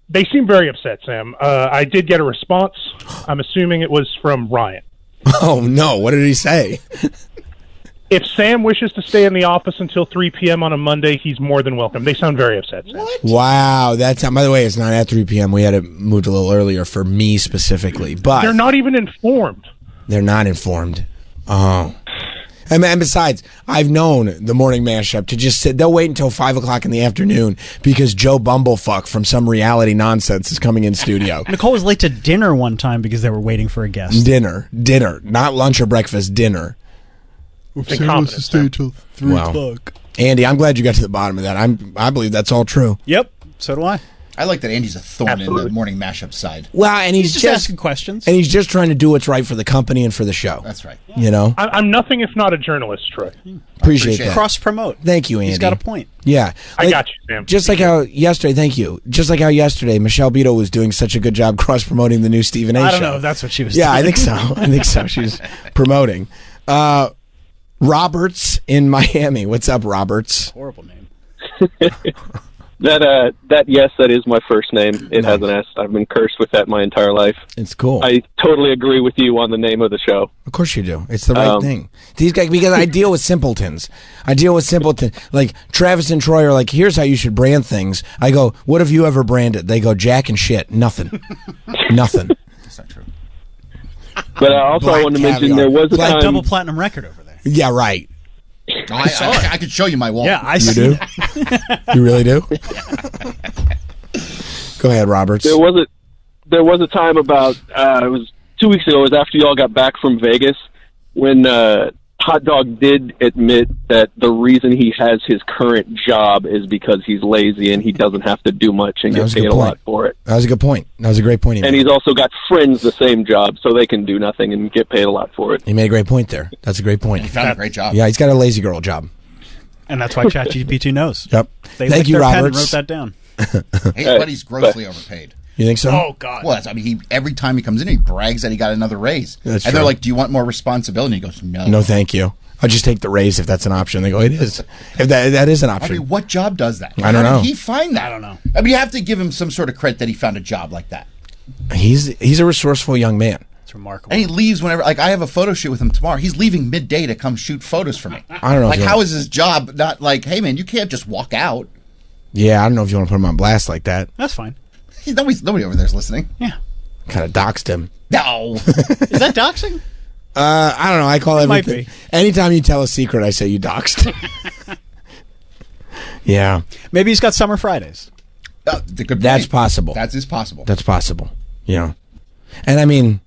Speaker 9: They seem very upset, Sam. I did get a response. I'm assuming it was from Ryan.
Speaker 1: Oh, no. What did he say?
Speaker 9: If Sam wishes to stay in the office until 3 p.m. on a Monday, he's more than welcome. They sound very upset, Sam.
Speaker 2: What?
Speaker 1: Wow. By the way, it's not at 3 p.m. We had it moved a little earlier for me specifically. But
Speaker 9: they're not even informed.
Speaker 1: They're not informed. Oh. And besides, I've known the morning mashup to just sit. They'll wait until 5 o'clock in the afternoon because Joe Bumblefuck from some reality nonsense is coming in studio.
Speaker 3: Nicole was late to dinner one time because they were waiting for a guest.
Speaker 1: Dinner. Not lunch or breakfast, dinner.
Speaker 9: Sam wants to stay
Speaker 3: till 3 o'clock.
Speaker 1: Andy, I'm glad you got to the bottom of that. I believe that's all true.
Speaker 3: Yep, so do I.
Speaker 2: I like that Andy's a thorn in the morning mashup side.
Speaker 1: Well, and he's
Speaker 3: just asking questions.
Speaker 1: And he's just trying to do what's right for the company and for the show.
Speaker 2: That's right.
Speaker 1: You know?
Speaker 9: I'm nothing if not a journalist, Troy.
Speaker 1: Appreciate that.
Speaker 3: Cross-promote.
Speaker 1: Thank you, Andy.
Speaker 3: He's got a point.
Speaker 1: Yeah.
Speaker 9: I got you, Sam.
Speaker 1: Just like how yesterday, thank you. Just like how yesterday, Michelle Beto was doing such a good job cross-promoting the new Stephen A. show.
Speaker 3: I don't know if that's what she was
Speaker 1: doing. Yeah, I think so. She's promoting. Roberts in Miami. What's up, Roberts?
Speaker 3: Horrible name.
Speaker 10: That is my first name. It has an S. I've been cursed with that my entire life.
Speaker 1: It's cool.
Speaker 10: I totally agree with you on the name of the show.
Speaker 1: Of course you do. It's the right thing. These guys, because I deal with simpletons. Like Travis and Troy are like, here's how you should brand things. I go, what have you ever branded? They go, jack and shit. Nothing. Nothing.
Speaker 2: That's not true.
Speaker 10: But I want to mention there was a time.
Speaker 3: Double platinum record over there.
Speaker 1: Yeah, right.
Speaker 2: I could show you my wall.
Speaker 3: Yeah, I
Speaker 1: You
Speaker 3: see
Speaker 1: do?
Speaker 3: that.
Speaker 1: You really do? Go ahead, Roberts.
Speaker 10: There was a time about it was 2 weeks ago. It was after y'all got back from Vegas when Hot Dog did admit that the reason he has his current job is because he's lazy and he doesn't have to do much and get paid a lot for it.
Speaker 1: That was a good point. That was a great point.
Speaker 10: And he's also got friends the same job, so they can do nothing and get paid a lot for it.
Speaker 1: He made a great point there. That's a great point.
Speaker 2: He found a great job.
Speaker 1: Yeah, he's got a lazy girl job.
Speaker 3: And that's why ChatGPT knows.
Speaker 1: Yep.
Speaker 3: They
Speaker 1: Thank you,
Speaker 3: their pen and
Speaker 1: Roberts.
Speaker 3: wrote that down.
Speaker 2: Hey, buddy's grossly overpaid.
Speaker 1: You think so?
Speaker 3: Oh, God.
Speaker 2: Well, he every time he comes in, he brags that he got another raise.
Speaker 1: That's
Speaker 2: and
Speaker 1: true.
Speaker 2: they're like, do you want more responsibility? And he goes, no.
Speaker 1: No, thank you. I'll just take the raise if that's an option. They go, it is. If that is an
Speaker 2: I
Speaker 1: option.
Speaker 2: mean, what job does that?
Speaker 1: I don't know.
Speaker 2: How did he find that?
Speaker 3: I don't know.
Speaker 2: I mean, you have to give him some sort of credit that he found a job like that.
Speaker 1: He's a resourceful young man.
Speaker 3: It's remarkable.
Speaker 2: And he leaves whenever, like, I have a photo shoot with him tomorrow. He's leaving midday to come shoot photos for me.
Speaker 1: I don't know.
Speaker 2: Like, how is his job not like, hey, man, you can't just walk out?
Speaker 1: Yeah, I don't know if you want to put him on blast like that.
Speaker 3: That's fine.
Speaker 2: Nobody over there's listening.
Speaker 3: Yeah.
Speaker 1: Kind of doxed him.
Speaker 2: No.
Speaker 3: Is that doxing?
Speaker 1: I don't know. I call
Speaker 3: Might
Speaker 1: everything.
Speaker 3: be.
Speaker 1: Anytime you tell a secret, I say you doxed. Yeah.
Speaker 3: Maybe he's got summer Fridays.
Speaker 1: That's possible.
Speaker 2: That is possible.
Speaker 1: That's possible. Yeah. And I mean,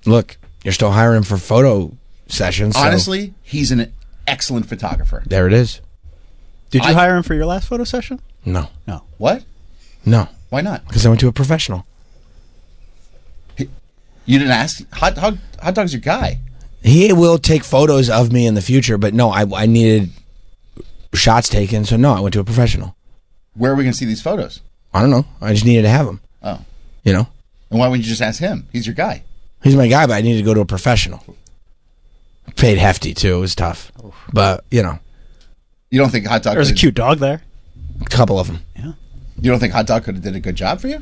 Speaker 1: look, you're still hiring for photo sessions. So
Speaker 2: Honestly, he's an excellent photographer.
Speaker 1: there it is.
Speaker 3: Did you hire him for your last photo session?
Speaker 1: No.
Speaker 3: No.
Speaker 2: What?
Speaker 1: No.
Speaker 2: Why not?
Speaker 1: Because I went to a professional.
Speaker 2: You didn't ask? Hot Dog's your guy.
Speaker 1: He will take photos of me in the future, but no, I needed shots taken, so no, I went to a professional.
Speaker 2: Where are we going to see these photos?
Speaker 1: I don't know. I just needed to have them.
Speaker 2: Oh.
Speaker 1: You know?
Speaker 2: And why wouldn't you just ask him? He's your guy.
Speaker 1: He's my guy, but I needed to go to a professional. Paid hefty, too. It was tough. But, you know.
Speaker 2: You don't think Hot Dog
Speaker 3: There's a cute dog there.
Speaker 1: A couple of them.
Speaker 3: Yeah.
Speaker 2: You don't think Hot Dog could have did a good job for you?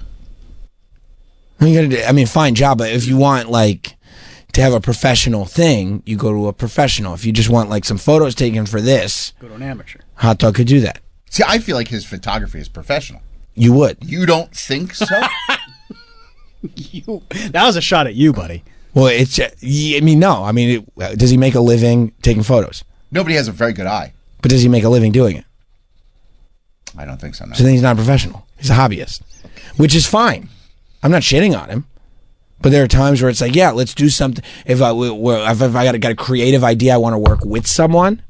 Speaker 1: I mean, fine job, but if you want, like, to have a professional thing, you go to a professional. If you just want, like, some photos taken for this,
Speaker 3: Go to an amateur.
Speaker 1: Hot Dog could do that.
Speaker 2: See, I feel like his photography is professional.
Speaker 1: You would.
Speaker 2: You don't think so?
Speaker 3: That was a shot at you, buddy.
Speaker 1: Well, it's, I mean, no. I mean, does he make a living taking photos?
Speaker 2: Nobody has a very good eye.
Speaker 1: But does he make a living doing it?
Speaker 2: I don't think so, no.
Speaker 1: So then he's not a professional. He's a hobbyist, which is fine. I'm not shitting on him. But there are times where it's like, yeah, let's do something. If I got a creative idea, I want to work with someone.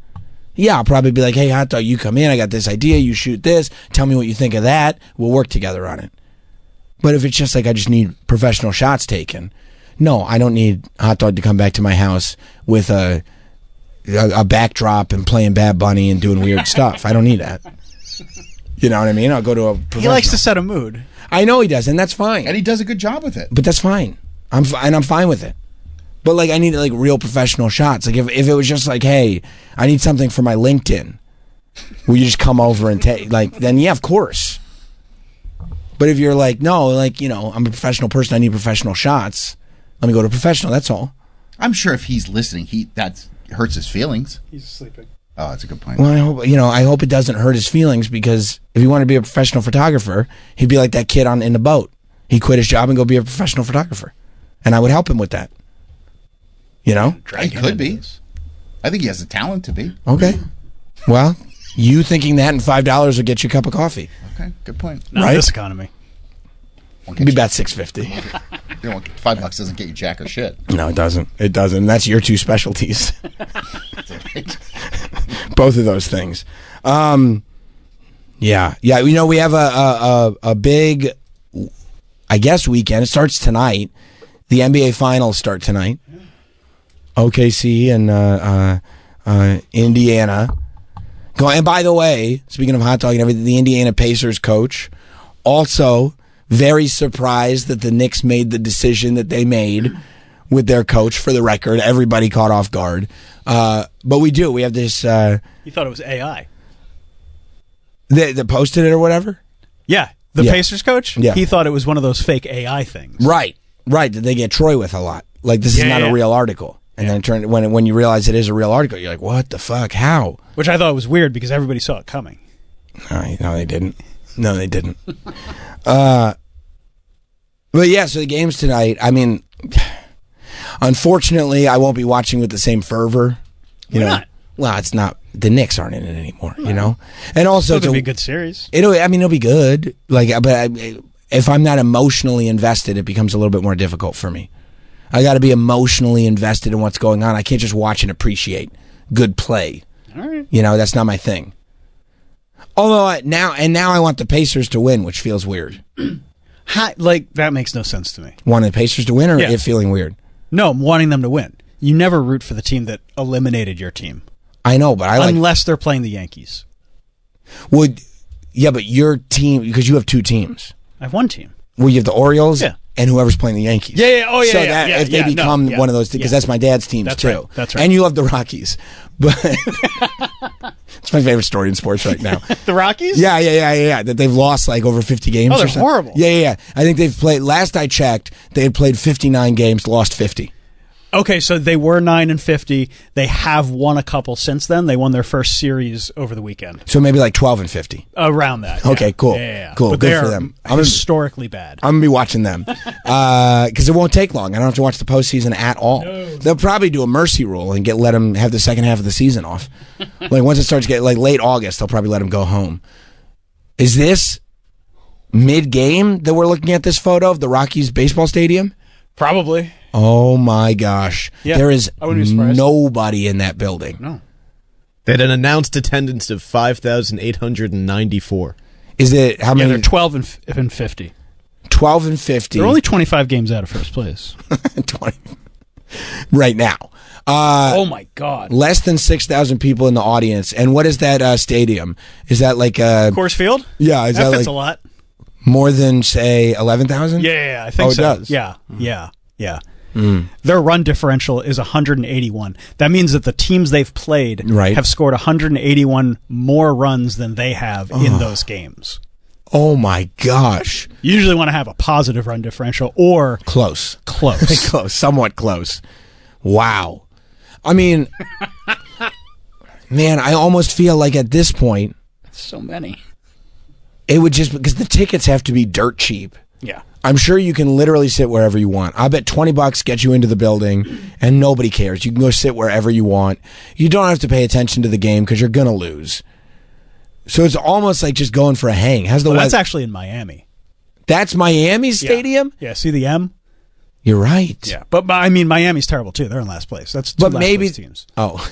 Speaker 1: Yeah, I'll probably be like, hey, Hot Dog, you come in. I got this idea. You shoot this. Tell me what you think of that. We'll work together on it. But if it's just like I just need professional shots taken, no, I don't need Hot Dog to come back to my house with a a backdrop and playing Bad Bunny and doing weird stuff. I don't need that. You know what I mean? I'll go to a professional.
Speaker 3: He likes to set a mood.
Speaker 1: I know he does, and that's fine.
Speaker 2: And he does a good job with it.
Speaker 1: But that's fine. I'm fine with it. But like, I need like real professional shots. Like if it was just like, hey, I need something for my LinkedIn, will you just come over and take? Like, then yeah, of course. But if you're like, no, like, you know, I'm a professional person, I need professional shots. Let me go to professional. That's all.
Speaker 2: I'm sure if he's listening, that hurts his feelings.
Speaker 3: He's sleeping.
Speaker 2: Oh, that's a good point.
Speaker 1: Well, I hope it doesn't hurt his feelings, because if he wanted to be a professional photographer, he'd be like that kid in the boat. He quit his job and go be a professional photographer, and I would help him with that. You know,
Speaker 2: He could be. I think he has the talent to be.
Speaker 1: Okay. Well, you thinking that and $5 will get you a cup of coffee.
Speaker 2: Okay, good point.
Speaker 3: Not
Speaker 1: Right?
Speaker 3: in this economy.
Speaker 1: It'd be about $6.50.
Speaker 2: $5 doesn't get you jack or shit.
Speaker 1: No, it doesn't. It doesn't. That's your two specialties. Both of those things. Yeah. You know, we have a big, I guess, weekend. It starts tonight. The NBA Finals start tonight. OKC and Indiana. And by the way, speaking of hot dog and everything, the Indiana Pacers coach also very surprised that the Knicks made the decision that they made with their coach. For the record, everybody caught off guard. But we have this...
Speaker 3: You thought it was AI.
Speaker 1: They posted it or whatever?
Speaker 3: Yeah. The Pacers coach?
Speaker 1: Yeah.
Speaker 3: He thought it was one of those fake AI things.
Speaker 1: Right. That they get Troy with a lot. Like, this is not a real article. And then when you realize it is a real article, you're like, what the fuck? How?
Speaker 3: Which I thought was weird because everybody saw it coming.
Speaker 1: No, they didn't. But yeah, so the game's tonight. I mean, unfortunately, I won't be watching with the same fervor.
Speaker 3: Why not?
Speaker 1: Well, it's not. The Knicks aren't in it anymore, you know? And also,
Speaker 3: It's going to be a good series.
Speaker 1: It'll be good. Like, but if I'm not emotionally invested, it becomes a little bit more difficult for me. I got to be emotionally invested in what's going on. I can't just watch and appreciate good play.
Speaker 3: All right.
Speaker 1: You know, that's not my thing. Although now I want the Pacers to win, which feels weird.
Speaker 3: That makes no sense to me.
Speaker 1: Wanting the Pacers to win, or it feeling weird?
Speaker 3: No, I'm wanting them to win. You never root for the team that eliminated your team.
Speaker 1: I know, but
Speaker 3: unless they're playing the Yankees.
Speaker 1: But your team, because you have two teams.
Speaker 3: I have one team.
Speaker 1: Well, you have the Orioles and whoever's playing the Yankees.
Speaker 3: Yeah. Oh, yeah.
Speaker 1: So if they become one of those, because that's my dad's teams too.
Speaker 3: Right. That's right.
Speaker 1: And you love the Rockies, but it's my favorite story in sports right now.
Speaker 3: The Rockies?
Speaker 1: Yeah. That they've lost like over 50 games.
Speaker 3: Oh, they're horrible.
Speaker 1: Yeah. I think they've played. Last I checked, they had played 59 games, lost 50.
Speaker 3: Okay, so they were 9-50. They have won a couple since then. They won their first series over the weekend.
Speaker 1: So maybe like 12-50.
Speaker 3: Around that.
Speaker 1: Okay, cool.
Speaker 3: Yeah.
Speaker 1: Cool.
Speaker 3: But
Speaker 1: good for them.
Speaker 3: I'm historically bad.
Speaker 1: I'm gonna be watching them because it won't take long. I don't have to watch the postseason at all. No. They'll probably do a mercy rule and let them have the second half of the season off. Like once it starts getting like late August, they'll probably let them go home. Is this mid-game that we're looking at this photo of the Rockies baseball stadium?
Speaker 3: Probably.
Speaker 1: Oh my gosh.
Speaker 3: Yeah,
Speaker 1: there is
Speaker 3: I wouldn't be surprised.
Speaker 1: Nobody in that building.
Speaker 3: No.
Speaker 11: They had an announced attendance of 5,894.
Speaker 1: Is it how many?
Speaker 3: Yeah, they're 12-50.
Speaker 1: 12-50.
Speaker 3: They're only 25 games out of first place.
Speaker 1: 20. Right now.
Speaker 3: Oh my God.
Speaker 1: Less than 6,000 people in the audience. And what is that stadium? Is that like
Speaker 3: Coors Field?
Speaker 1: Yeah, is that
Speaker 3: fits
Speaker 1: like
Speaker 3: a lot.
Speaker 1: More than say 11,000?
Speaker 3: Yeah, I think
Speaker 1: so.
Speaker 3: so.
Speaker 1: It does.
Speaker 3: Yeah. Their run differential is 181. That means that the teams they've played have scored 181 more runs than they have in those games.
Speaker 1: Oh my gosh.
Speaker 3: You usually want to have a positive run differential or
Speaker 1: close.
Speaker 3: Close.
Speaker 1: Somewhat close. Wow. I mean, man, I almost feel like at this point,
Speaker 3: so many.
Speaker 1: It would just, because the tickets have to be dirt cheap.
Speaker 3: Yeah.
Speaker 1: I'm sure you can literally sit wherever you want. I bet $20 gets you into the building and nobody cares. You can go sit wherever you want. You don't have to pay attention to the game because you're going to lose. So it's almost like just going for a hang. How's the weather?
Speaker 3: That's actually in Miami.
Speaker 1: That's Miami's stadium?
Speaker 3: Yeah, see the M?
Speaker 1: You're right.
Speaker 3: Yeah, but I mean, Miami's terrible too. They're in last place. That's two last place teams.
Speaker 1: Oh.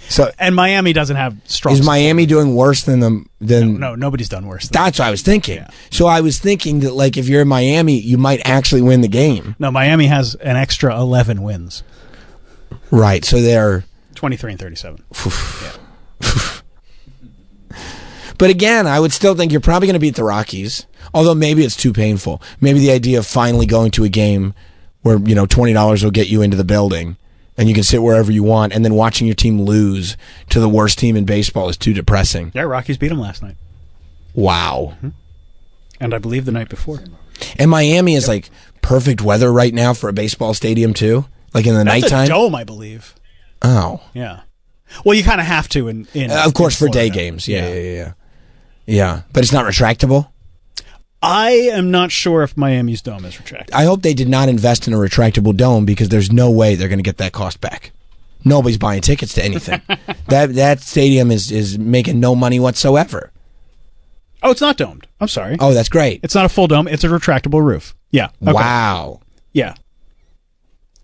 Speaker 1: So
Speaker 3: and Miami doesn't have strong.
Speaker 1: Is Miami doing worse than
Speaker 3: No, nobody's done worse.
Speaker 1: That's what I was thinking. Yeah. So I was thinking that like if you're in Miami, you might actually win the game.
Speaker 3: No, Miami has an extra 11 wins.
Speaker 1: Right. So they're
Speaker 3: 23 and 37.
Speaker 1: But again, I would still think you're probably going to beat the Rockies. Although maybe it's too painful. Maybe the idea of finally going to a game where, $20 will get you into the building and you can sit wherever you want, and then watching your team lose to the worst team in baseball is too depressing.
Speaker 3: Yeah, Rockies beat them last night.
Speaker 1: Wow.
Speaker 3: Mm-hmm. And I believe the night before.
Speaker 1: And Miami is like perfect weather right now for a baseball stadium too? Like in the
Speaker 3: That's
Speaker 1: nighttime?
Speaker 3: a dome, I believe.
Speaker 1: Oh.
Speaker 3: Yeah. Well, you kind of have to in
Speaker 1: of course,
Speaker 3: in
Speaker 1: for day games. Yeah. But it's not retractable?
Speaker 3: I am not sure if Miami's dome is retractable.
Speaker 1: I hope they did not invest in a retractable dome, because there's no way they're going to get that cost back. Nobody's buying tickets to anything. That stadium is making no money whatsoever.
Speaker 3: Oh, it's not domed. I'm sorry.
Speaker 1: Oh, that's great.
Speaker 3: It's not a full dome. It's a retractable roof. Yeah. Okay.
Speaker 1: Wow.
Speaker 3: Yeah.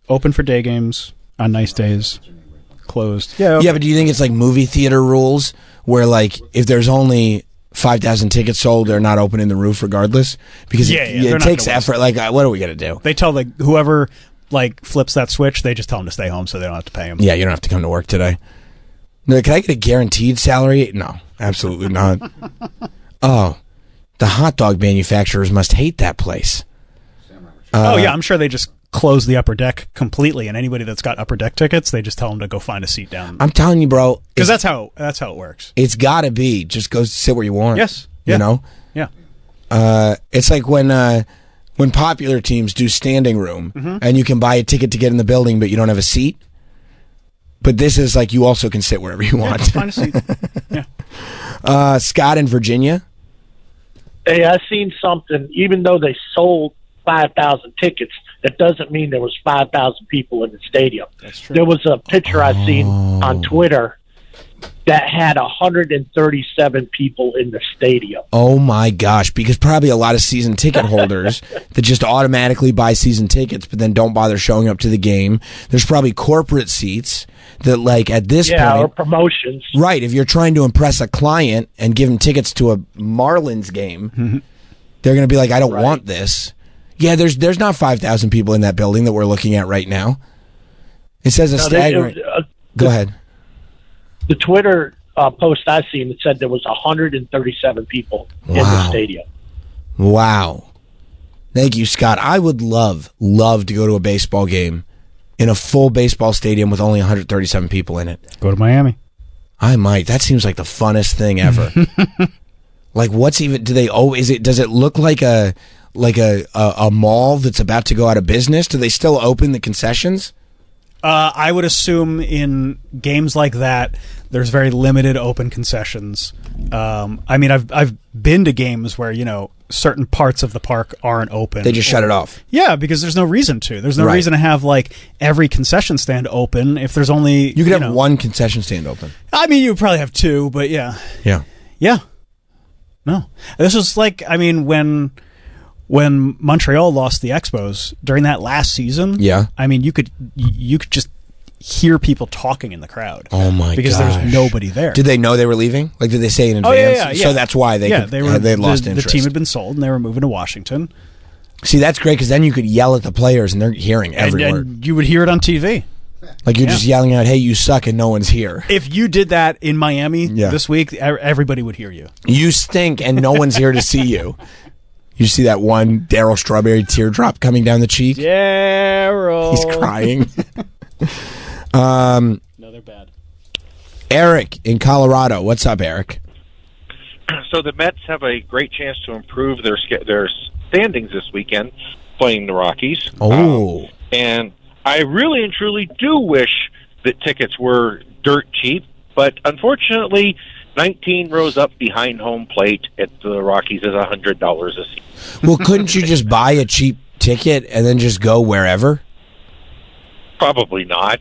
Speaker 3: Open for day games on nice days. Closed. Yeah. Okay.
Speaker 1: Yeah, but do you think it's like movie theater rules where, like, if there's only 5,000 tickets sold, they're not opening the roof regardless? Because it takes effort. Like, what are we going to do?
Speaker 3: They tell whoever flips that switch, they just tell them to stay home so they don't have to pay them.
Speaker 1: Yeah, you don't have to come to work today. No, can I get a guaranteed salary? No, absolutely not. Oh, the hot dog manufacturers must hate that place.
Speaker 3: Yeah, I'm sure they just close the upper deck completely, and anybody that's got upper deck tickets, they just tell them to go find a seat down.
Speaker 1: I'm telling you, bro,
Speaker 3: because that's how it works.
Speaker 1: It's got to be just go sit where you want.
Speaker 3: Yes,
Speaker 1: you know.
Speaker 3: Yeah.
Speaker 1: It's like when popular teams do standing room, and you can buy a ticket to get in the building, but you don't have a seat. But this is like you also can sit wherever you want.
Speaker 3: Find a seat. Yeah.
Speaker 1: Scott in Virginia.
Speaker 12: Hey, I seen something. Even though they sold 5,000 tickets, that doesn't mean there was 5,000 people in the stadium.
Speaker 3: That's true.
Speaker 12: There was a picture I seen on Twitter that had 137 people in the stadium.
Speaker 1: Oh my gosh, because probably a lot of season ticket holders that just automatically buy season tickets but then don't bother showing up to the game. There's probably corporate seats that, like, at this point,
Speaker 12: or promotions.
Speaker 1: Right, if you're trying to impress a client and give them tickets to a Marlins game, they're going to be like, I don't want this. Yeah, there's not 5,000 people in that building that we're looking at right now. It says a staggering... Go ahead.
Speaker 12: The Twitter post I seen, it said there was 137 people in the stadium.
Speaker 1: Wow. Thank you, Scott. I would love to go to a baseball game in a full baseball stadium with only 137 people in it.
Speaker 3: Go to Miami.
Speaker 1: I might. That seems like the funnest thing ever. Like, what's even... Does it look like a mall that's about to go out of business? Do they still open the concessions?
Speaker 3: I would assume in games like that, there's very limited open concessions. I mean, I've been to games where, certain parts of the park aren't open.
Speaker 1: They just shut it off.
Speaker 3: Yeah, because there's no reason to. There's no reason to have, like, every concession stand open if there's only...
Speaker 1: You could have one concession stand open.
Speaker 3: I mean, you would probably have two, but yeah.
Speaker 1: Yeah.
Speaker 3: Yeah. No. This was like, I mean, when Montreal lost the Expos during that last season, I mean, you could just hear people talking in the crowd.
Speaker 1: Oh my god!
Speaker 3: Because there's nobody there.
Speaker 1: Did they know they were leaving? Like, did they say in advance?
Speaker 3: Yeah.
Speaker 1: So that's why they lost interest.
Speaker 3: The team had been sold and they were moving to Washington.
Speaker 1: See, that's great because then you could yell at the players and they're hearing every word.
Speaker 3: And you would hear it on TV.
Speaker 1: Like you're just yelling out, "Hey, you suck," and no one's here.
Speaker 3: If you did that in Miami this week, everybody would hear you.
Speaker 1: You stink, and no one's here to see you. You see that one Darryl Strawberry teardrop coming down the cheek?
Speaker 3: Darryl.
Speaker 1: He's crying.
Speaker 3: No, they're bad.
Speaker 1: Eric in Colorado. What's up, Eric?
Speaker 13: So the Mets have a great chance to improve their standings this weekend playing the Rockies.
Speaker 1: Oh.
Speaker 13: And I really and truly do wish that tickets were dirt cheap, but unfortunately 19 rows up behind home plate at the Rockies is $100 a seat.
Speaker 1: Well, couldn't you just buy a cheap ticket and then just go wherever?
Speaker 13: Probably not.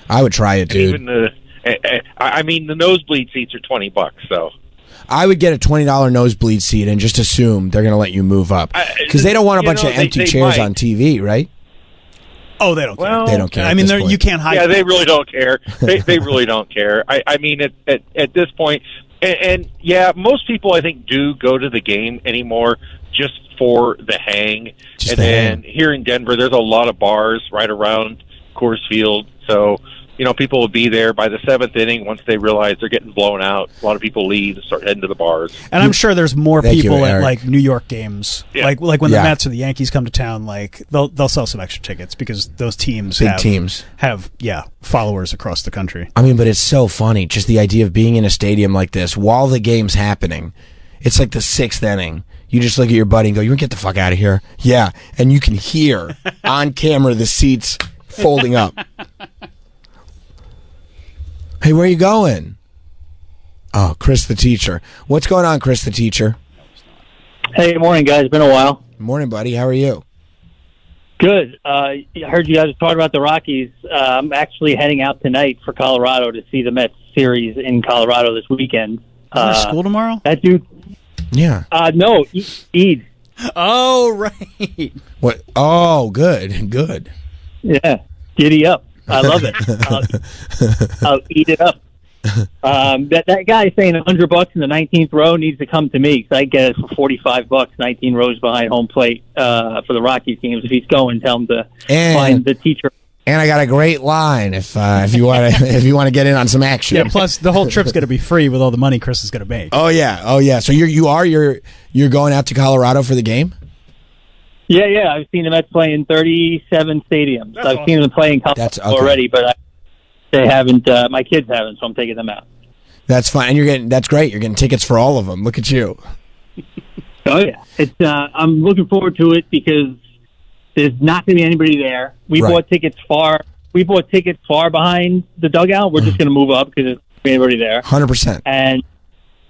Speaker 1: I would try it, dude.
Speaker 13: Even the nosebleed seats are $20, so.
Speaker 1: I would get a $20 nosebleed seat and just assume they're going to let you move up because they don't want a bunch of empty chairs on TV, right?
Speaker 3: Oh, they don't care.
Speaker 13: Well,
Speaker 1: they don't care.
Speaker 3: I mean, you can't hide.
Speaker 13: Yeah, they really don't care. They really don't care. I mean, at this point, and yeah, most people I think do go to the game anymore just for the hang. Then here in Denver, there's a lot of bars right around Coors Field. So, people will be there by the 7th inning. Once they realize they're getting blown out, a lot of people leave and start heading to the bars.
Speaker 3: And I'm sure there's more
Speaker 1: Thank
Speaker 3: people
Speaker 1: you,
Speaker 3: at
Speaker 1: Eric.
Speaker 3: like New York games,
Speaker 13: Yeah.
Speaker 3: like when
Speaker 1: Yeah.
Speaker 3: the Mets or the Yankees come to town. Like they'll sell some extra tickets because those teams
Speaker 1: Big teams.
Speaker 3: have followers across the country.
Speaker 1: I mean, but it's so funny. Just the idea of being in a stadium like this while the game's happening. It's like the 6th inning. You just look at your buddy and go, "You want to get the fuck out of here?" Yeah. And you can hear on camera the seats folding up. Hey, where you going? Oh, Chris the teacher. What's going on, Chris the teacher?
Speaker 14: Hey, good morning, guys. Been a while.
Speaker 1: Morning, buddy. How are you?
Speaker 14: Good. I heard you guys talking about the Rockies. I'm actually heading out tonight for Colorado to see the Mets series in Colorado this weekend.
Speaker 3: Is school tomorrow?
Speaker 14: That dude.
Speaker 1: Yeah.
Speaker 14: No, Eid.
Speaker 3: Oh, right.
Speaker 1: What? Oh, good. Good.
Speaker 14: Yeah. Giddy up. I love it. I'll eat it up. That guy saying $100 in the 19th row needs to come to me because I get it for $45, 19 rows behind home plate for the Rockies games. If he's going, tell him to find the teacher.
Speaker 1: And I got a great line if you want to get in on some action.
Speaker 3: Yeah. Plus, the whole trip's going to be free with all the money Chris is going to make.
Speaker 1: Oh yeah. So you're going out to Colorado for the game?
Speaker 14: Yeah. I've seen the Mets play in 37 stadiums. I've seen them play in Colorado already, but they haven't. My kids haven't, so I'm taking them out.
Speaker 1: That's fine. And that's great. You're getting tickets for all of them. Look at you.
Speaker 14: Oh yeah, it's. I'm looking forward to it because there's not going to be anybody there. We bought tickets far. We bought tickets far behind the dugout. We're just going to move up because there's not anybody there.
Speaker 1: 100%.
Speaker 14: And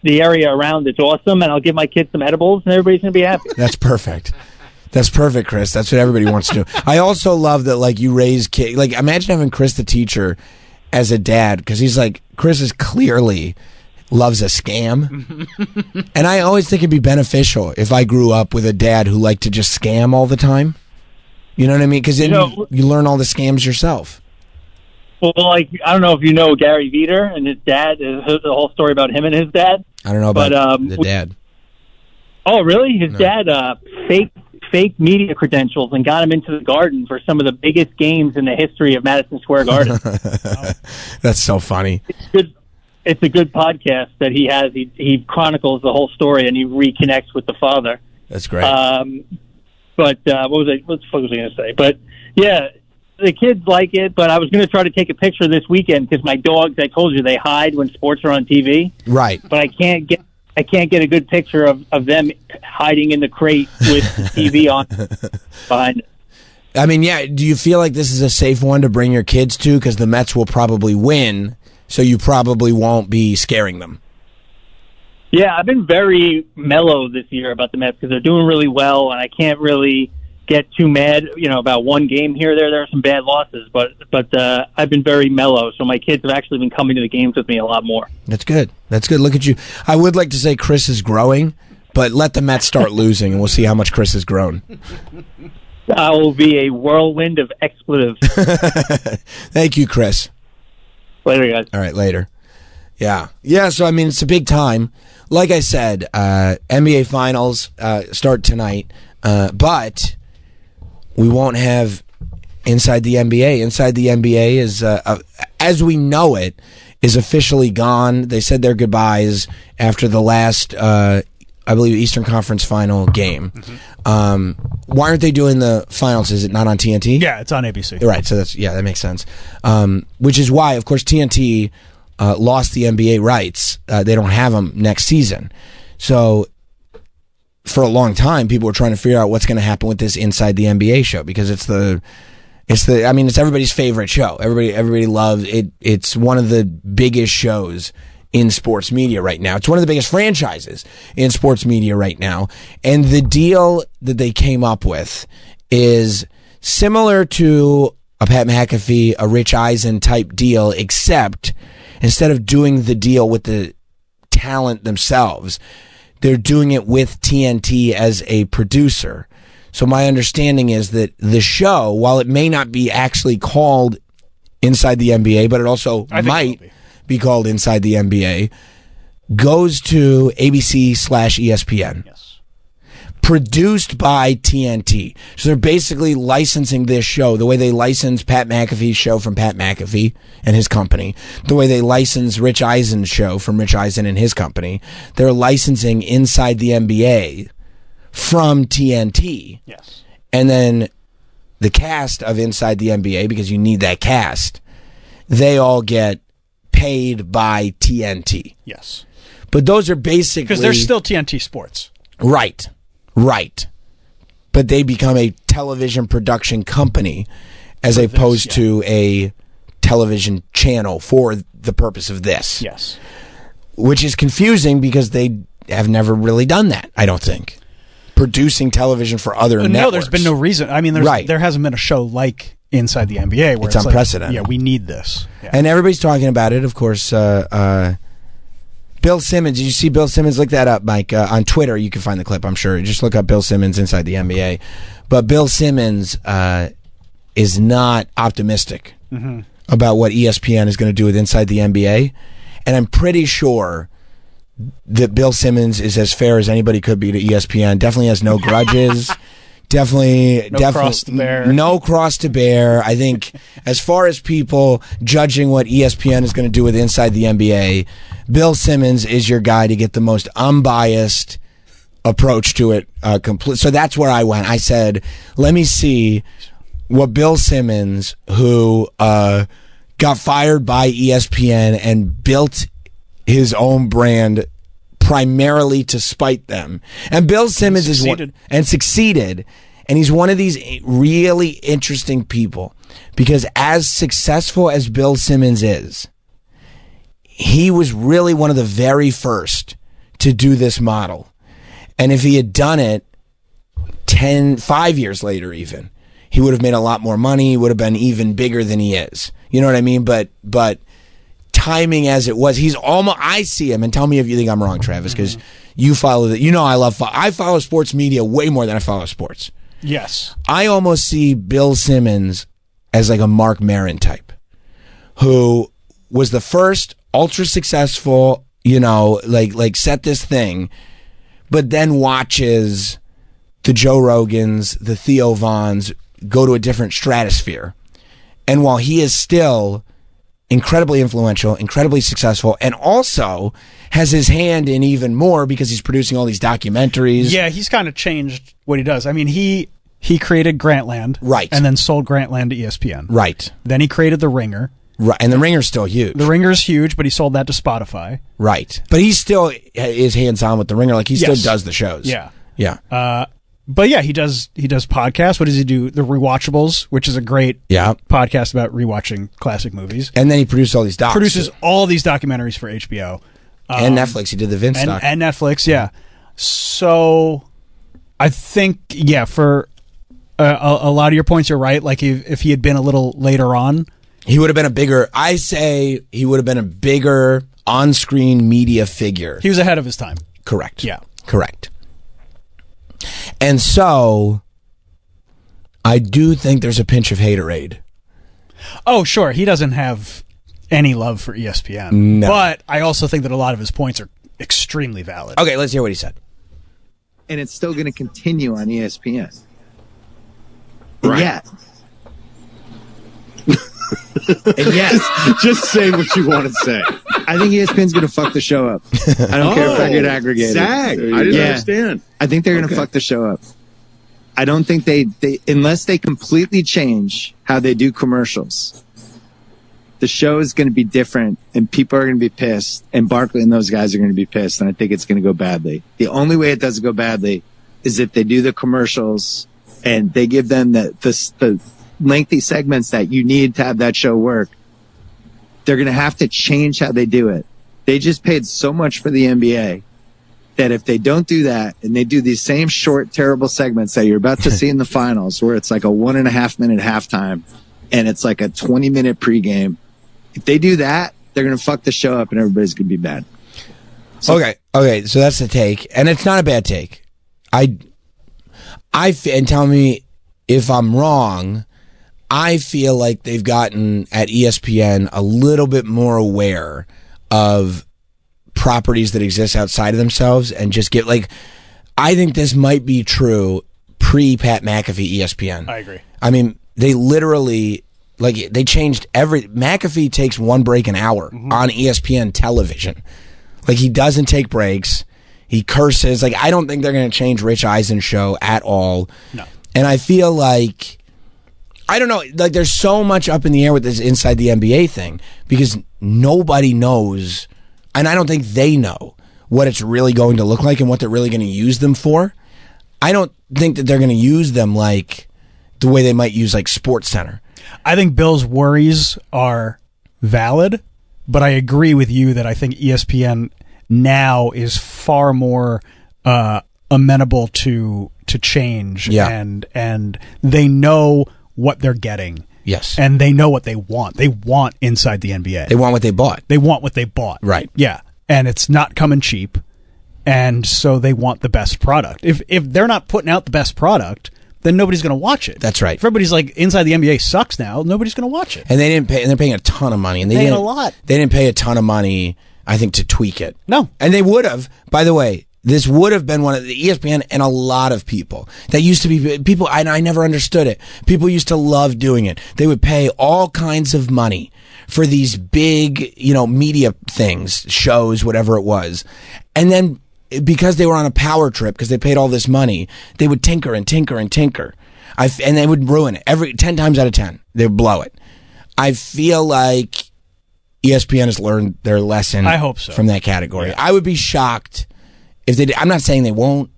Speaker 14: the area around it's awesome. And I'll give my kids some edibles, and everybody's going to be happy.
Speaker 1: That's perfect. That's perfect, Chris. That's what everybody wants to do. I also love that, like, you raise kids. Like, imagine having Chris the teacher as a dad, because he's like, Chris is clearly loves a scam. And I always think it'd be beneficial if I grew up with a dad who liked to just scam all the time. You know what I mean? Because then you learn all the scams yourself.
Speaker 14: Well, like, I don't know if you know Gary Veter and his dad, the whole story about him and his dad.
Speaker 1: I don't know about the dad.
Speaker 14: Oh, really? His dad fake media credentials and got him into the Garden for some of the biggest games in the history of Madison Square Garden.
Speaker 1: That's so funny.
Speaker 14: It's a good podcast that he has. He chronicles the whole story and he reconnects with the father.
Speaker 1: That's great.
Speaker 14: But what the fuck was I going to say? But yeah, the kids like it. But I was going to try to take a picture this weekend because my dogs, I told you, they hide when sports are on TV.
Speaker 1: Right.
Speaker 14: But I can't get a good picture of them hiding in the crate with the TV on behind it.
Speaker 1: I mean, yeah. Do you feel like this is a safe one to bring your kids to? Because the Mets will probably win, so you probably won't be scaring them.
Speaker 14: Yeah, I've been very mellow this year about the Mets because they're doing really well, and I can't really get too mad, about one game here or there. There are some bad losses, but I've been very mellow, so my kids have actually been coming to the games with me a lot more.
Speaker 1: That's good. That's good. Look at you. I would like to say Chris is growing, but let the Mets start losing, and we'll see how much Chris has grown.
Speaker 14: I will be a whirlwind of expletives.
Speaker 1: Thank you, Chris.
Speaker 14: Later, guys.
Speaker 1: All right, later. Yeah. Yeah, so, I mean, it's a big time. Like I said, NBA Finals start tonight, but we won't have Inside the NBA. Inside the NBA is, as we know it, is officially gone. They said their goodbyes after the last, I believe, Eastern Conference Final game. Why aren't they doing the finals? Is it not on TNT?
Speaker 3: Yeah, it's on ABC.
Speaker 1: Right, so that makes sense. Which is why, of course, TNT lost the NBA rights. They don't have them next season. So for a long time, people were trying to figure out what's going to happen with this Inside the NBA show because it's everybody's favorite show. Everybody loves it. It's one of the biggest shows in sports media right now. It's one of the biggest franchises in sports media right now. And the deal that they came up with is similar to a Pat McAfee, a Rich Eisen type deal, except instead of doing the deal with the talent themselves, they're doing it with TNT as a producer. So my understanding is that the show, while it may not be actually called Inside the NBA, but it also might be called Inside the NBA, goes to ABC/ESPN.
Speaker 3: Yes.
Speaker 1: produced by TNT. So they're basically licensing this show the way they license Pat McAfee's show from Pat McAfee and his company, the way they license Rich Eisen's show from Rich Eisen and his company. They're licensing Inside the NBA from TNT.
Speaker 3: Yes.
Speaker 1: And then the cast of Inside the NBA, because you need that cast, they all get paid by TNT.
Speaker 3: Yes.
Speaker 1: But those are basically...
Speaker 3: Because they're still TNT Sports.
Speaker 1: Right. But they become a television production company as opposed to a television channel for the purpose of this.
Speaker 3: Yes.
Speaker 1: Which is confusing because they have never really done that, I don't think. Producing television for other networks.
Speaker 3: No, there's been no reason. I mean, there hasn't been a show like Inside the NBA where
Speaker 1: it's unprecedented.
Speaker 3: Like, we need this. Yeah.
Speaker 1: And everybody's talking about it, of course. Bill Simmons, did you see Bill Simmons? Look that up, Mike. On Twitter, you can find the clip, I'm sure. Just look up Bill Simmons Inside the NBA. But Bill Simmons is not optimistic about what ESPN is going to do with Inside the NBA. And I'm pretty sure that Bill Simmons is as fair as anybody could be to ESPN. Definitely has no grudges. Definitely
Speaker 3: cross to bear.
Speaker 1: No cross to bear. I think as far as people judging what ESPN is going to do with Inside the NBA, Bill Simmons is your guy to get the most unbiased approach to it. So that's where I went. I said, let me see what Bill Simmons, who got fired by ESPN and built his own brand primarily to spite them. And Bill Simmons succeeded. And he's one of these really interesting people because as successful as Bill Simmons is, he was really one of the very first to do this model. And if he had done it 5 years later even, he would have made a lot more money. He would have been even bigger than he is. You know what I mean? But timing as it was, he's almost, I see him, and tell me if you think I'm wrong, Travis, because you follow that. You know I follow sports media way more than I follow sports.
Speaker 3: Yes.
Speaker 1: I almost see Bill Simmons as like a Mark Maron type, who was the first ultra successful, like set this thing, but then watches the Joe Rogans, the Theo Vaughns go to a different stratosphere. And while he is still incredibly influential, incredibly successful, and also has his hand in even more because he's producing all these documentaries.
Speaker 3: Yeah, he's kind of changed what he does. I mean, he created Grantland.
Speaker 1: Right.
Speaker 3: And then sold Grantland to ESPN.
Speaker 1: Right.
Speaker 3: Then he created The Ringer.
Speaker 1: Right. And The Ringer's still huge.
Speaker 3: The Ringer's huge, but he sold that to Spotify.
Speaker 1: Right. But he still is hands-on with The Ringer. Like, he still does the shows.
Speaker 3: Yeah.
Speaker 1: Yeah.
Speaker 3: But yeah, he does podcasts. What does he do? The Rewatchables, which is a great podcast about rewatching classic movies.
Speaker 1: And then he produces all these docs.
Speaker 3: Produces all these documentaries for HBO.
Speaker 1: And Netflix. He did the Vince doc.
Speaker 3: And Netflix, yeah. So I think, for a lot of your points, you're right. Like if he had been a little later on,
Speaker 1: he would have been he would have been a bigger on-screen media figure.
Speaker 3: He was ahead of his time.
Speaker 1: Correct.
Speaker 3: Yeah.
Speaker 1: Correct. And so, I do think there's a pinch of haterade.
Speaker 3: Oh, sure. He doesn't have any love for ESPN.
Speaker 1: No.
Speaker 3: But I also think that a lot of his points are extremely valid.
Speaker 1: Okay, let's hear what he said.
Speaker 15: And it's still going to continue on ESPN.
Speaker 16: Right.
Speaker 15: And yet,
Speaker 16: just say what you want to say.
Speaker 15: I think ESPN's going to fuck the show up. I don't care if I get aggregated.
Speaker 16: Zag. I didn't understand.
Speaker 15: I think they're going to fuck the show up. I don't think they unless they completely change how they do commercials, the show is going to be different and people are going to be pissed and Barkley and those guys are going to be pissed and I think it's going to go badly. The only way it doesn't go badly is if they do the commercials and they give them the lengthy segments that you need to have that show work. They're going to have to change how they do it. They just paid so much for the NBA that if they don't do that and they do these same short, terrible segments that you're about to see in the finals where it's like a 1.5 minute halftime and it's like a 20-minute pregame, if they do that, they're going to fuck the show up and everybody's going to be bad.
Speaker 1: So, okay, so that's the take. And it's not a bad take. And tell me if I'm wrong, I feel like they've gotten at ESPN a little bit more aware of properties that exist outside of themselves and just get I think this might be true pre-Pat McAfee ESPN.
Speaker 3: I agree.
Speaker 1: I mean, they literally, like, they changed McAfee takes one break an hour on ESPN television. Like, he doesn't take breaks. He curses. Like, I don't think they're going to change Rich Eisen's show at all.
Speaker 3: No.
Speaker 1: And I feel like, I don't know, like, there's so much up in the air with this Inside the NBA thing because nobody knows, and I don't think they know what it's really going to look like and what they're really going to use them for. I don't think that they're going to use them like the way they might use like SportsCenter.
Speaker 3: I think Bill's worries are valid, but I agree with you that I think ESPN now is far more amenable to change, and they know what they're getting.
Speaker 1: Yes.
Speaker 3: And they know what they want. They want Inside the NBA.
Speaker 1: They want what they bought.
Speaker 3: They want what they bought.
Speaker 1: Right.
Speaker 3: Yeah. And it's not coming cheap. And so they want the best product. If they're not putting out the best product, then nobody's going to watch it.
Speaker 1: That's right.
Speaker 3: If everybody's like, Inside the NBA sucks now, nobody's going to watch it.
Speaker 1: And they didn't pay, and they're paying a ton of money. And
Speaker 3: Paying a lot.
Speaker 1: They didn't pay a ton of money, I think, to tweak it.
Speaker 3: No.
Speaker 1: And they would have, by the way, this would have been one of the ESPN and a lot of people that used to be people. I never understood it. People used to love doing it. They would pay all kinds of money for these big, media things, shows, whatever it was. And then because they were on a power trip, because they paid all this money, they would tinker and tinker and tinker. And they would ruin it 10 times out of 10. They would blow it. I feel like ESPN has learned their lesson.
Speaker 3: I hope so.
Speaker 1: From that category. Yeah. I would be shocked if they did. I'm not saying they won't.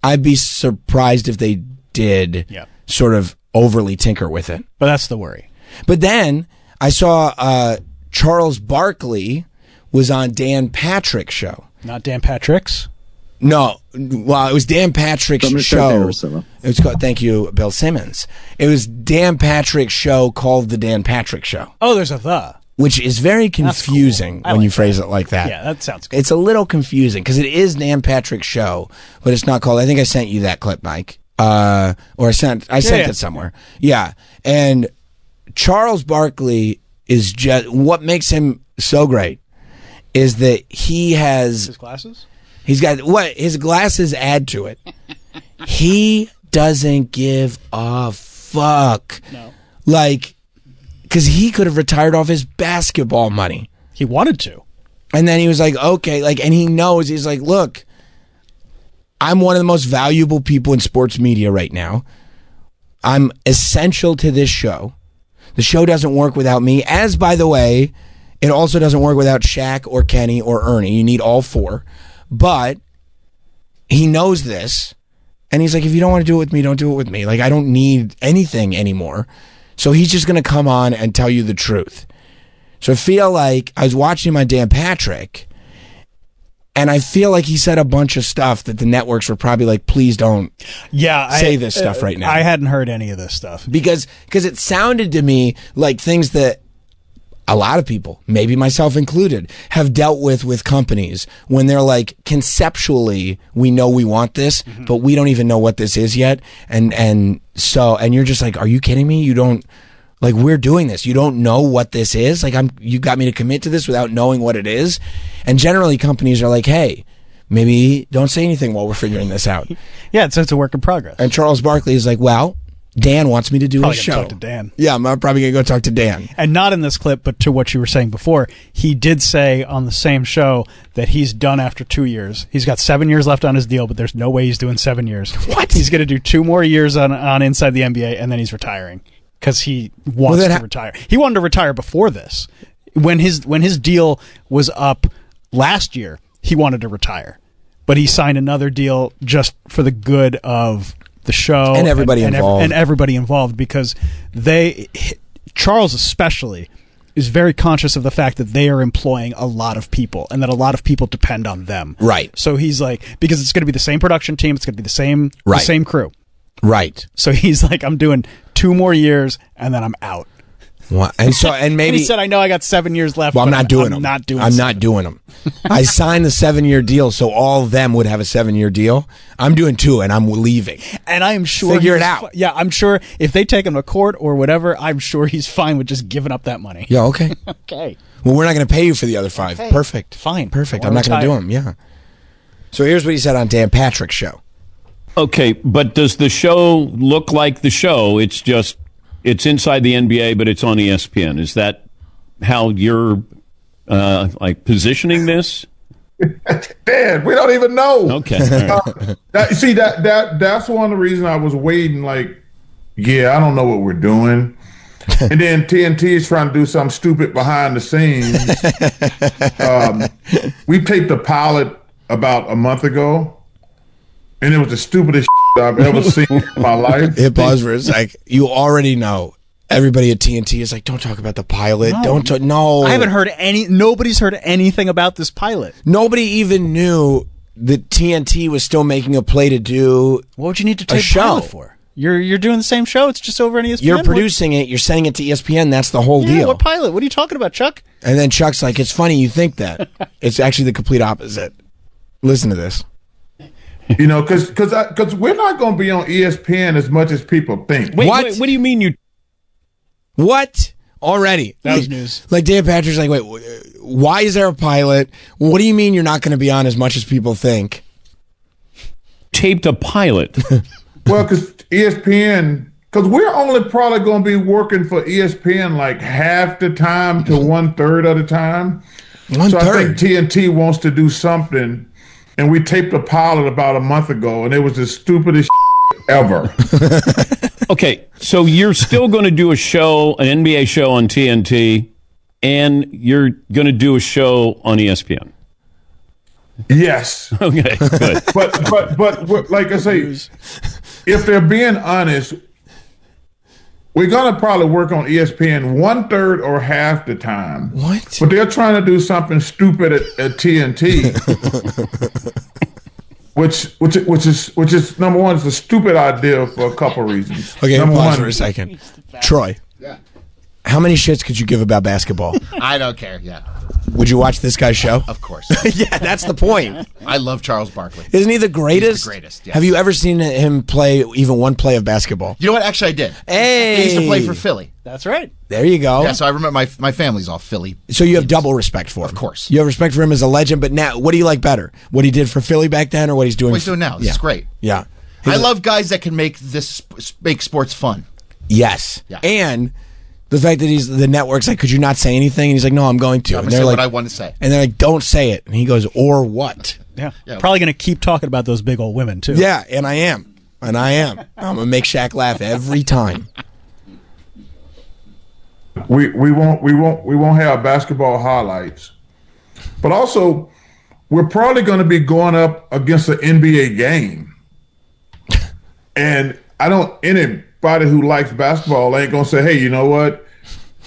Speaker 1: I'd be surprised if they did sort of overly tinker with it.
Speaker 3: But that's the worry.
Speaker 1: But then I saw Charles Barkley was on Dan Patrick's show.
Speaker 3: Not Dan Patrick's?
Speaker 1: No. Well, it was Dan Patrick's show. It was called, thank you, Bill Simmons. It was Dan Patrick's show called The Dan Patrick Show.
Speaker 3: Oh, there's a the.
Speaker 1: Which is very confusing when you phrase it like that.
Speaker 3: Yeah, that sounds good.
Speaker 1: It's a little confusing because it is Dan Patrick's show, but it's not called. I think I sent you that clip, Mike. Or I sent it somewhere. Yeah. And Charles Barkley is just, what makes him so great is that he has
Speaker 3: his glasses?
Speaker 1: He's got what his glasses add to it. He doesn't give a fuck.
Speaker 3: No.
Speaker 1: Like, because he could have retired off his basketball money.
Speaker 3: He wanted to.
Speaker 1: And then he was like, okay, like, and he knows, he's like, look, I'm one of the most valuable people in sports media right now. I'm essential to this show. The show doesn't work without me, as, by the way, it also doesn't work without Shaq or Kenny or Ernie. You need all four. But he knows this, and he's like, if you don't want to do it with me, don't do it with me. Like, I don't need anything anymore. So he's just going to come on and tell you the truth. So I feel like I was watching him on Dan Patrick, and I feel like he said a bunch of stuff that the networks were probably like, please don't say this stuff right now.
Speaker 3: I hadn't heard any of this stuff.
Speaker 1: Because it sounded to me like things that a lot of people, maybe myself included, have dealt with companies when they're like, conceptually, we know we want this, but we don't even know what this is yet. And you're just like, are you kidding me? You don't, like, we're doing this. You don't know what this is? Like, you got me to commit to this without knowing what it is? And generally companies are like, hey, maybe don't say anything while we're figuring this out.
Speaker 3: Yeah, it's a work in progress.
Speaker 1: And Charles Barkley is like, well, Dan wants me to do a show.
Speaker 3: Talk to Dan.
Speaker 1: Yeah, I'm probably going to go talk to Dan.
Speaker 3: And not in this clip, but to what you were saying before, he did say on the same show that he's done after 2 years. He's got 7 years left on his deal, but there's no way he's doing 7 years.
Speaker 1: What?
Speaker 3: He's going to do 2 more years on Inside the NBA, and then he's retiring because he wants to retire. He wanted to retire before this. When his deal was up last year, he wanted to retire. But he signed another deal just for the good of the show
Speaker 1: and everybody involved.
Speaker 3: And everybody involved, because Charles especially is very conscious of the fact that they are employing a lot of people and that a lot of people depend on them.
Speaker 1: Right.
Speaker 3: So he's like, because it's going to be the same production team, it's going to be the same crew.
Speaker 1: Right.
Speaker 3: So he's like, I'm doing 2 more years and then I'm out.
Speaker 1: Well, and maybe
Speaker 3: and he said, I know I got 7 years left.
Speaker 1: Well, I'm not doing them.
Speaker 3: I'm
Speaker 1: not doing them. I signed the 7-year deal, so all of them would have a 7-year deal. I'm doing 2, and I'm leaving.
Speaker 3: And I am sure
Speaker 1: figure it out.
Speaker 3: Yeah, I'm sure if they take him to court or whatever, I'm sure he's fine with just giving up that money.
Speaker 1: Yeah. Okay.
Speaker 3: Okay.
Speaker 1: Well, we're not going to pay you for the other 5.
Speaker 3: Okay.
Speaker 1: Perfect.
Speaker 3: Fine.
Speaker 1: Perfect. I'm not going to do them. Yeah. So here's what he said on Dan Patrick's show.
Speaker 17: Okay, but does the show look like the show? It's inside the NBA, but it's on ESPN. Is that how you're like positioning this?
Speaker 18: Dan, we don't even know.
Speaker 17: Okay.
Speaker 18: That's one of the reasons I was waiting. Like, yeah, I don't know what we're doing. And then TNT is trying to do something stupid behind the scenes. We taped the pilot about a month ago, and it was the stupidest I've ever seen in my life.
Speaker 1: Hit pause for a sec. You already know. Everybody at TNT is like, don't talk about the pilot. No.
Speaker 3: I haven't heard nobody's heard anything about this pilot.
Speaker 1: Nobody even knew that TNT was still making a play to do
Speaker 3: What would you need to
Speaker 1: a
Speaker 3: take
Speaker 1: show
Speaker 3: pilot for? You're doing the same show. It's just over on ESPN.
Speaker 1: You're producing it. You're sending it to ESPN. That's the whole deal.
Speaker 3: What pilot? What are you talking about, Chuck?
Speaker 1: And then Chuck's like, it's funny you think that. It's actually the complete opposite. Listen to this.
Speaker 18: You know, because we're not going to be on ESPN as much as people think.
Speaker 17: Wait, what do you mean you...
Speaker 1: What? Already?
Speaker 3: That was news.
Speaker 1: Like Dan Patrick's like, wait, why is there a pilot? What do you mean you're not going to be on as much as people think?
Speaker 17: Taped a pilot.
Speaker 18: Well, because ESPN, because we're only probably going to be working for ESPN like half the time to 1/3 of the time. So I think TNT wants to do something, and we taped a pilot about a month ago, and it was the stupidest ever.
Speaker 17: Okay, so you're still going to do a show, an NBA show on TNT, and you're going to do a show on ESPN.
Speaker 18: Yes.
Speaker 17: Okay, good.
Speaker 18: But like I say, if they're being honest, we're going to probably work on ESPN 1/3 or half the time.
Speaker 1: What?
Speaker 18: But they're trying to do something stupid at TNT. Which is number one, it's a stupid idea for a couple reasons.
Speaker 1: Okay,
Speaker 18: number
Speaker 1: pause
Speaker 18: one,
Speaker 1: for a second. Troy.
Speaker 2: Yeah.
Speaker 1: How many shits could you give about basketball?
Speaker 2: I don't care. Yeah.
Speaker 1: Would you watch this guy's show?
Speaker 2: Of course.
Speaker 1: Yeah, that's the point.
Speaker 2: I love Charles Barkley.
Speaker 1: Isn't he the greatest?
Speaker 2: He's the greatest. Yes.
Speaker 1: Have you ever seen him play even one play of basketball?
Speaker 2: You know what? Actually, I did.
Speaker 1: Hey.
Speaker 2: He used to play for Philly.
Speaker 3: That's right.
Speaker 1: There you go.
Speaker 2: Yeah, so I remember my family's all Philly.
Speaker 1: So you have double respect for him.
Speaker 2: Of course.
Speaker 1: You have respect for him as a legend, but now, what do you like better? What he did for Philly back then or what he's doing?
Speaker 2: What he's doing now. This is great.
Speaker 1: Yeah.
Speaker 2: I love guys that can make sports fun.
Speaker 1: Yes.
Speaker 2: Yeah.
Speaker 1: And the fact that the network's like, could you not say anything? And he's like, no, I'm going to.
Speaker 2: I'm
Speaker 1: and
Speaker 2: going to
Speaker 1: they're
Speaker 2: say
Speaker 1: like,
Speaker 2: what I want to say.
Speaker 1: And they're like, don't say it. And he goes, or what?
Speaker 3: Yeah. Probably going to keep talking about those big old women, too.
Speaker 1: Yeah, and I am. I'm going to make Shaq laugh every time.
Speaker 18: We won't have basketball highlights, but also we're probably going to be going up against an NBA game, and anybody who likes basketball ain't going to say, hey, you know what?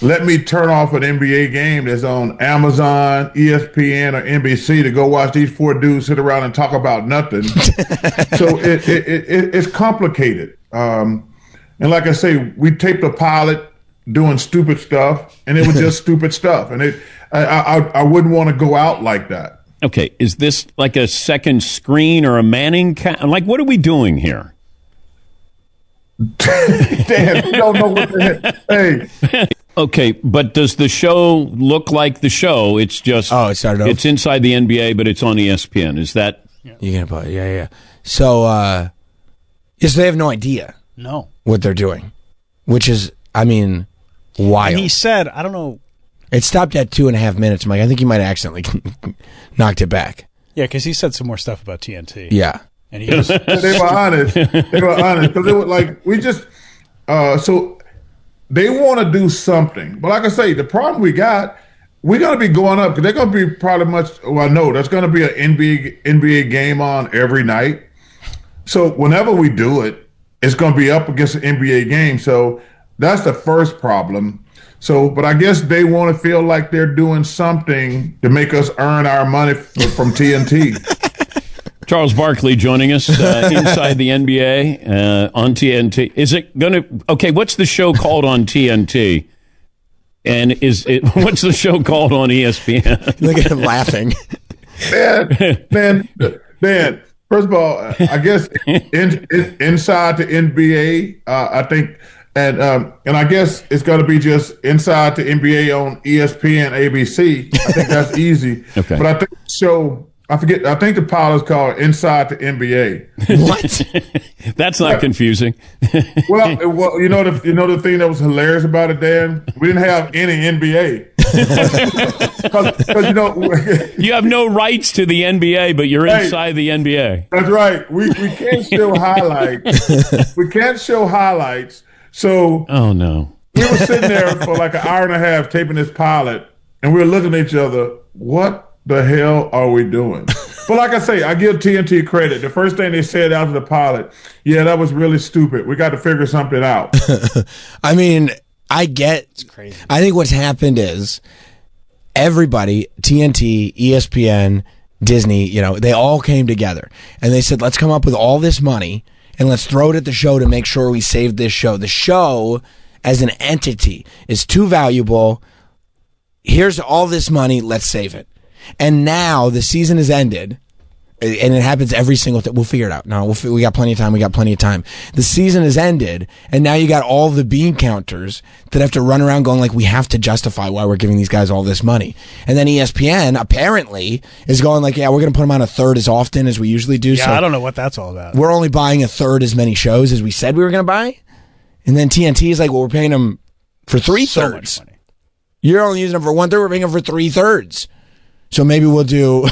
Speaker 18: Let me turn off an NBA game that's on Amazon, ESPN, or NBC to go watch these four dudes sit around and talk about nothing. So it's complicated. And like I say, we taped a pilot doing stupid stuff, and it was just stupid stuff. And I wouldn't want to go out like that.
Speaker 17: Okay, is this like a second screen or a Manning? Like, what are we doing here?
Speaker 18: Dan, you don't know what the heck. Hey.
Speaker 17: Okay, but does the show look like the show? It's just
Speaker 1: it started over.
Speaker 17: It's inside the NBA, but it's on ESPN. Is that
Speaker 1: you're gonna put? Yeah. So, yes, they have no idea.
Speaker 3: No,
Speaker 1: what they're doing, which is, I mean, wild.
Speaker 3: And he said, I don't know.
Speaker 1: It stopped at 2.5 minutes, Mike. I think he might have accidentally knocked it back.
Speaker 3: Yeah, because he said some more stuff about TNT.
Speaker 1: Yeah,
Speaker 3: and he was.
Speaker 18: They were honest. Because they were like, we just so. They want to do something. But like I say, the problem we're going to be going up because they're going to be probably there's going to be an NBA game on every night. So whenever we do it, it's going to be up against an NBA game. So that's the first problem. So, but I guess they want to feel like they're doing something to make us earn our money from TNT.
Speaker 17: Charles Barkley joining us inside the NBA on TNT. Is it going to... Okay, what's the show called on TNT? And what's the show called on ESPN?
Speaker 1: Look at him laughing.
Speaker 18: Man, first of all, I guess inside the NBA, I think, and I guess it's going to be just inside the NBA on ESPN, ABC. I think that's easy.
Speaker 17: Okay.
Speaker 18: But I think the show I forget. I think the pilot's called Inside the NBA.
Speaker 1: What?
Speaker 17: That's not confusing.
Speaker 18: Well, you know the thing that was hilarious about it, Dan? We didn't have any NBA. Because
Speaker 17: you have no rights to the NBA, but you're inside the NBA.
Speaker 18: That's right. We can't show highlights. We can't show highlights. So
Speaker 17: oh no,
Speaker 18: we were sitting there for like an hour and a half taping this pilot, and we were looking at each other. What the hell are we doing? But like I say, I give TNT credit. The first thing they said after the pilot, yeah, that was really stupid. We got to figure something out.
Speaker 1: I mean, I get. It's
Speaker 3: crazy.
Speaker 1: I think what's happened is everybody, TNT, ESPN, Disney, they all came together and they said, let's come up with all this money and let's throw it at the show to make sure we save this show. The show as an entity is too valuable. Here's all this money. Let's save it. And now the season has ended, and it happens every single time. We'll figure it out. No, we got plenty of time. We got plenty of time. The season has ended, and now you got all the bean counters that have to run around going like, we have to justify why we're giving these guys all this money. And then ESPN apparently is going like, yeah, we're going to put them on a third as often as we usually do.
Speaker 3: Yeah,
Speaker 1: so
Speaker 3: I don't know what that's all about.
Speaker 1: We're only buying a third as many shows as we said we were going to buy. And then TNT is like, well, we're paying them for 3/3.
Speaker 3: So much money.
Speaker 1: You're only using them for 1/3. We're paying them for 3/3. So maybe we'll do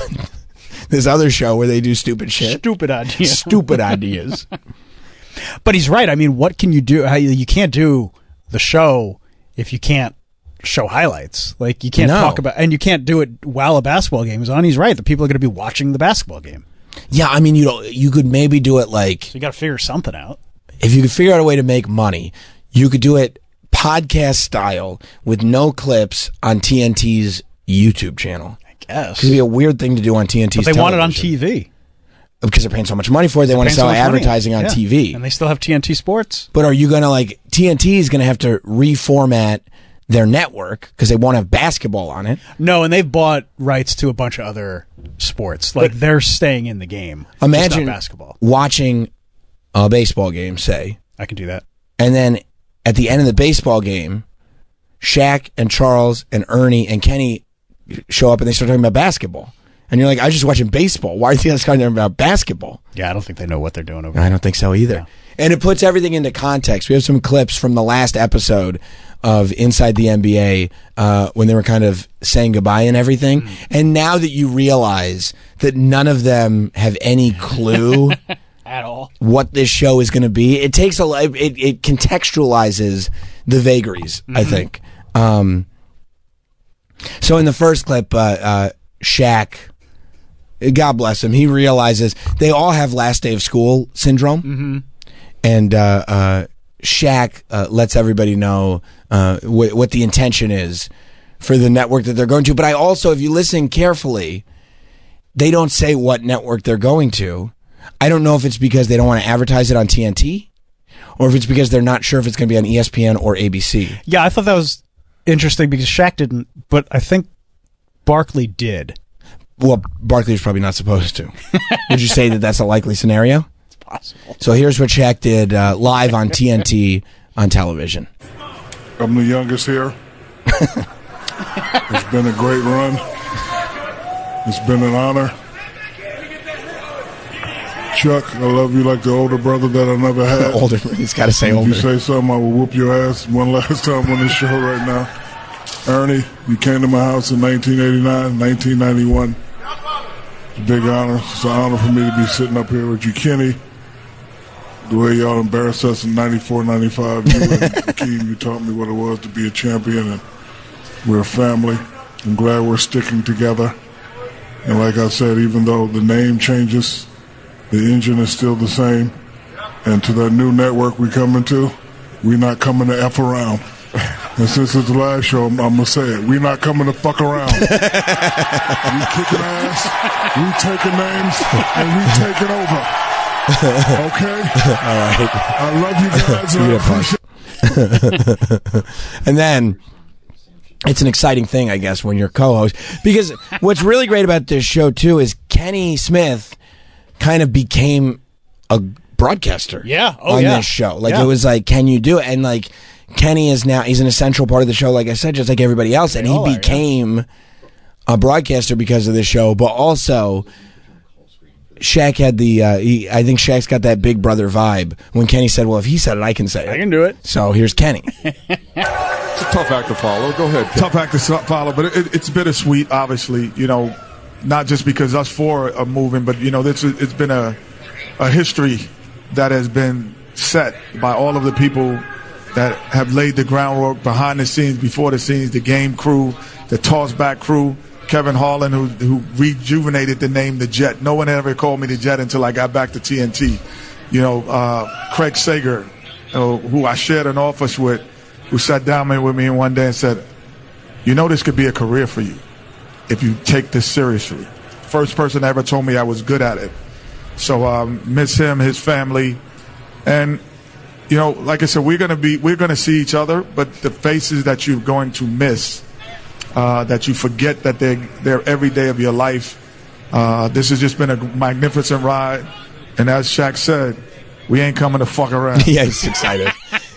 Speaker 1: this other show where they do stupid shit.
Speaker 3: Stupid ideas.
Speaker 1: Stupid ideas.
Speaker 3: But he's right. I mean, what can you do? You can't do the show if you can't show highlights. Like, you can't talk about, and you can't do it while a basketball game is on. He's right. The people are going to be watching the basketball game.
Speaker 1: Yeah, I mean, you could maybe do it like.
Speaker 3: So you got to figure something out.
Speaker 1: If you could figure out a way to make money, you could do it podcast style with no clips on TNT's YouTube channel.
Speaker 3: Yes.
Speaker 1: Because it'd be a weird thing to do on TNT's
Speaker 3: But they want it on
Speaker 1: television.
Speaker 3: TV.
Speaker 1: Because they're paying so much money for it, they want to sell advertising on TV.
Speaker 3: And they still have TNT Sports.
Speaker 1: But are you going to TNT is going to have to reformat their network because they won't have basketball on it.
Speaker 3: No, and they've bought rights to a bunch of other sports. Like, they're staying in the game.
Speaker 1: Imagine
Speaker 3: just not basketball.
Speaker 1: Watching a baseball game, say.
Speaker 3: I can do that.
Speaker 1: And then at the end of the baseball game, Shaq and Charles and Ernie and Kenny show up and they start talking about basketball. And you're like, I was just watching baseball. Why are you guys talking about basketball?
Speaker 3: Yeah, I don't think they know what they're doing over there.
Speaker 1: I don't think so either. Yeah. And it puts everything into context. We have some clips from the last episode of Inside the NBA when they were kind of saying goodbye and everything. And now that you realize that none of them have any clue
Speaker 3: at all
Speaker 1: what this show is going to be, it takes it contextualizes the vagaries, I think. So in the first clip, Shaq, God bless him, he realizes they all have last day of school syndrome. And Shaq lets everybody know what the intention is for the network that they're going to. But I also, if you listen carefully, they don't say what network they're going to. I don't know if it's because they don't want to advertise it on TNT or if it's because they're not sure if it's going to be on ESPN or ABC.
Speaker 3: Yeah, I thought that was interesting because Shaq didn't, but I think Barkley did.
Speaker 1: Well, Barkley was probably not supposed to. Would you say that that's a likely scenario?
Speaker 3: It's possible.
Speaker 1: So here's what Shaq did live on TNT on television.
Speaker 19: I'm the youngest here. It's been a great run. It's been an honor. Chuck, I love you like the older brother that I never had.
Speaker 1: Older, he's got to say older.
Speaker 19: If you say something, I will whoop your ass one last time on this show right now. Ernie, you came to my house in 1989, 1991. It's a big honor. It's an honor for me to be sitting up here with you, Kenny. The way y'all embarrassed us in 94, 95, you and Akeem, you taught me what it was to be a champion, and we're a family. I'm glad we're sticking together. And like I said, even though the name changes, the engine is still the same. And to that new network we coming to, we're not coming to F around. And since it's the live show, I'm going to say it. We're not coming to fuck around. We kicking ass, we taking names, and we taking over. Okay?
Speaker 1: All right.
Speaker 19: I love you guys. And I appreciate
Speaker 1: And then it's an exciting thing, I guess, when you're co-host. Because what's really great about this show, too, is Kenny Smith kind of became a broadcaster on this show. Like, it was like, can you do it? And, like, Kenny is now, he's an essential part of the show, like I said, just like everybody else. And he became a broadcaster because of this show, but also Shaq had the. I think Shaq's got that Big Brother vibe. When Kenny said, "Well, if he said it, I can say it.
Speaker 3: I can do it."
Speaker 1: So here's Kenny.
Speaker 20: It's a tough act to follow. Go ahead.
Speaker 19: Tough act to follow, but it's bittersweet, obviously. Not just because us four are moving, but it's been a history that has been set by all of the people that have laid the groundwork behind the scenes, before the scenes, the game crew, the toss-back crew, Kevin Harlan, who rejuvenated the name The Jet. No one ever called me The Jet until I got back to TNT. Craig Sager, who I shared an office with, who sat down with me one day and said, this could be a career for you if you take this seriously. First person ever told me I was good at it. So miss him, his family. And, like I said, we're going to see each other, but the faces that you're going to miss, that you forget that they're every day of your life. This has just been a magnificent ride. And as Shaq said, we ain't coming to fuck around.
Speaker 1: Yeah, he's excited.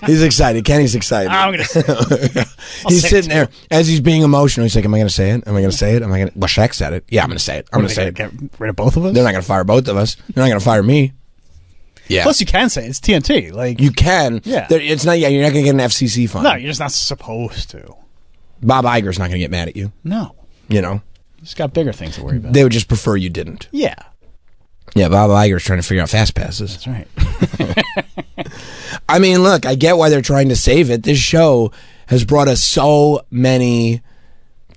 Speaker 1: He's excited. Kenny's excited.
Speaker 3: I'm going to say it.
Speaker 1: He's sitting there as he's being emotional. He's like, am I going to say it? Am I going to say it? Well, Shaq said it. Yeah, I'm going to say it. I'm going to say it.
Speaker 3: Get rid of both of us?
Speaker 1: They're not going to fire both of us. They're not going to fire me. Yeah.
Speaker 3: Plus, you can say it. It's TNT. Like,
Speaker 1: you can.
Speaker 3: Yeah.
Speaker 1: It's not. Yeah, you're not going to get an FCC fine.
Speaker 3: No, you're just not supposed to.
Speaker 1: Bob Iger's not going to get mad at you.
Speaker 3: No.
Speaker 1: He's
Speaker 3: got bigger things to worry about.
Speaker 1: They would just prefer you didn't.
Speaker 3: Yeah.
Speaker 1: Yeah, Bob Iger's trying to figure out fast passes.
Speaker 3: That's right.
Speaker 1: I mean, look, I get why they're trying to save it. This show has brought us so many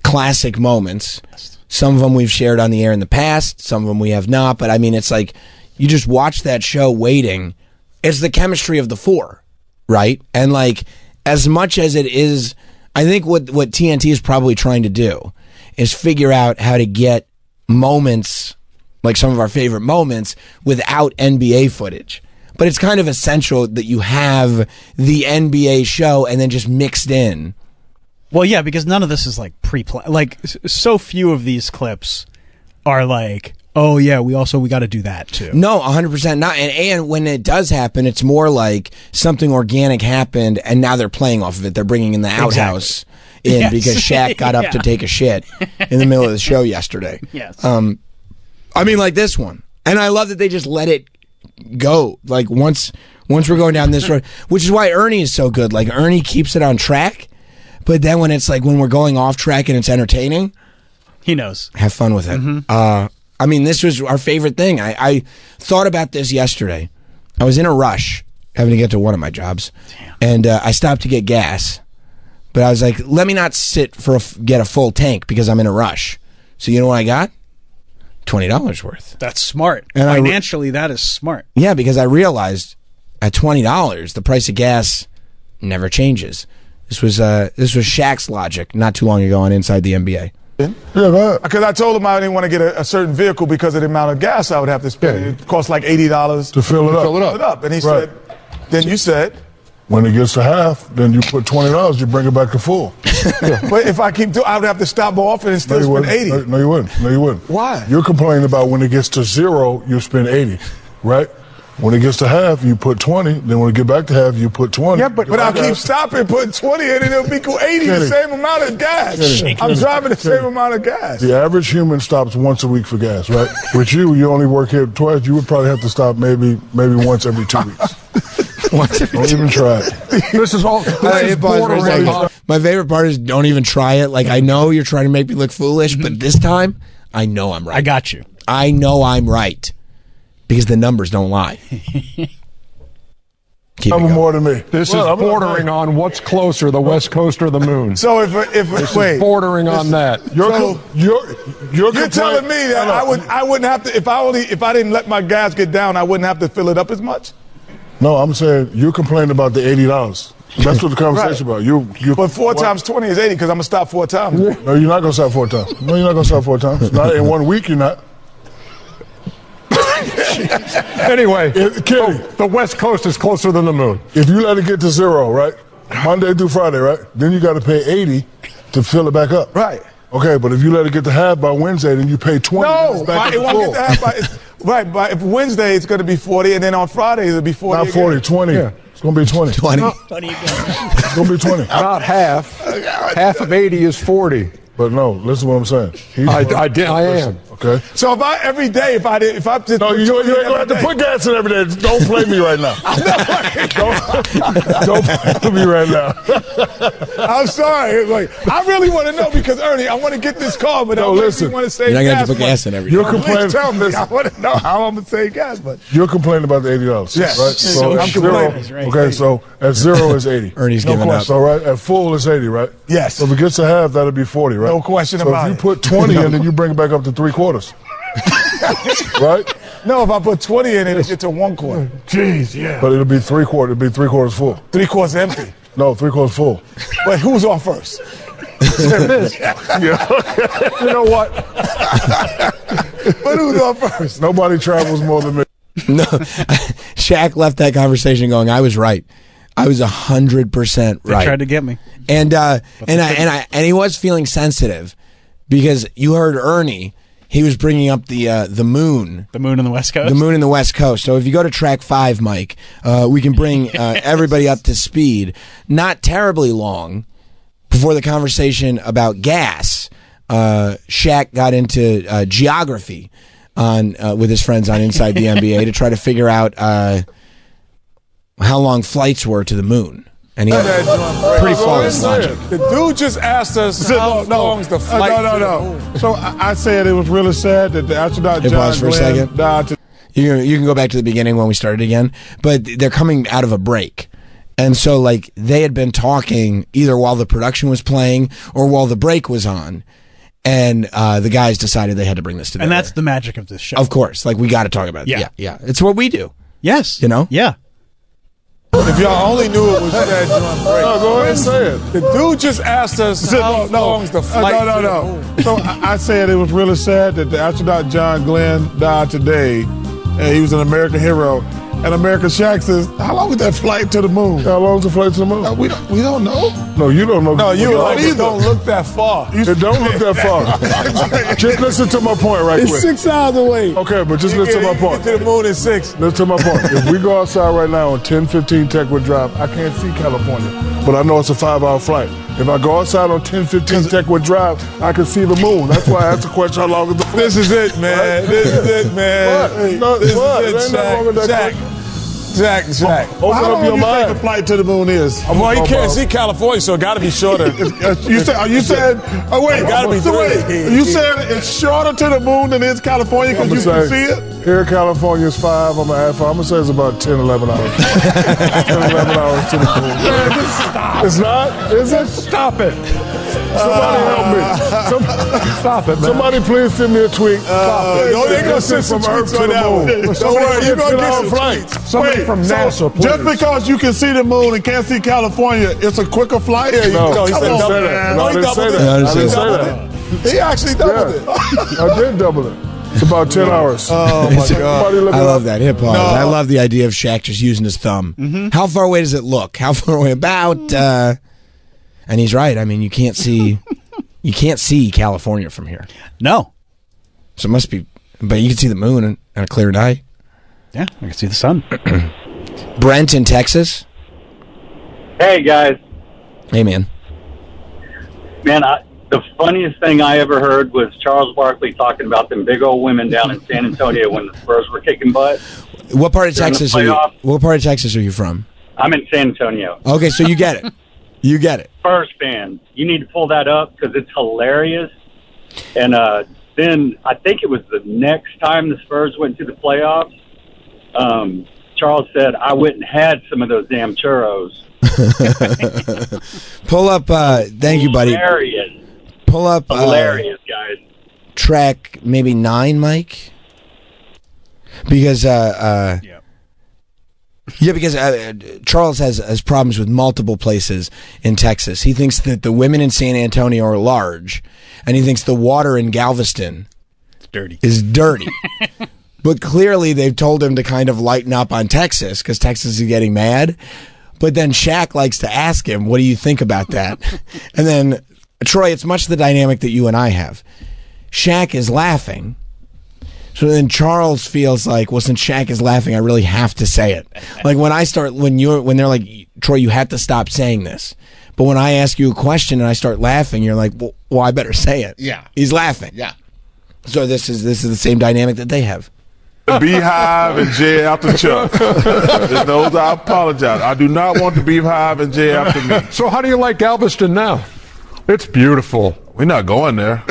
Speaker 1: classic moments. Some of them we've shared on the air in the past. Some of them we have not. But, I mean, it's like you just watch that show waiting. It's the chemistry of the four, right? And, like, as much as it is, I think what TNT is probably trying to do is figure out how to get moments, like some of our favorite moments, without NBA footage. But it's kind of essential that you have the NBA show and then just mixed in.
Speaker 3: Well, yeah, because none of this is like pre-planned. Like, so few of these clips are like, oh yeah, we got to do that too.
Speaker 1: No, 100% not. And when it does happen, it's more like something organic happened, and now they're playing off of it. They're bringing in the outhouse in because Shaq got up to take a shit in the middle of the show yesterday.
Speaker 3: Yes.
Speaker 1: I mean, like this one, and I love that they just let it go. Like once we're going down this road, which is why Ernie is so good. Like Ernie keeps it on track, but then when it's like when we're going off track and it's entertaining,
Speaker 3: he knows.
Speaker 1: Have fun with it. Mm-hmm. I mean, this was our favorite thing. I thought about this yesterday. I was in a rush having to get to one of my jobs, and I stopped to get gas. But I was like, let me not sit get a full tank because I'm in a rush. So you know what I got? $20 worth.
Speaker 3: That's smart.
Speaker 1: And
Speaker 3: financially, that is smart.
Speaker 1: Yeah, because I realized at $20, the price of gas never changes. This was Shaq's logic not too long ago on Inside the NBA.
Speaker 19: Yeah, because I told him I didn't want to get a certain vehicle because of the amount of gas I would have to spend. Yeah. It cost like $80
Speaker 16: to fill it
Speaker 19: up. And he said, then you said,
Speaker 16: when it gets to half, then you put $20, you bring it back to full.
Speaker 19: But if I keep doing, I would have to stop more often and still spend 80.
Speaker 16: No, you wouldn't.
Speaker 19: Why?
Speaker 16: You're complaining about when it gets to zero, you spend 80, right? When it gets to half, you put 20. Then when it get back to half, you put 20.
Speaker 19: Yeah, but I'll keep stopping, putting 20 in, and it'll be 80, the same amount of gas. I'm driving the same amount of gas.
Speaker 16: The average human stops once a week for gas, right? With you only work here twice. You would probably have to stop maybe once every 2 weeks. Don't even try it.
Speaker 20: This is all.
Speaker 1: My favorite part is don't even try it. Like, I know you're trying to make me look foolish, but this time, I know I'm right.
Speaker 3: I got you.
Speaker 1: I know I'm right. Because the numbers don't lie.
Speaker 16: Number more than me.
Speaker 20: This is bordering on what's closer, the West Coast or the moon.
Speaker 19: So if
Speaker 20: is bordering on that.
Speaker 19: You're telling me that I wouldn't have to if I didn't let my gas get down, I wouldn't have to fill it up as much?
Speaker 16: No, I'm saying you're complaining about the $80. That's what the conversation about.
Speaker 19: But 4 times 20 is 80 because I'm gonna stop 4 times.
Speaker 16: No, you're not gonna stop 4 times. No, you're not gonna stop 4 times. Not in 1 week. You're not.
Speaker 20: Anyway, the West Coast is closer than the moon.
Speaker 16: If you let it get to zero, right, Monday through Friday, right, then you got to pay 80 to fill it back up.
Speaker 19: Right.
Speaker 16: Okay, but if you let it get to half by Wednesday, then you pay 20.
Speaker 19: No, it won't get to half by. Right, but if Wednesday it's going to be 40, and then on Friday it'll be 40.
Speaker 16: Not 40, 20. Yeah. It's going to be 20.
Speaker 1: 20.
Speaker 16: It's going to be 20.
Speaker 20: Not half. Half of 80 is 40.
Speaker 16: But no, listen to what I'm saying.
Speaker 20: I am.
Speaker 16: Okay.
Speaker 20: So if I just
Speaker 16: no, you ain't gonna have to put gas in every day. Don't play me right now. don't play me right now.
Speaker 20: I'm sorry. Like, I really want to know because Ernie, I want to get this call, but I really want to say
Speaker 1: you're not gonna
Speaker 20: gas
Speaker 1: have to put gas in every day.
Speaker 16: You're complaining.
Speaker 20: Tell me. I want to know how I'm gonna save gas, but
Speaker 16: you're complaining about the $80.
Speaker 20: Yes.
Speaker 16: Right. So
Speaker 20: I'm complaining.
Speaker 16: Okay. So at zero is 80.
Speaker 1: Ernie's giving up.
Speaker 16: So right at full is 80. Right.
Speaker 20: Yes.
Speaker 16: So if it gets to half, that'll be 40. Right.
Speaker 20: No question
Speaker 16: so
Speaker 20: about it.
Speaker 16: if you put 20 in, then you bring it back up to 3/4. Right?
Speaker 20: No, if I put 20 in, it'll get to 1/4. Jeez, yeah.
Speaker 16: But it'll be 3/4. It'll be 3/4 full.
Speaker 20: 3/4 empty.
Speaker 16: No, 3/4 full.
Speaker 20: Wait, who's on first? You know what? But who's on first?
Speaker 16: Nobody travels more than me.
Speaker 1: No, Shaq left that conversation going, I was right. I was 100% right.
Speaker 3: They tried to get me.
Speaker 1: And he was feeling sensitive because you heard Ernie. He was bringing up the moon.
Speaker 3: The moon in the West Coast?
Speaker 1: The moon in the West Coast. So if you go to track 5, Mike, we can bring everybody up to speed. Not terribly long before the conversation about gas, Shaq got into geography with his friends on Inside the NBA to try to figure out how long flights were to the moon. And he had pretty flawless logic.
Speaker 20: The dude just asked us how long's the flight.
Speaker 16: No. So I said it was really sad that the astronaut
Speaker 1: Hey,
Speaker 16: John
Speaker 1: pause for a
Speaker 16: Glenn
Speaker 1: second.
Speaker 16: died.
Speaker 1: You can go back to the beginning when we started again, but they're coming out of a break. And so, like, they had been talking either while the production was playing or while the break was on. And the guys decided they had to bring this together.
Speaker 3: And that's the magic of this show.
Speaker 1: Of course. Like, we got to talk about it. Yeah. It's what we do.
Speaker 3: Yes.
Speaker 1: You know?
Speaker 3: Yeah.
Speaker 20: If y'all only knew it was that during break.
Speaker 16: No, go ahead and say it.
Speaker 20: The dude just asked us how long's the flight.
Speaker 16: No. So I said it was really sad that the astronaut John Glenn died today. And he was an American hero. And American Shaq says, how long is that flight to the moon? How long is the flight to the moon?
Speaker 20: We don't know.
Speaker 16: No, you don't know.
Speaker 20: No, you
Speaker 16: don't
Speaker 20: either. Don't look that far.
Speaker 16: It don't look that far. Just listen to my point right quick.
Speaker 20: It's 6 hours away.
Speaker 16: Okay, but just listen to my point.
Speaker 20: Get to the moon in 6.
Speaker 16: Listen to my point. If we go outside right now on 1015 Techwood Drive, I can't see California, but I know it's a 5-hour flight. If I go outside on 1015 Techwood Drive, I can see the moon. That's why I asked the question, how long is the flight?
Speaker 20: This is it, man.
Speaker 16: Right?
Speaker 20: This is it, man.
Speaker 16: What? No,
Speaker 20: this
Speaker 16: what?
Speaker 20: is it, Shaq.
Speaker 16: Open up your mind. The flight to the moon is.
Speaker 20: Well, you can't see California, so it got to be shorter.
Speaker 16: You said? Oh wait,
Speaker 20: it got to be 3.
Speaker 16: You said it's shorter to the moon than it is California because you can see it. Here in California is 5. I'm gonna add 5. I'm gonna say it's about 10, 11 hours. 10, 11 hours to the moon.
Speaker 20: Stop.
Speaker 16: It's not. Is it?
Speaker 20: Stop it.
Speaker 16: Somebody help me.
Speaker 20: Stop it, man.
Speaker 16: Somebody please send me a tweet. Stop it.
Speaker 20: No, they're going to send some tweets on that one. Don't worry, you're going to get some tweets.
Speaker 16: Somebody from NASA, please. Just because you can see the moon and can't see California, it's a quicker flight?
Speaker 20: Yeah,
Speaker 16: no,
Speaker 20: he said double it.
Speaker 16: No, I didn't say that. I didn't say that.
Speaker 20: He actually doubled it.
Speaker 16: I did double it. It's about 10 hours.
Speaker 20: Oh, my God.
Speaker 1: I love that. Hit pause. No. I love the idea of Shaq just using his thumb. Mm-hmm. How far away does it look? How far away? About... And he's right. I mean, you can't see California from here.
Speaker 3: No.
Speaker 1: So it must be, but you can see the moon on a clear night.
Speaker 3: Yeah, I can see the sun.
Speaker 1: Brent in Texas.
Speaker 21: Hey guys.
Speaker 1: Hey man.
Speaker 21: Man, the funniest thing I ever heard was Charles Barkley talking about them big old women down in San Antonio when the Spurs were kicking butt.
Speaker 1: What part of Texas are you? What part of Texas are you from?
Speaker 21: I'm in San Antonio.
Speaker 1: Okay, so you get it. You get it.
Speaker 21: Spurs fan, you need to pull that up because it's hilarious. And then I think it was the next time the Spurs went to the playoffs, Charles said, I went and had some of those damn churros.
Speaker 1: Pull up, thank you, buddy.
Speaker 21: Hilarious.
Speaker 1: Pull up.
Speaker 21: Hilarious, guys.
Speaker 1: Track maybe 9, Mike? Because, Yeah, because Charles has problems with multiple places in Texas. He thinks that the women in San Antonio are large, and he thinks the water in Galveston is dirty. But clearly they've told him to kind of lighten up on Texas because Texas is getting mad. But then Shaq likes to ask him, what do you think about that? And then, Troy, it's much the dynamic that you and I have. Shaq is laughing. So then Charles feels like, well, since Shaq is laughing, I really have to say it. Like when they're like, Troy, you have to stop saying this. But when I ask you a question and I start laughing, you're like, well, I better say it.
Speaker 2: Yeah.
Speaker 1: He's laughing.
Speaker 2: Yeah.
Speaker 1: So this is the same dynamic that they have.
Speaker 18: The Beehive and Jay after Chuck. Those, I apologize. I do not want the Beehive and Jay after me.
Speaker 20: So how do you like Galveston now? It's beautiful.
Speaker 18: We're not going there.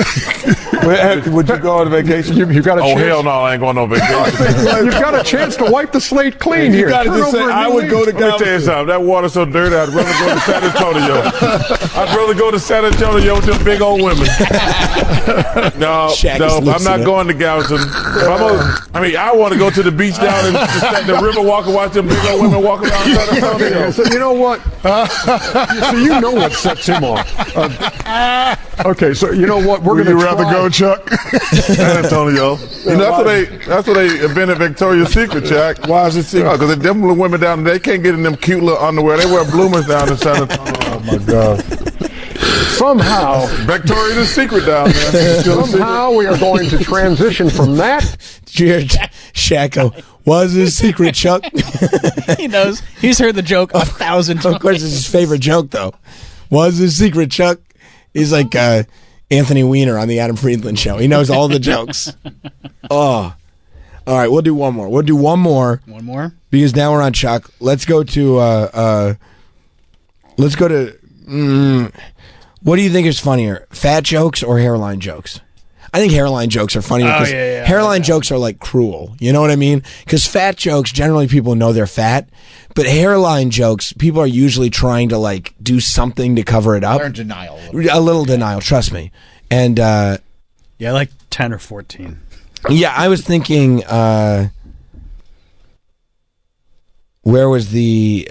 Speaker 20: Would you go on vacation? You got a chance.
Speaker 18: Hell no, I ain't going on vacation.
Speaker 20: You've got a chance to wipe the slate clean
Speaker 18: You
Speaker 20: here.
Speaker 18: got to just say, I would go to Galveston. Let me tell you something. That water's so dirty, I'd rather go to San Antonio. I'd rather go to San Antonio with them big old women. No, I'm not going to Galveston. I want to go to the beach down in the river walk and watch them big old women walking around San Antonio.
Speaker 20: So you know what? So you know what sets him off. Okay, so you know what?
Speaker 19: Would you rather go, Chuck?
Speaker 18: San Antonio. That's what they invented Victoria's Secret, Chuck.
Speaker 19: Why is it secret?
Speaker 18: Because them little women down there, they can't get in them cute little underwear. They wear bloomers down in San Antonio.
Speaker 19: Oh my God.
Speaker 20: Somehow,
Speaker 18: Victoria's Secret down there.
Speaker 20: Somehow we are going to transition from that.
Speaker 1: Shaq, was his secret, Chuck?
Speaker 3: He knows. He's heard the joke 1,000 times.
Speaker 1: Of course, it's his favorite joke, though. Was his secret, Chuck? He's like Anthony Weiner on the Adam Friedland show. He knows all the jokes. Oh. All right, we'll do one more. One more? Because now we're on Chuck. Let's go to what do you think is funnier, fat jokes or hairline jokes? I think hairline jokes are funnier because hairline jokes are like cruel. You know what I mean? Because fat jokes, generally people know they're fat, but hairline jokes, people are usually trying to like do something to cover it up.
Speaker 2: They're in denial.
Speaker 1: A little denial, trust me. And
Speaker 3: like 10 or 14.
Speaker 1: Yeah, I was thinking, where was the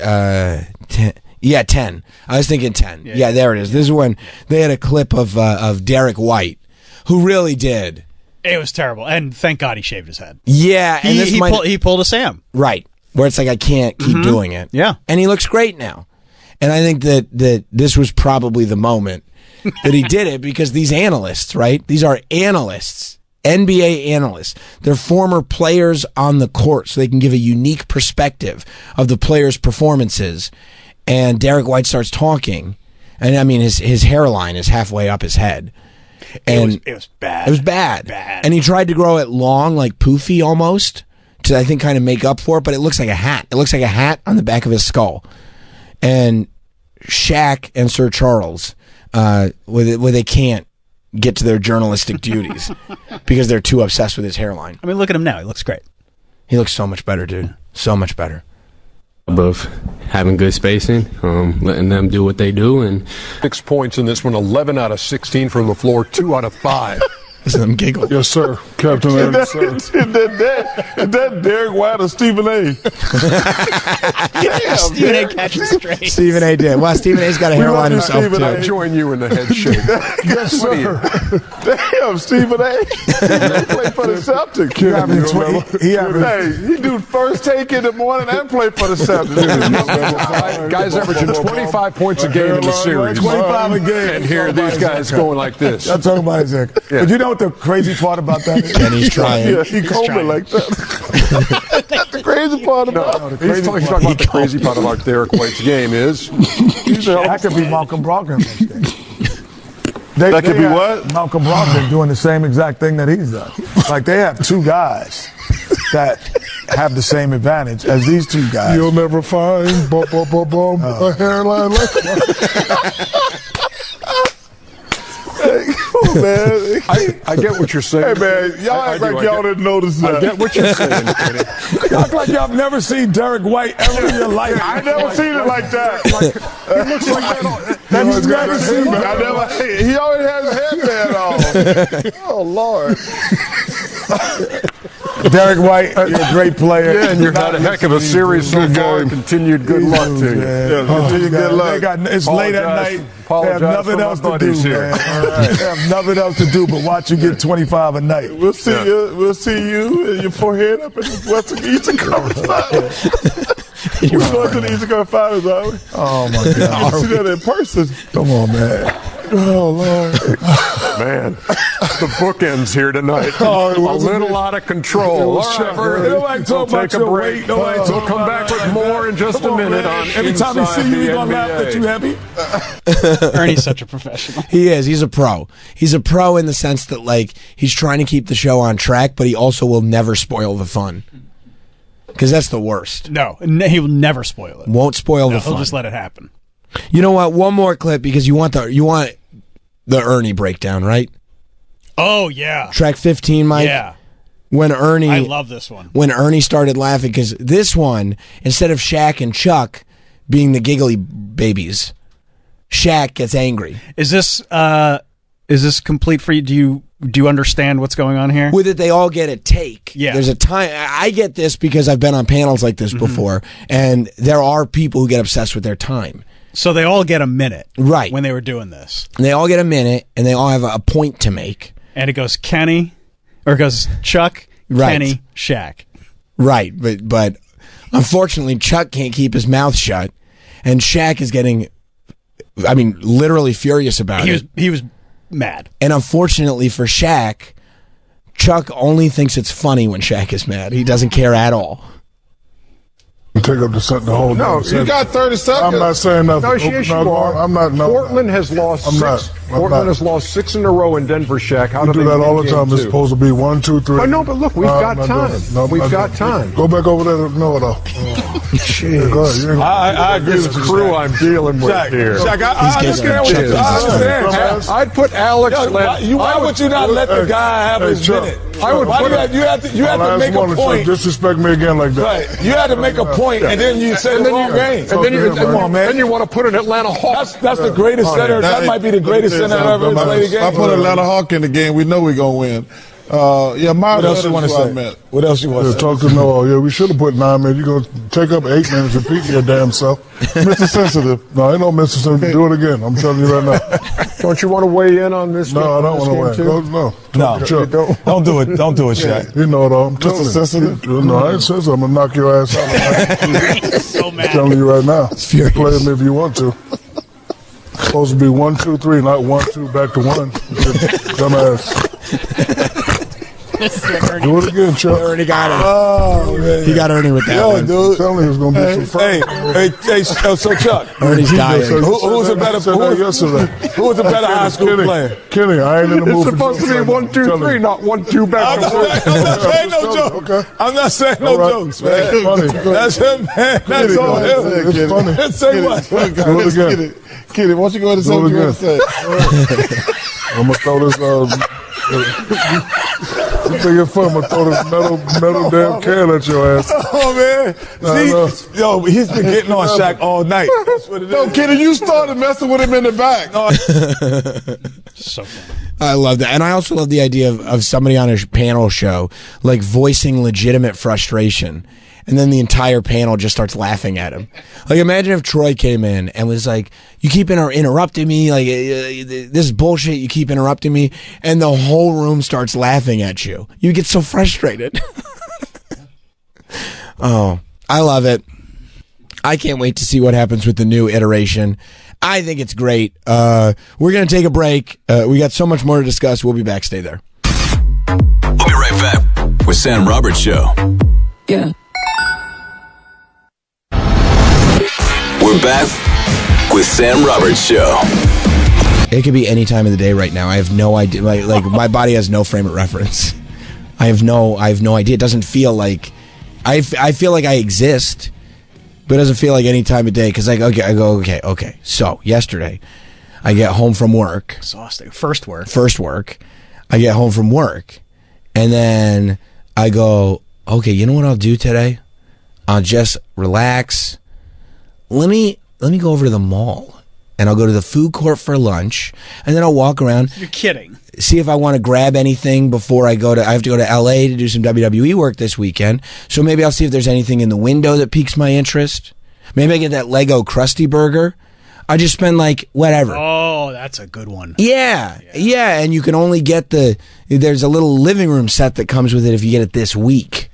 Speaker 1: 10? Yeah, 10. I was thinking 10. Yeah, there it is. This is when they had a clip of Derek White, who really did.
Speaker 3: It was terrible, and thank God he shaved his head.
Speaker 1: Yeah, and
Speaker 3: he pulled a Sam.
Speaker 1: Right, where it's like, I can't keep doing it.
Speaker 3: Yeah.
Speaker 1: And he looks great now. And I think that this was probably the moment that he did it, because these analysts, right? These are analysts, NBA analysts. They're former players on the court, so they can give a unique perspective of the players' performances. And Derek White starts talking, and I mean, his hairline is halfway up his head. And
Speaker 3: it was bad.
Speaker 1: It was bad. And he tried to grow it long, like poofy almost, to I think kind of make up for it, but it looks like a hat. It looks like a hat on the back of his skull. And Shaq and Sir Charles, where they can't get to their journalistic duties because they're too obsessed with his hairline.
Speaker 3: I mean, look at him now. He looks great.
Speaker 1: He looks so much better, dude. So much better.
Speaker 4: Of having good spacing, letting them do what they do, and
Speaker 20: 6 points in this one, 11 out of 16 from the floor, 2 out of 5.
Speaker 1: Listen to them giggle.
Speaker 19: Yes, sir. Captain Anderson, sir.
Speaker 18: Is that Derek White or Stephen A?
Speaker 3: Stephen A catches straight.
Speaker 1: Stephen A did. Well, Stephen A's got a hairline himself, too.
Speaker 20: I join you in the head shake.
Speaker 18: Yes, sir. Damn, Stephen A. He play for the Celtics. He do first take in the morning and play for the Celtics.
Speaker 20: Guys averaging 25 points a game in the series.
Speaker 19: 25 a game.
Speaker 20: And here these guys going like this.
Speaker 22: I'm talking about Isaac.
Speaker 20: Yeah.
Speaker 22: But you know what the crazy part about that is?
Speaker 1: And he's trying.
Speaker 18: Yeah, he called me like that. That's the crazy part about it.
Speaker 20: He's talking about the crazy part about Derek White's game is
Speaker 22: that could be Malcolm Brogdon next day.
Speaker 18: That could be what?
Speaker 22: Malcolm Brogdon doing the same exact thing that he's done. Like, they have two guys that have the same advantage as these two guys.
Speaker 19: You'll never find a hairline like that.
Speaker 18: Man.
Speaker 20: I get what you're saying.
Speaker 18: Hey, man, y'all act like y'all didn't notice that.
Speaker 20: I get what you're saying, Kenny.
Speaker 22: You act like y'all have never seen Derek White ever in your life.
Speaker 18: I never seen it like that.
Speaker 20: He looks like that.
Speaker 18: He's never seen it. He always has a headband on. Oh, Lord.
Speaker 22: Derek White, you're a great player.
Speaker 20: Yeah, and you've had a heck of a series so far, and continued good luck to you.
Speaker 18: Continued good luck.
Speaker 22: It's late at night. They have nothing else to do, man. They have nothing else to do but watch you get 25 a night.
Speaker 18: We'll see you. We'll see you and your forehead up in the Western Eastern Conference Finals. We're going to the Eastern Conference Finals, are we?
Speaker 22: Oh, my God.
Speaker 18: See that in person.
Speaker 22: Come on, man.
Speaker 16: Oh, Lord.
Speaker 20: Man, the bookends here tonight.
Speaker 16: Oh,
Speaker 20: a little out of control. All right,
Speaker 16: Nobody talk about
Speaker 20: take a
Speaker 16: your
Speaker 20: break.
Speaker 16: weight. Nobody
Speaker 20: We'll
Speaker 16: talk
Speaker 20: come
Speaker 16: about
Speaker 20: back with more in just a minute on
Speaker 16: Every time he
Speaker 20: Inside
Speaker 16: see you,
Speaker 20: the
Speaker 16: he's going to laugh
Speaker 20: NBA.
Speaker 16: at you, Heavy.
Speaker 3: Ernie's such a professional.
Speaker 1: He is. He's a pro. He's a pro in the sense that, like, he's trying to keep the show on track, but he also will never spoil the fun. Because that's the worst.
Speaker 3: No, he will never spoil it.
Speaker 1: Won't spoil the
Speaker 3: He'll
Speaker 1: fun.
Speaker 3: just let it happen.
Speaker 1: You know what? One more clip, because you want the Ernie breakdown, right?
Speaker 3: Oh, yeah.
Speaker 1: Track 15, Mike.
Speaker 3: Yeah.
Speaker 1: When Ernie,
Speaker 3: I love this one.
Speaker 1: When Ernie started laughing, because this one, instead of Shaq and Chuck being the giggly babies, Shaq gets angry.
Speaker 3: Is this complete for you? Do you understand what's going on here?
Speaker 1: With it, they all get a take.
Speaker 3: Yeah.
Speaker 1: There's a time. I get this because I've been on panels like this before, and there are people who get obsessed with their time.
Speaker 3: So they all get a minute,
Speaker 1: right?
Speaker 3: When they were doing this,
Speaker 1: and they all get a minute, and they all have a point to make.
Speaker 3: And it goes Kenny, or it goes Chuck,
Speaker 1: Right.
Speaker 3: Kenny, Shaq.
Speaker 1: Right, but unfortunately, Chuck can't keep his mouth shut, and Shaq is getting, I mean, literally furious about it.
Speaker 3: He was mad.
Speaker 1: And unfortunately for Shaq, Chuck only thinks it's funny when Shaq is mad. He doesn't care at all.
Speaker 19: Take up the whole.
Speaker 16: No, you got 30 seconds.
Speaker 19: I'm not saying nothing.
Speaker 20: No, yes, you are.
Speaker 19: I'm not. No,
Speaker 20: Portland has lost
Speaker 19: I'm not.
Speaker 20: six.
Speaker 19: I'm
Speaker 20: Portland
Speaker 19: not.
Speaker 20: has lost 6 in a row in Denver, Shaq. How
Speaker 19: You
Speaker 20: do
Speaker 19: do
Speaker 20: they
Speaker 19: that all
Speaker 20: win
Speaker 19: the time.
Speaker 20: game
Speaker 19: It's
Speaker 20: two?
Speaker 19: supposed to be 1, 2, 3.
Speaker 20: I know, but look, we've got
Speaker 19: I'm not
Speaker 20: time.
Speaker 19: doing it. No,
Speaker 20: We've
Speaker 19: I'm not
Speaker 20: got
Speaker 19: doing it.
Speaker 20: time.
Speaker 19: Go back over there. No, no.
Speaker 20: Jeez.
Speaker 19: Go ahead. You ain't-
Speaker 20: I agree with the crew I'm dealing with here.
Speaker 16: Shaq, I understand what you're saying.
Speaker 20: I'd put Alex.
Speaker 16: Why would you not let the guy have his
Speaker 19: Chuck,
Speaker 16: minute?
Speaker 20: I would
Speaker 16: Why
Speaker 20: put
Speaker 16: do you have to make a point.
Speaker 19: Disrespect me again like that.
Speaker 16: Right. You had to make a point, and then you say the wrong game.
Speaker 20: And then you,
Speaker 16: Come on, man.
Speaker 20: Then you want to put an Atlanta Hawk.
Speaker 16: That's the greatest center. That might be the greatest center I've ever played a game.
Speaker 5: I put Atlanta Hawk in the game. We know we're gonna win. What
Speaker 16: else you want to say? What else you want to say?
Speaker 19: Talk to Noah. Yeah, we should have put 9 minutes. You're going to take up 8 minutes repeating your damn self. Mr. Sensitive. No, ain't no Mr. Sensitive. Do it again. I'm telling you right now.
Speaker 20: Don't you want to weigh in on this?
Speaker 19: No, I don't want to weigh in. No.
Speaker 16: Don't do it. Don't do it, Shaq.
Speaker 19: You know it all. I'm telling you.
Speaker 5: Sensitive?
Speaker 19: No, I ain't sensitive. I'm going to knock your ass out.
Speaker 3: So mad.
Speaker 19: I'm telling you right now.
Speaker 1: It's furious.
Speaker 19: Play me if you want to. Supposed to be 1, 2, 3, not 1, 2, back to 1. Dumbass. Do it again, Chuck.
Speaker 1: Ernie got it.
Speaker 16: Oh, man.
Speaker 1: He got Ernie with that one.
Speaker 16: dude.
Speaker 19: I'm telling you, it's going to be some fun.
Speaker 16: Hey, so Chuck.
Speaker 1: Ernie's dying.
Speaker 16: Who's a better? Who's a better high school player?
Speaker 19: Kenny, I ain't in the mood
Speaker 20: It's supposed to be 1, 2, 3, not 1, 2 back to 1.
Speaker 16: I'm not saying no joke.
Speaker 19: Okay.
Speaker 16: I'm not saying no jokes, man.
Speaker 19: It's funny.
Speaker 16: That's him, man. That's all him.
Speaker 19: It's funny.
Speaker 16: Say what?
Speaker 19: Do it again.
Speaker 5: Kitty, why don't you go ahead and say
Speaker 19: Do
Speaker 5: what
Speaker 19: it
Speaker 5: you want to
Speaker 19: again.
Speaker 5: say?
Speaker 19: I'm gonna throw this. I think it's fun. I'm gonna throw this metal damn can at your ass.
Speaker 16: Oh man, see, yo, he's been getting on Shaq all night. That's what it is.
Speaker 5: No, Kitty, you started messing with him in the back.
Speaker 3: So funny.
Speaker 1: I love that. And I also love the idea of somebody on a panel show, like, voicing legitimate frustration. And then the entire panel just starts laughing at him. Like, imagine if Troy came in and was like, you keep interrupting me. Like, this is bullshit. You keep interrupting me. And the whole room starts laughing at you. You get so frustrated. Oh, I love it. I can't wait to see what happens with the new iteration. I think it's great. We're going to take a break. We got so much more to discuss. We'll be back. Stay there.
Speaker 6: We'll be right back with Sam Roberts Show.
Speaker 23: Yeah.
Speaker 6: We're back with Sam Roberts Show.
Speaker 1: It could be any time of the day right now. I have no idea. Like my body has no frame of reference. I have no idea. It doesn't feel like I feel like I exist, but it doesn't feel like any time of day. Because I go okay. So yesterday, I get home from work.
Speaker 3: Exhausting. First work.
Speaker 1: I get home from work, and then I go, okay, you know what I'll do today? I'll just relax. Let me go over to the mall, and I'll go to the food court for lunch, and then I'll walk around.
Speaker 3: You're kidding.
Speaker 1: See if I want to grab anything before I have to go to LA to do some WWE work this weekend. So maybe I'll see if there's anything in the window that piques my interest. Maybe I get that Lego Krusty Burger. I just spend like whatever.
Speaker 3: Oh, that's a good one.
Speaker 1: Yeah. And you can only get there's a little living room set that comes with it if you get it this week.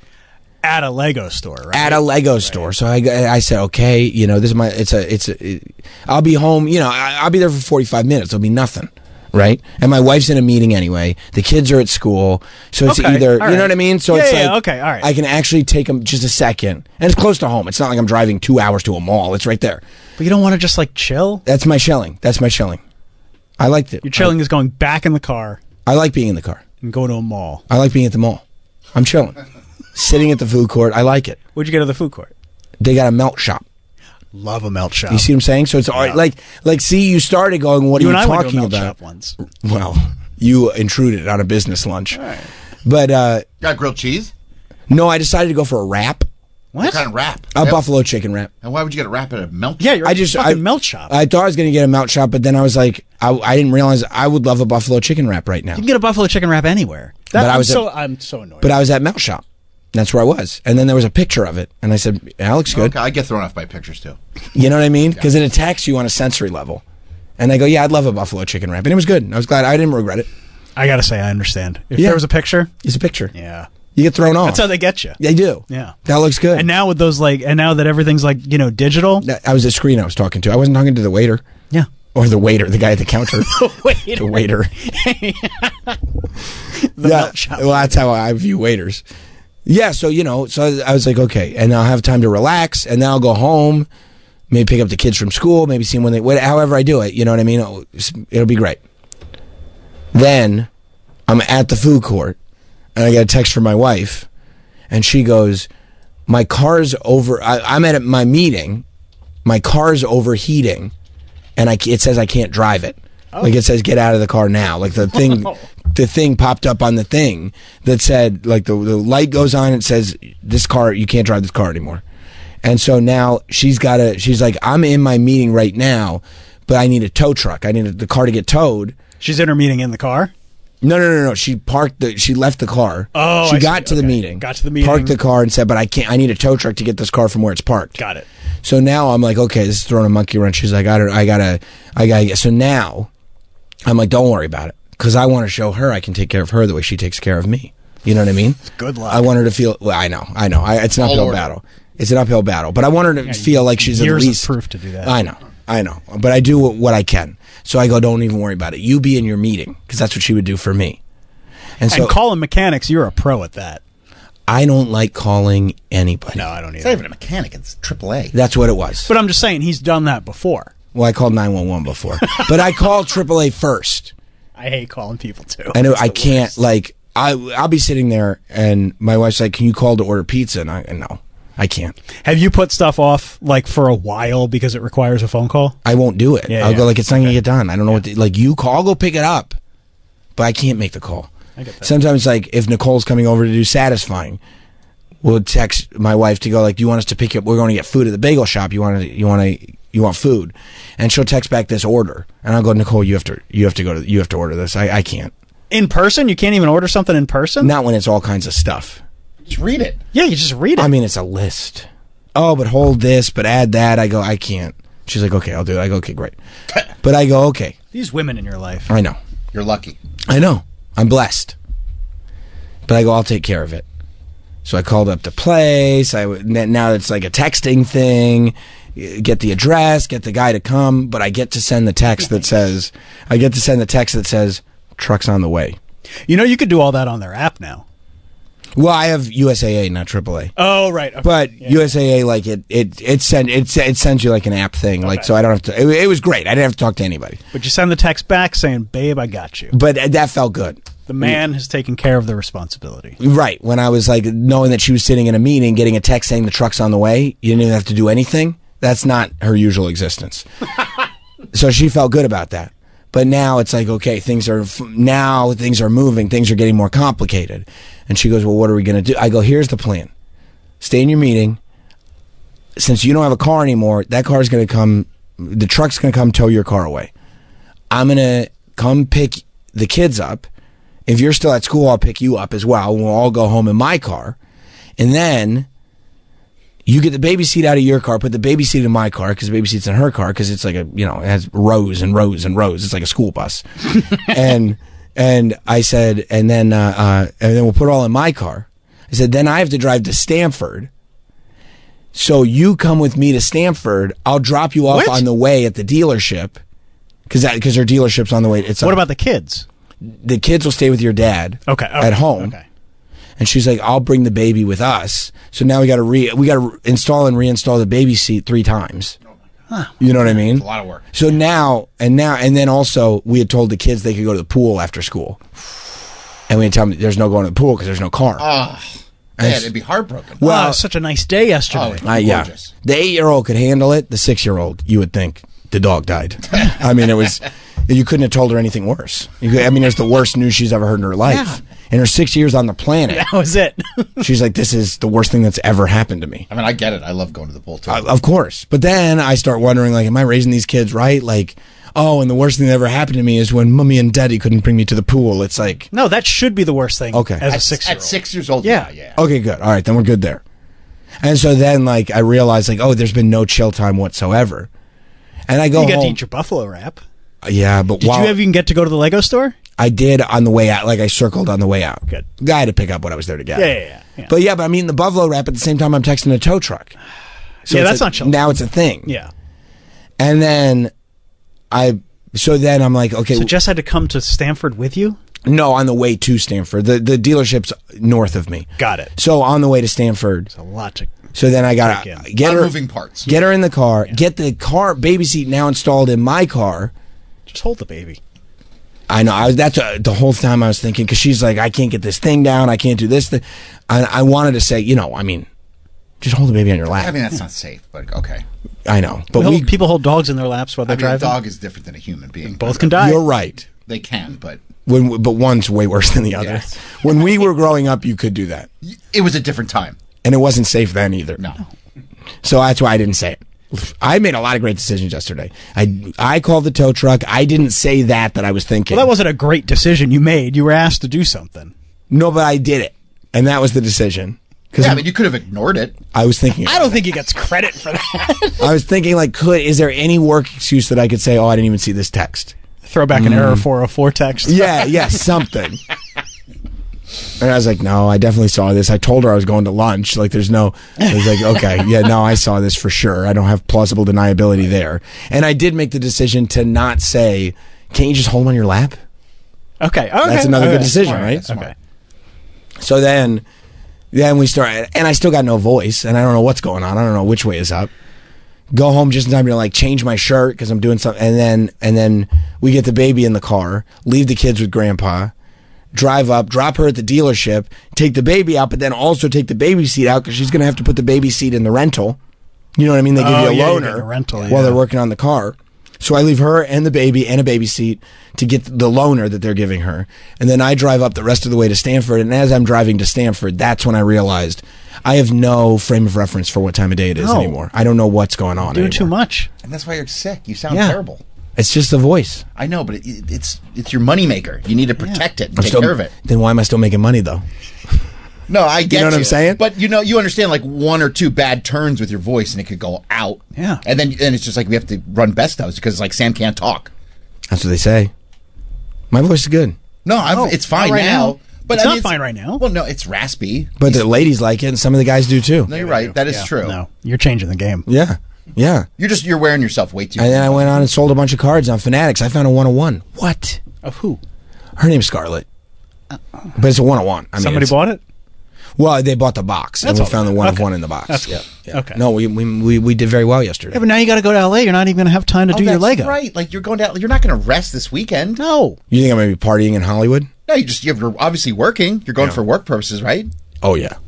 Speaker 3: At a Lego store, right?
Speaker 1: At a Lego store. So I said, okay, you know, this is my, I'll be home, you know, I'll be there for 45 minutes. It'll be nothing. Right? And my wife's in a meeting anyway. The kids are at school. So it's either, you know what I mean? So it's like,
Speaker 3: okay, all right.
Speaker 1: I can actually take them just a second. And it's close to home. It's not like I'm driving 2 hours to a mall. It's right there.
Speaker 3: But you don't want to just like chill?
Speaker 1: That's my chilling. I liked it.
Speaker 3: Your chilling is going back in the car.
Speaker 1: I like being in the car.
Speaker 3: And going to a mall.
Speaker 1: I like being at the mall. I'm chilling. Sitting at the food court. I like it.
Speaker 3: What'd you get at the food court?
Speaker 1: They got a melt shop.
Speaker 3: Love a melt shop.
Speaker 1: You see what I'm saying? So it's like see, you started going, what are you talking about?
Speaker 3: Shop once.
Speaker 1: Well, you intruded on a business lunch.
Speaker 2: Right.
Speaker 1: But
Speaker 2: got grilled cheese?
Speaker 1: No, I decided to go for a wrap.
Speaker 2: What kind of wrap?
Speaker 1: A buffalo chicken wrap.
Speaker 2: And why would you get a wrap at a melt shop?
Speaker 3: Yeah, you're a fucking melt shop.
Speaker 1: I thought I was going to get a melt shop, but then I was like, I didn't realize I would love a buffalo chicken wrap right now.
Speaker 3: You can get a buffalo chicken wrap anywhere. I'm so annoyed.
Speaker 1: But I was at melt shop. That's where I was. And then there was a picture of it. And I said, that looks good.
Speaker 2: Okay, I get thrown off by pictures too.
Speaker 1: You know what I mean? Because it attacks you on a sensory level. And I go, yeah, I'd love a buffalo chicken wrap. And it was good. I was glad. I didn't regret it.
Speaker 3: I got to say, I understand. If there was a picture.
Speaker 1: It's a picture.
Speaker 3: Yeah.
Speaker 1: You get thrown off.
Speaker 3: That's how they get you.
Speaker 1: They do.
Speaker 3: Yeah.
Speaker 1: That looks good.
Speaker 3: And now with those and now that everything's digital.
Speaker 1: I was the screen I was talking to. I wasn't talking to the waiter.
Speaker 3: Yeah.
Speaker 1: Or the waiter, the guy at the counter. The waiter. Melt shop. Well, that's how I view waiters. Yeah, so, you know, I was like, okay, and I'll have time to relax, and then I'll go home, maybe pick up the kids from school, maybe see them however I do it, you know what I mean? It'll be great. Then, I'm at the food court, and I get a text from my wife, and she goes, my car's I'm at my meeting, my car's overheating, and it says I can't drive it. Oh. Like it says, get out of the car now. Like the thing popped up on the thing that said, like the light goes on and says, this car, you can't drive this car anymore. And so now she's like, I'm in my meeting right now, but I need a tow truck. I need the car to get towed.
Speaker 3: She's in her meeting in the car?
Speaker 1: No. She she left the car.
Speaker 3: Oh,
Speaker 1: she got to the meeting.
Speaker 3: Got to the meeting.
Speaker 1: Parked the car and said, but I need a tow truck to get this car from where it's parked.
Speaker 3: Got it.
Speaker 1: So now I'm like, okay, this is throwing a monkey wrench. She's like, I gotta get. So now I'm like, don't worry about it. Because I want to show her I can take care of her the way she takes care of me. You know what I mean?
Speaker 3: Good luck.
Speaker 1: I want her to feel. Well, I know. It's an uphill battle. It's an uphill battle. But I want her to feel like she's at least.
Speaker 3: Years of proof to do that.
Speaker 1: I know. But I do what I can. So I go, don't even worry about it. You be in your meeting, because that's what she would do for me.
Speaker 3: And calling mechanics, you're a pro at that.
Speaker 1: I don't like calling anybody.
Speaker 3: No, I don't either.
Speaker 2: It's not even a mechanic. It's AAA.
Speaker 1: That's what it was.
Speaker 3: But I'm just saying, he's done that before.
Speaker 1: Well, I called 911 before. But I called AAA first.
Speaker 3: I hate calling people, too.
Speaker 1: I know. I can't, I'll be sitting there, and my wife's like, can you call to order pizza? And no, I can't.
Speaker 3: Have you put stuff off, for a while because it requires a phone call?
Speaker 1: I won't do it. I'll go, it's not going to get done. I don't know what, you call, I'll go pick it up. But I can't make the call.
Speaker 3: I get that.
Speaker 1: Sometimes, if Nicole's coming over to do Satisfying, we'll text my wife to go, do you want us to pick you up? We're going to get food at the bagel shop. You want food? And she'll text back this order, and I'll go, Nicole, you have to order this. I can't.
Speaker 3: In person? You can't even order something in person?
Speaker 1: Not when it's all kinds of stuff.
Speaker 2: Just read it.
Speaker 3: Yeah, you just read it.
Speaker 1: I mean, it's a list. Oh, but hold this, but add that. I go, I can't. She's like, okay, I'll do it. I go, okay, great. But I go, okay.
Speaker 3: These women in your life.
Speaker 1: I know.
Speaker 2: You're lucky.
Speaker 1: I know. I'm blessed. But I go, I'll take care of it. So I called up the place. Now it's like a texting thing. Get the address, get the guy to come, but I get to send the text that says, truck's on the way.
Speaker 3: You know, you could do all that on their app now.
Speaker 1: Well, I have USAA, not AAA.
Speaker 3: Oh, right. Okay.
Speaker 1: But USAA, it sends you an app thing,
Speaker 3: okay.
Speaker 1: So I don't have to. It was great. I didn't have to talk to anybody.
Speaker 3: But you send the text back saying, "Babe, I got you."
Speaker 1: But that felt good.
Speaker 3: The man has taken care of the responsibility.
Speaker 1: Right. When I was knowing that she was sitting in a meeting, getting a text saying the truck's on the way, you didn't even have to do anything. That's not her usual existence. So she felt good about that. But now it's okay, things are moving, things are getting more complicated. And she goes, well, what are we going to do? I go, here's the plan. Stay in your meeting. Since you don't have a car anymore, that car's going to come, the truck's going to come tow your car away. I'm going to come pick the kids up. If you're still at school, I'll pick you up as well. We'll all go home in my car. And then you get the baby seat out of your car, put the baby seat in my car, because the baby seat's in her car, because it's it has rows and rows and rows. It's like a school bus. And I said, and then we'll put it all in my car. I said, then I have to drive to Stanford. So you come with me to Stanford. I'll drop you off on the way at the dealership because her dealership's on the way.
Speaker 3: What about the kids?
Speaker 1: The kids will stay with your dad. At home.
Speaker 3: Okay.
Speaker 1: And she's like, I'll bring the baby with us. So now we got to install and reinstall the baby seat 3 times. You know what I mean?
Speaker 2: It's a lot of work.
Speaker 1: So now, and then also we had told the kids they could go to the pool after school. And we had told them there's no going to the pool because there's no car.
Speaker 2: Yeah, it'd be heartbroken.
Speaker 3: Well, it was such a nice day yesterday.
Speaker 1: Yeah. The 8-year-old could handle it. The 6-year-old, you would think the dog died. I mean, you couldn't have told her anything worse. It's the worst news she's ever heard in her life.
Speaker 3: Yeah.
Speaker 1: In her 6 years on the planet.
Speaker 3: That was it.
Speaker 1: She's like, this is the worst thing that's ever happened to me.
Speaker 2: I mean, I get it. I love going to the pool too.
Speaker 1: Of course. But then I start wondering, like, am I raising these kids right? Like, and the worst thing that ever happened to me is when mommy and daddy couldn't bring me to the pool. It's like...
Speaker 3: No, that should be the worst thing as a 6-year-old.
Speaker 2: At 6 years old,
Speaker 3: yeah.
Speaker 1: Okay, good. All right, then we're good there. And so then, like, I realized, like, there's been no chill time whatsoever. And I go home.
Speaker 3: You got to eat your buffalo wrap.
Speaker 1: Yeah, but
Speaker 3: Did you ever even get to go to the Lego store?
Speaker 1: I did on the way out. Like, I circled on the way out.
Speaker 3: Good.
Speaker 1: I had to pick up what I was there to get.
Speaker 3: Yeah.
Speaker 1: But I'm eating the buffalo wrap at the same time I'm texting a tow truck. So
Speaker 3: that's not chill.
Speaker 1: Now it's a thing.
Speaker 3: Yeah.
Speaker 1: And then I'm like, okay.
Speaker 3: So Jess had to come to Stanford with you?
Speaker 1: No, on the way to Stanford. The dealership's north of me.
Speaker 3: Got it.
Speaker 1: So on the way to Stanford.
Speaker 3: It's a lot to...
Speaker 1: So then I got to get her
Speaker 2: moving parts.
Speaker 1: Get her in the car. Yeah. Get the car baby seat now installed in my car.
Speaker 3: Just hold the baby.
Speaker 1: I know. That's the whole time I was thinking, because she's like, I can't get this thing down. I can't do this thing. I wanted to say, just hold the baby on your lap.
Speaker 2: I mean, that's not safe, but okay.
Speaker 1: I know. But
Speaker 3: people hold dogs in their laps while they're driving.
Speaker 2: A dog is different than a human being.
Speaker 3: Both can die.
Speaker 1: You're right.
Speaker 2: They can, but...
Speaker 1: But one's way worse than the other.
Speaker 2: Yes.
Speaker 1: When we were growing up, you could do that.
Speaker 2: It was a different time.
Speaker 1: And it wasn't safe then either.
Speaker 2: No.
Speaker 1: So that's why I didn't say it. I made a lot of great decisions yesterday. I called the tow truck. I didn't say that I was thinking.
Speaker 3: Well, that wasn't a great decision you made. You were asked to do something.
Speaker 1: No, but I did it. And that was the decision.
Speaker 2: Yeah, you could have ignored it.
Speaker 1: I was thinking.
Speaker 3: I don't think he gets credit for that.
Speaker 1: I was thinking, is there any work excuse that I could say, I didn't even see this text?
Speaker 3: Throw back an error 404 text.
Speaker 1: Yeah, something. And I was like, no, I definitely saw this. I told her I was going to lunch. Like, I was like, okay, yeah, no, I saw this for sure. I don't have plausible deniability there. And I did make the decision to not say, can't you just hold him on your lap?
Speaker 3: Okay.
Speaker 1: That's another good decision, right?
Speaker 3: Okay.
Speaker 1: So then we started, and I still got no voice, and I don't know what's going on. I don't know which way is up. Go home just in time to change my shirt because I'm doing something, and then we get the baby in the car, leave the kids with grandpa, drive up, drop her at the dealership, take the baby out, but then also take the baby seat out because she's going to have to put the baby seat in the rental. You know what I mean? They give you a loaner while they're working on the car. So I leave her and the baby and a baby seat to get the loaner that they're giving her. And then I drive up the rest of the way to Stanford. And as I'm driving to Stanford, that's when I realized I have no frame of reference for what time of day it is anymore. I don't know what's going on
Speaker 3: Doing
Speaker 1: anymore.
Speaker 3: too much.
Speaker 2: And that's why you're sick. You sound terrible.
Speaker 1: It's just the voice.
Speaker 2: I know, but it's your moneymaker. You need to protect it and take care of it.
Speaker 1: Then why am I still making money, though?
Speaker 2: No, I get
Speaker 1: you. Know what I'm saying?
Speaker 2: But you understand, one or two bad turns with your voice and it could go out.
Speaker 3: Yeah.
Speaker 2: And then it's just we have to run best ofs because Sam can't talk.
Speaker 1: That's what they say. My voice is good.
Speaker 2: No, it's fine
Speaker 3: right
Speaker 2: now. But
Speaker 3: it's not fine right now.
Speaker 2: Well, no, it's raspy.
Speaker 1: But the ladies like it, and some of the guys do too.
Speaker 2: No, you're right. That is true.
Speaker 3: No, you're changing the game.
Speaker 1: Yeah.
Speaker 2: You're wearing yourself way too.
Speaker 1: And then I went on and sold a bunch of cards on Fanatics. I found a 101. What?
Speaker 3: Of who?
Speaker 1: Her name's Scarlett. But it's a 101.
Speaker 3: Somebody bought it?
Speaker 1: Well, they bought the box, and we found the 1 of 1 in the box.
Speaker 3: That's good. Yeah. Okay.
Speaker 1: No, we did very well yesterday.
Speaker 3: Yeah, but now you got to go to LA. You're not even going to have time to do your Lego.
Speaker 2: Right. You're going to. You're not going to rest this weekend.
Speaker 3: No.
Speaker 1: You think I'm going to be partying in Hollywood?
Speaker 2: No, you're obviously working. You're going for work purposes, right?
Speaker 1: Oh yeah.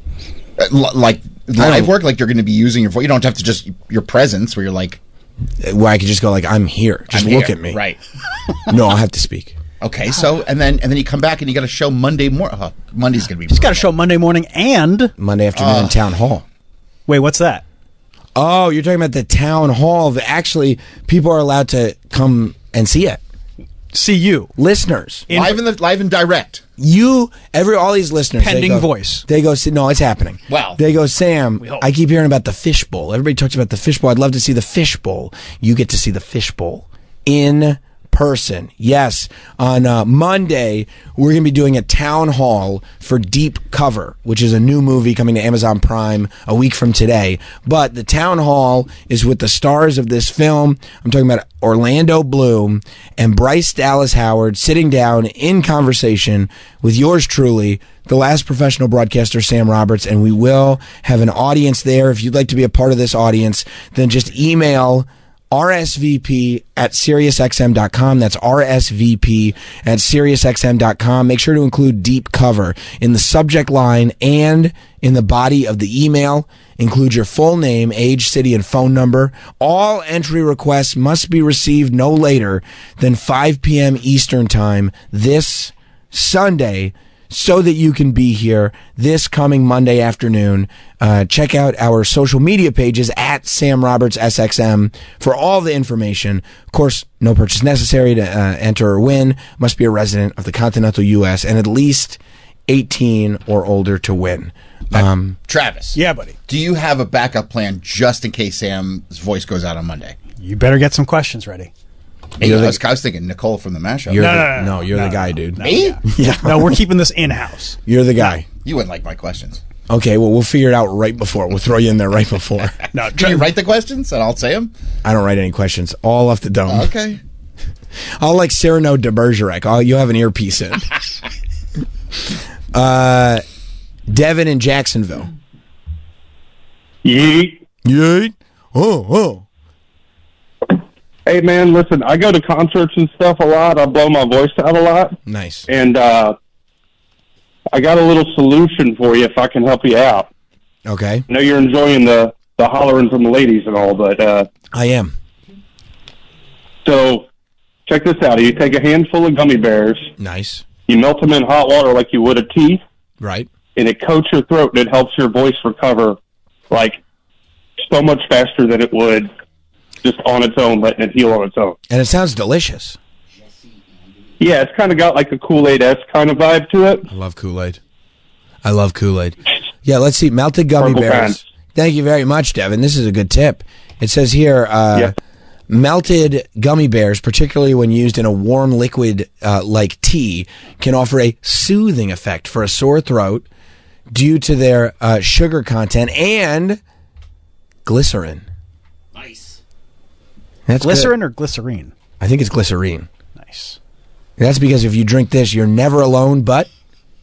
Speaker 2: Live work, you're going to be using your voice. You don't have to just your presence where you're
Speaker 1: where I could just go I'm here. Just look at me.
Speaker 2: Right.
Speaker 1: No, I'll have to speak.
Speaker 2: Okay, so and then you come back and you got a show Monday morning. Monday's going to be.
Speaker 3: He's got a show Monday morning and
Speaker 1: Monday afternoon in Town Hall.
Speaker 3: Wait, what's that?
Speaker 1: Oh, you're talking about the Town Hall. Actually, people are allowed to come and see it.
Speaker 3: See you,
Speaker 1: listeners,
Speaker 2: live and direct.
Speaker 1: All these listeners.
Speaker 3: Pending voice.
Speaker 1: They go. No, it's happening.
Speaker 2: Wow.
Speaker 1: They go, Sam. I keep hearing about the fishbowl. Everybody talks about the fishbowl. I'd love to see the fishbowl. You get to see the fishbowl in person. Yes, on Monday, we're going to be doing a town hall for Deep Cover, which is a new movie coming to Amazon Prime a week from today. But the town hall is with the stars of this film. I'm talking about Orlando Bloom and Bryce Dallas Howard sitting down in conversation with yours truly, the last professional broadcaster, Sam Roberts, and we will have an audience there. If you'd like to be a part of this audience, then just email RSVP at SiriusXM.com. That's RSVP at SiriusXM.com. Make sure to include Deep Cover in the subject line and in the body of the email. Include your full name, age, city, and phone number. All entry requests must be received no later than 5 p.m. Eastern Time this Sunday, so that you can be here this coming Monday afternoon. Check out our social media pages at Sam Roberts SXM for all the information. Of course, no purchase necessary to enter or win. Must be a resident of the continental U.S. and at least 18 or older to win.
Speaker 2: Travis.
Speaker 3: Yeah, buddy.
Speaker 2: Do you have a backup plan just in case Sam's voice goes out on Monday?
Speaker 3: You better get some questions ready.
Speaker 2: Hey, I was thinking Nicole from the mashup.
Speaker 1: You're the guy, dude.
Speaker 2: Me?
Speaker 1: Yeah.
Speaker 3: No, we're keeping this in-house.
Speaker 1: You're the guy.
Speaker 2: You wouldn't like my questions.
Speaker 1: Okay, well, we'll figure it out right before. We'll throw you in there right before.
Speaker 2: No, can you write the questions and I'll say them?
Speaker 1: I don't write any questions. All off the dome.
Speaker 2: Okay.
Speaker 1: I'll like Cyrano de Bergerac. You'll have an earpiece in. Devin in Jacksonville.
Speaker 7: Yeet.
Speaker 1: Yeet. Oh.
Speaker 7: Hey, man, listen, I go to concerts and stuff a lot. I blow my voice out a lot.
Speaker 1: Nice.
Speaker 7: And I got a little solution for you if I can help you out.
Speaker 1: Okay.
Speaker 7: I know you're enjoying the hollering from the ladies and all, but...
Speaker 1: I am.
Speaker 7: So, check this out. You take a handful of gummy bears.
Speaker 1: Nice.
Speaker 7: You melt them in hot water like you would a tea.
Speaker 1: Right.
Speaker 7: And it coats your throat, and it helps your voice recover, like, so much faster than it would just on its own, letting it heal on its own.
Speaker 1: And it sounds delicious.
Speaker 7: Yeah, it's kind of got like a Kool-Aid-esque kind of vibe to it.
Speaker 1: I love Kool-Aid. Yeah, let's see. Melted gummy
Speaker 7: Purple
Speaker 1: bears.
Speaker 7: Pants.
Speaker 1: Thank you very much, Devin. This is a good tip. It says here, melted gummy bears, particularly when used in a warm liquid like tea, can offer a soothing effect for a sore throat due to their sugar content and glycerin. That's
Speaker 3: Glycerin
Speaker 1: good.
Speaker 3: or glycerine?
Speaker 1: I think it's glycerine.
Speaker 3: Nice.
Speaker 1: That's because if you drink this, you're never alone, but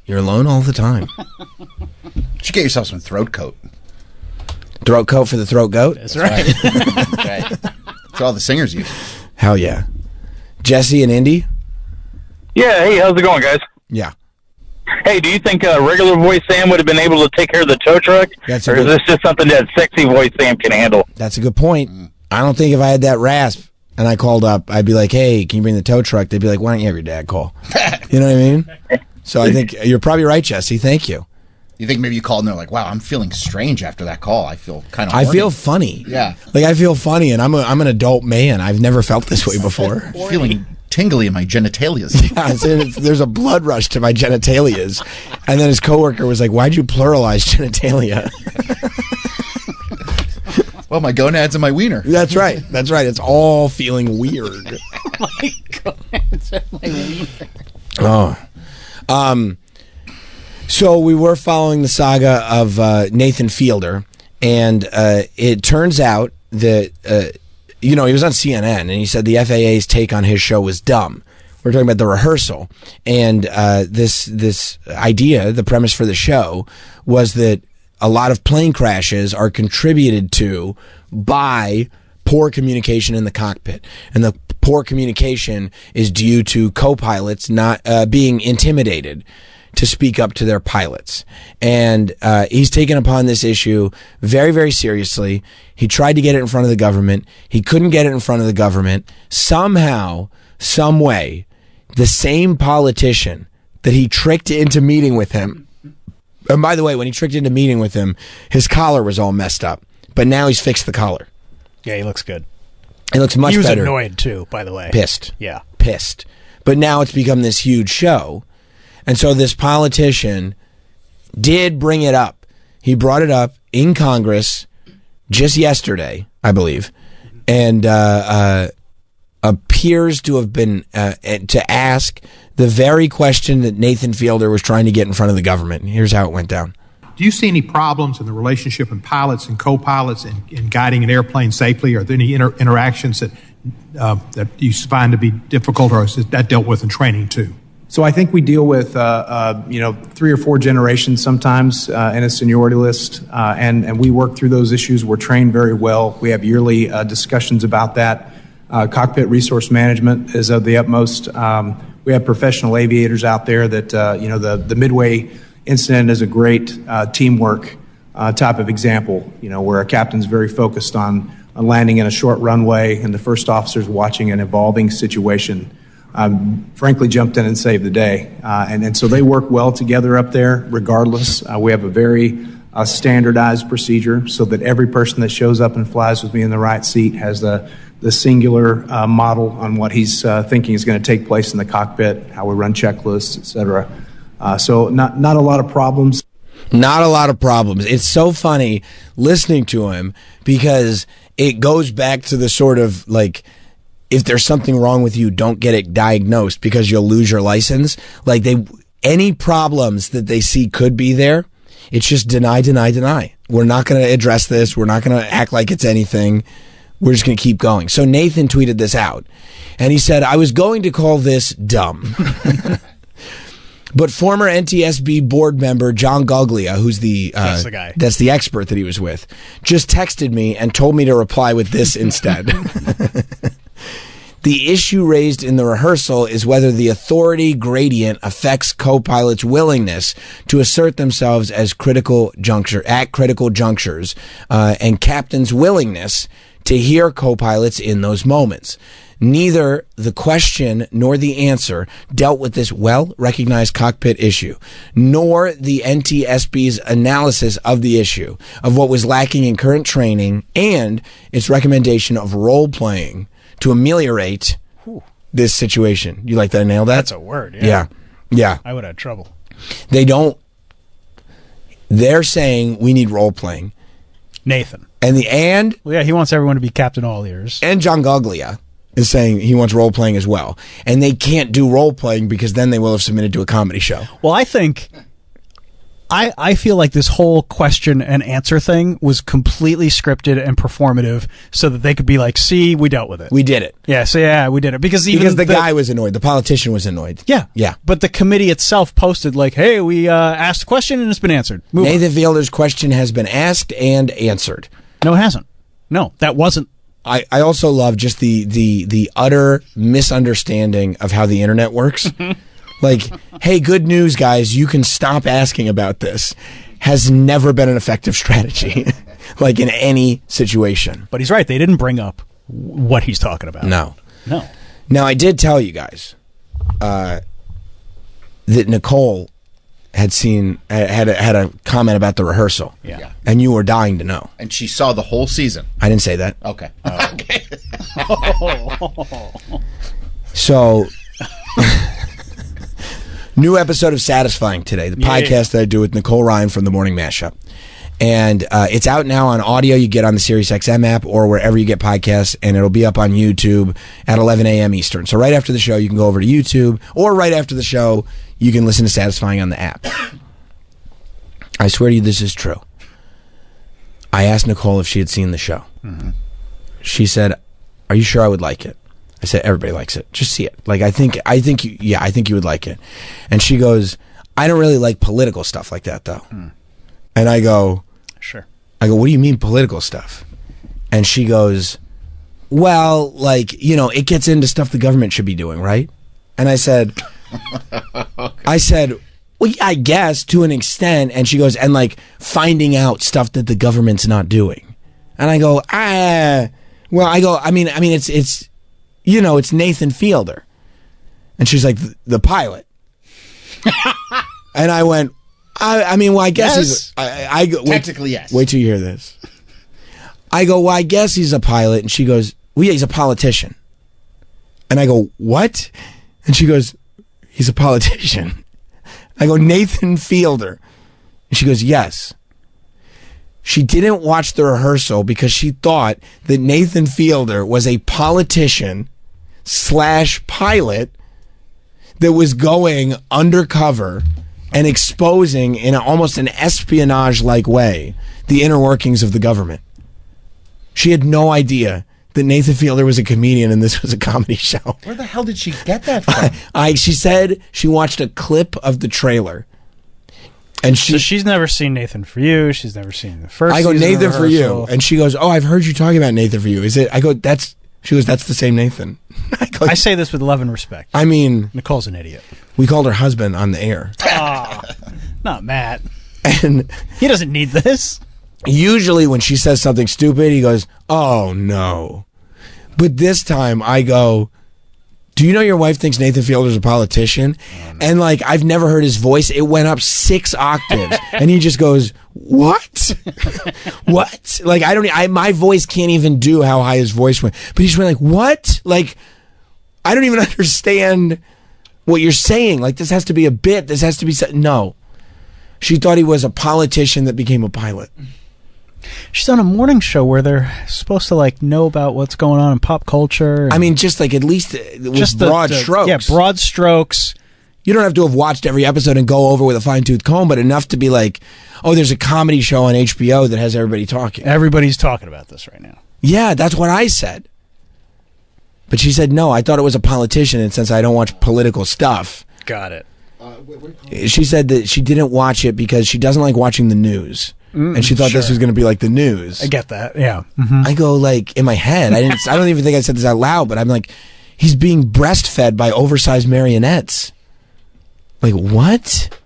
Speaker 1: you're alone all the time.
Speaker 2: You should get yourself some throat coat.
Speaker 1: Throat coat for the throat goat?
Speaker 3: That's right.
Speaker 2: That's right. That's what all the singers use.
Speaker 1: Hell yeah. Jesse and Indy?
Speaker 8: Yeah, hey, how's it going, guys?
Speaker 1: Yeah.
Speaker 8: Hey, do you think regular voice Sam would have been able to take care of the tow truck? Or is this just something that sexy voice Sam can handle?
Speaker 1: That's a good point. I don't think if I had that rasp and I called up, I'd be like, hey, can you bring the tow truck? They'd be like, why don't you have your dad call? You know what I mean? So I think you're probably right, Jesse. Thank you.
Speaker 2: You think maybe you called and they're like, wow, I'm feeling strange after that call. I feel kind of
Speaker 1: I feel funny.
Speaker 2: Yeah.
Speaker 1: Like I feel funny and I'm an adult man. I've never felt this way before.
Speaker 2: Feeling tingly in my genitalias.
Speaker 1: Yeah, there's a blood rush to my genitalias. And then his coworker was like, why'd you pluralize genitalia?
Speaker 2: Well, my gonads and my wiener.
Speaker 1: That's right. It's all feeling weird.
Speaker 2: My gonads and my wiener.
Speaker 1: Oh. So we were following the saga of Nathan Fielder, and it turns out that, he was on CNN, and he said the FAA's take on his show was dumb. We're talking about The Rehearsal, and this idea, the premise for the show, was that a lot of plane crashes are contributed to by poor communication in the cockpit. And the poor communication is due to co-pilots not being intimidated to speak up to their pilots. And he's taken upon this issue very, very seriously. He tried to get it in front of the government. He couldn't get it in front of the government. Somehow, some way, the same politician that he tricked into meeting with him. And by the way, when he tricked into meeting with him, his collar was all messed up. But now he's fixed the collar.
Speaker 3: Yeah, he looks good.
Speaker 1: He looks much better.
Speaker 3: He was annoyed, too, by the way.
Speaker 1: Pissed.
Speaker 3: Yeah.
Speaker 1: Pissed. But now it's become this huge show. And so this politician did bring it up. He brought it up in Congress just yesterday, I believe. And appears to have been to ask the very question that Nathan Fielder was trying to get in front of the government. Here's how it went down.
Speaker 9: Do you see any problems in the relationship in pilots and co-pilots in guiding an airplane safely? Are there any interactions that you find to be difficult, or is that dealt with in training too?
Speaker 10: So I think we deal with 3 or 4 generations sometimes in a seniority list, and we work through those issues. We're trained very well. We have yearly discussions about that. Cockpit resource management is of the utmost. We have professional aviators out there that the Midway incident is a great teamwork type of example. Where a captain's very focused on landing in a short runway, and the first officer's watching an evolving situation. Frankly, jumped in and saved the day. And so they work well together up there regardless. We have a very standardized procedure so that every person that shows up and flies with me in the right seat has the singular model on what he's thinking is going to take place in the cockpit, how we run checklists, et cetera. So not a lot of problems.
Speaker 1: Not a lot of problems. It's so funny listening to him because it goes back to the sort of like, if there's something wrong with you, don't get it diagnosed because you'll lose your license. Like any problems that they see could be there, it's just deny. We're not going to address this. We're not going to act like it's anything. We're just going to keep going. So Nathan tweeted this out, and he said, I was going to call this dumb. But former NTSB board member John Goglia, who's that's the guy. That's the expert that he was with, just texted me and told me to reply with this instead. The issue raised in the rehearsal is whether the authority gradient affects co-pilots' willingness to assert themselves at critical junctures, and captains' willingness to hear co-pilots in those moments. Neither the question nor the answer dealt with this well-recognized cockpit issue, nor the NTSB's analysis of the issue, of what was lacking in current training, and its recommendation of role-playing to ameliorate this situation. You like that I nailed that?
Speaker 3: That's a word, yeah.
Speaker 1: Yeah.
Speaker 3: I would have trouble.
Speaker 1: They're saying we need role-playing.
Speaker 3: Nathan.
Speaker 1: Well,
Speaker 3: yeah, he wants everyone to be Captain All Ears.
Speaker 1: And John Goglia is saying he wants role-playing as well. And they can't do role-playing because then they will have submitted to a comedy show.
Speaker 3: Well, I feel like this whole question and answer thing was completely scripted and performative so that they could be like, see, we dealt with it.
Speaker 1: We did it.
Speaker 3: Yeah, we did it. Because
Speaker 1: the guy was annoyed. The politician was annoyed.
Speaker 3: Yeah. But the committee itself posted like, hey, we asked a question and it's been answered.
Speaker 1: Nathan Fielder's question has been asked and answered.
Speaker 3: No, it hasn't. No, that wasn't.
Speaker 1: I also love just the utter misunderstanding of how the internet works. Like, hey, good news, guys, you can stop asking about this, has never been an effective strategy, like in any situation.
Speaker 3: But he's right. They didn't bring up what he's talking about.
Speaker 1: No.
Speaker 3: Now,
Speaker 1: I did tell you guys that Nicole had a comment about the rehearsal.
Speaker 2: Yeah.
Speaker 1: And you were dying to know.
Speaker 2: And she saw the whole season.
Speaker 1: I didn't say that.
Speaker 2: Okay.
Speaker 1: Okay. So... New episode of Satisfying today, the podcast that I do with Nicole Ryan from The Morning Mashup. And it's out now on audio. You get on the SiriusXM app or wherever you get podcasts, and it'll be up on YouTube at 11 a.m. Eastern. So right after the show, you can go over to YouTube, or right after the show, you can listen to Satisfying on the app. I swear to you, this is true. I asked Nicole if she had seen the show. Mm-hmm. She said, are you sure I would like it? I said, everybody likes it. Just see it. Like, I think you would like it. And she goes, I don't really like political stuff like that, though. And I go,
Speaker 3: sure.
Speaker 1: I go, what do you mean political stuff? And she goes, well, like, it gets into stuff the government should be doing, right? And I said, well, yeah, I guess to an extent. And she goes, and like finding out stuff that the government's not doing. And I go, I mean, it's it's Nathan Fielder. And she's like, the pilot. And I went, I guess
Speaker 2: yes.
Speaker 1: I go,
Speaker 2: technically, yes.
Speaker 1: Wait till you hear this. I go, well, I guess he's a pilot. And she goes, well, yeah, he's a politician. And I go, what? And she goes, he's a politician. I go, Nathan Fielder. And she goes, yes. She didn't watch the rehearsal because she thought that Nathan Fielder was a politician / pilot that was going undercover and exposing in almost an espionage-like way the inner workings of the government. She had no idea that Nathan Fielder was a comedian and this was a comedy show.
Speaker 2: Where the hell did she get that from?
Speaker 1: She said she watched a clip of the trailer. And
Speaker 3: so she's never seen Nathan For You. She's never seen the first.
Speaker 1: I go,
Speaker 3: season
Speaker 1: Nathan
Speaker 3: of
Speaker 1: For You.
Speaker 3: Rehearsal.
Speaker 1: And she goes, oh, I've heard you talking about Nathan For You. Is it? I go, she goes, that's the same Nathan.
Speaker 3: I say this with love and respect.
Speaker 1: I mean,
Speaker 3: Nicole's an idiot.
Speaker 1: We called her husband on the air.
Speaker 3: Oh, not Matt.
Speaker 1: And
Speaker 3: he doesn't need this.
Speaker 1: Usually when she says something stupid, he goes, oh, no. But this time I go, do you know your wife thinks Nathan Fielder's a politician? Oh, no. And like, I've never heard his voice. It went up 6 octaves. And he just goes, what? What? Like, my voice can't even do how high his voice went. But he's like, what? Like, I don't even understand what you're saying. Like, this has to be a bit. This has to be... No. She thought he was a politician that became a pilot.
Speaker 3: She's on a morning show where they're supposed to like know about what's going on in pop culture.
Speaker 1: I mean, just like at least with broad strokes.
Speaker 3: Yeah, broad strokes.
Speaker 1: You don't have to have watched every episode and go over with a fine-tooth comb, but enough to be like, oh, there's a comedy show on HBO that has everybody talking.
Speaker 3: Everybody's talking about this right now.
Speaker 1: Yeah, that's what I said. But she said, no, I thought it was a politician, and since I don't watch political stuff...
Speaker 3: Got it.
Speaker 1: She said that she didn't watch it because she doesn't like watching the news. And she thought this was going to be like the news.
Speaker 3: I get that, yeah. Mm-hmm.
Speaker 1: I go like, in my head, I don't even think I said this out loud, but I'm like, he's being breastfed by oversized marionettes. Like, what?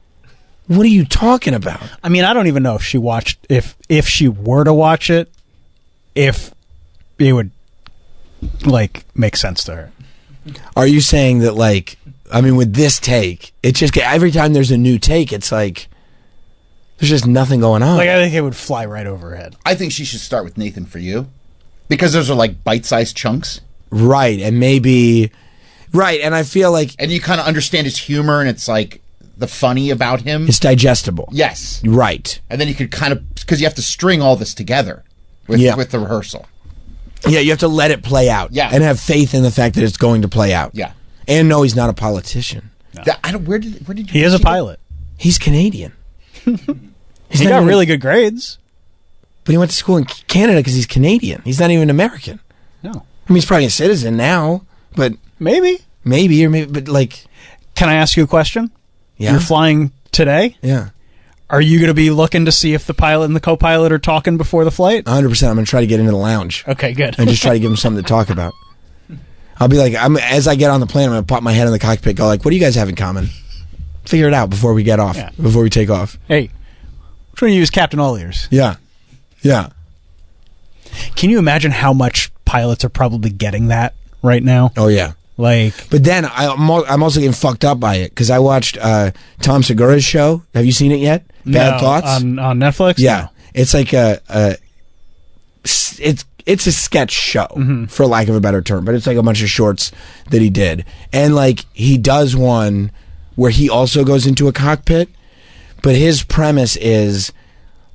Speaker 1: What are you talking about?
Speaker 3: I mean, I don't even know if she watched, if she were to watch it, if it would, like, make sense to her.
Speaker 1: Are you saying that, like, I mean, with this take, it's just, every time there's a new take, it's like, there's just nothing going on.
Speaker 3: Like, I think it would fly right over her head.
Speaker 2: I think she should start with Nathan For You. Because those are like bite-sized chunks.
Speaker 1: Right, and maybe... Right, and I feel like...
Speaker 2: And you kind of understand his humor, and it's like the funny about him.
Speaker 1: It's digestible.
Speaker 2: Yes.
Speaker 1: Right.
Speaker 2: And then you could kind of... Because you have to string all this together with the rehearsal.
Speaker 1: Yeah, you have to let it play out.
Speaker 2: Yeah.
Speaker 1: And have faith in the fact that it's going to play out.
Speaker 2: Yeah.
Speaker 1: And no, he's not a politician.
Speaker 2: No. Where did you...
Speaker 3: He is a pilot.
Speaker 1: He's Canadian.
Speaker 3: He got really good grades.
Speaker 1: But he went to school in Canada because he's Canadian. He's not even American.
Speaker 3: No.
Speaker 1: I mean, he's probably a citizen now, but...
Speaker 3: Maybe,
Speaker 1: but like...
Speaker 3: Can I ask you a question?
Speaker 1: Yeah.
Speaker 3: You're flying today?
Speaker 1: Yeah.
Speaker 3: Are you going to be looking to see if the pilot and the co-pilot are talking before the flight?
Speaker 1: 100%. I'm going to try to get into the lounge.
Speaker 3: Okay, good.
Speaker 1: And just try to give him something to talk about. I'll be like, as I get on the plane, I'm going to pop my head in the cockpit, go like, what do you guys have in common? Figure it out before we get off, before we take off.
Speaker 3: Hey, which one of you is Captain All Ears?
Speaker 1: Yeah. Yeah.
Speaker 3: Can you imagine how much pilots are probably getting that right now?
Speaker 1: Oh, yeah.
Speaker 3: Like,
Speaker 1: but then I'm also getting fucked up by it because I watched Tom Segura's show. Have you seen it yet? Bad Thoughts
Speaker 3: on Netflix.
Speaker 1: Yeah, no. It's like it's a sketch show for lack of a better term, but it's like a bunch of shorts that he did, and like he does one where he also goes into a cockpit, but his premise is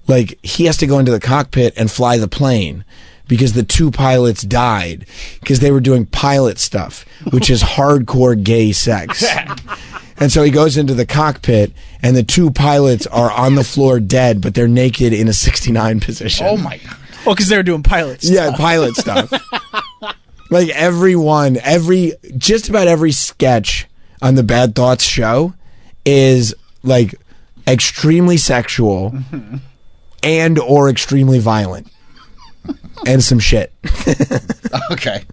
Speaker 1: like he has to go into the cockpit and fly the plane. Because the 2 pilots died because they were doing pilot stuff, which is hardcore gay sex. And so he goes into the cockpit, and the 2 pilots are on the floor dead, but they're naked in a 69 position.
Speaker 2: Oh, my God.
Speaker 3: Well, because they were doing pilot stuff.
Speaker 1: Yeah, pilot stuff. Like just about every sketch on the Bad Thoughts show is like extremely sexual and or extremely violent. And some shit.
Speaker 2: Okay.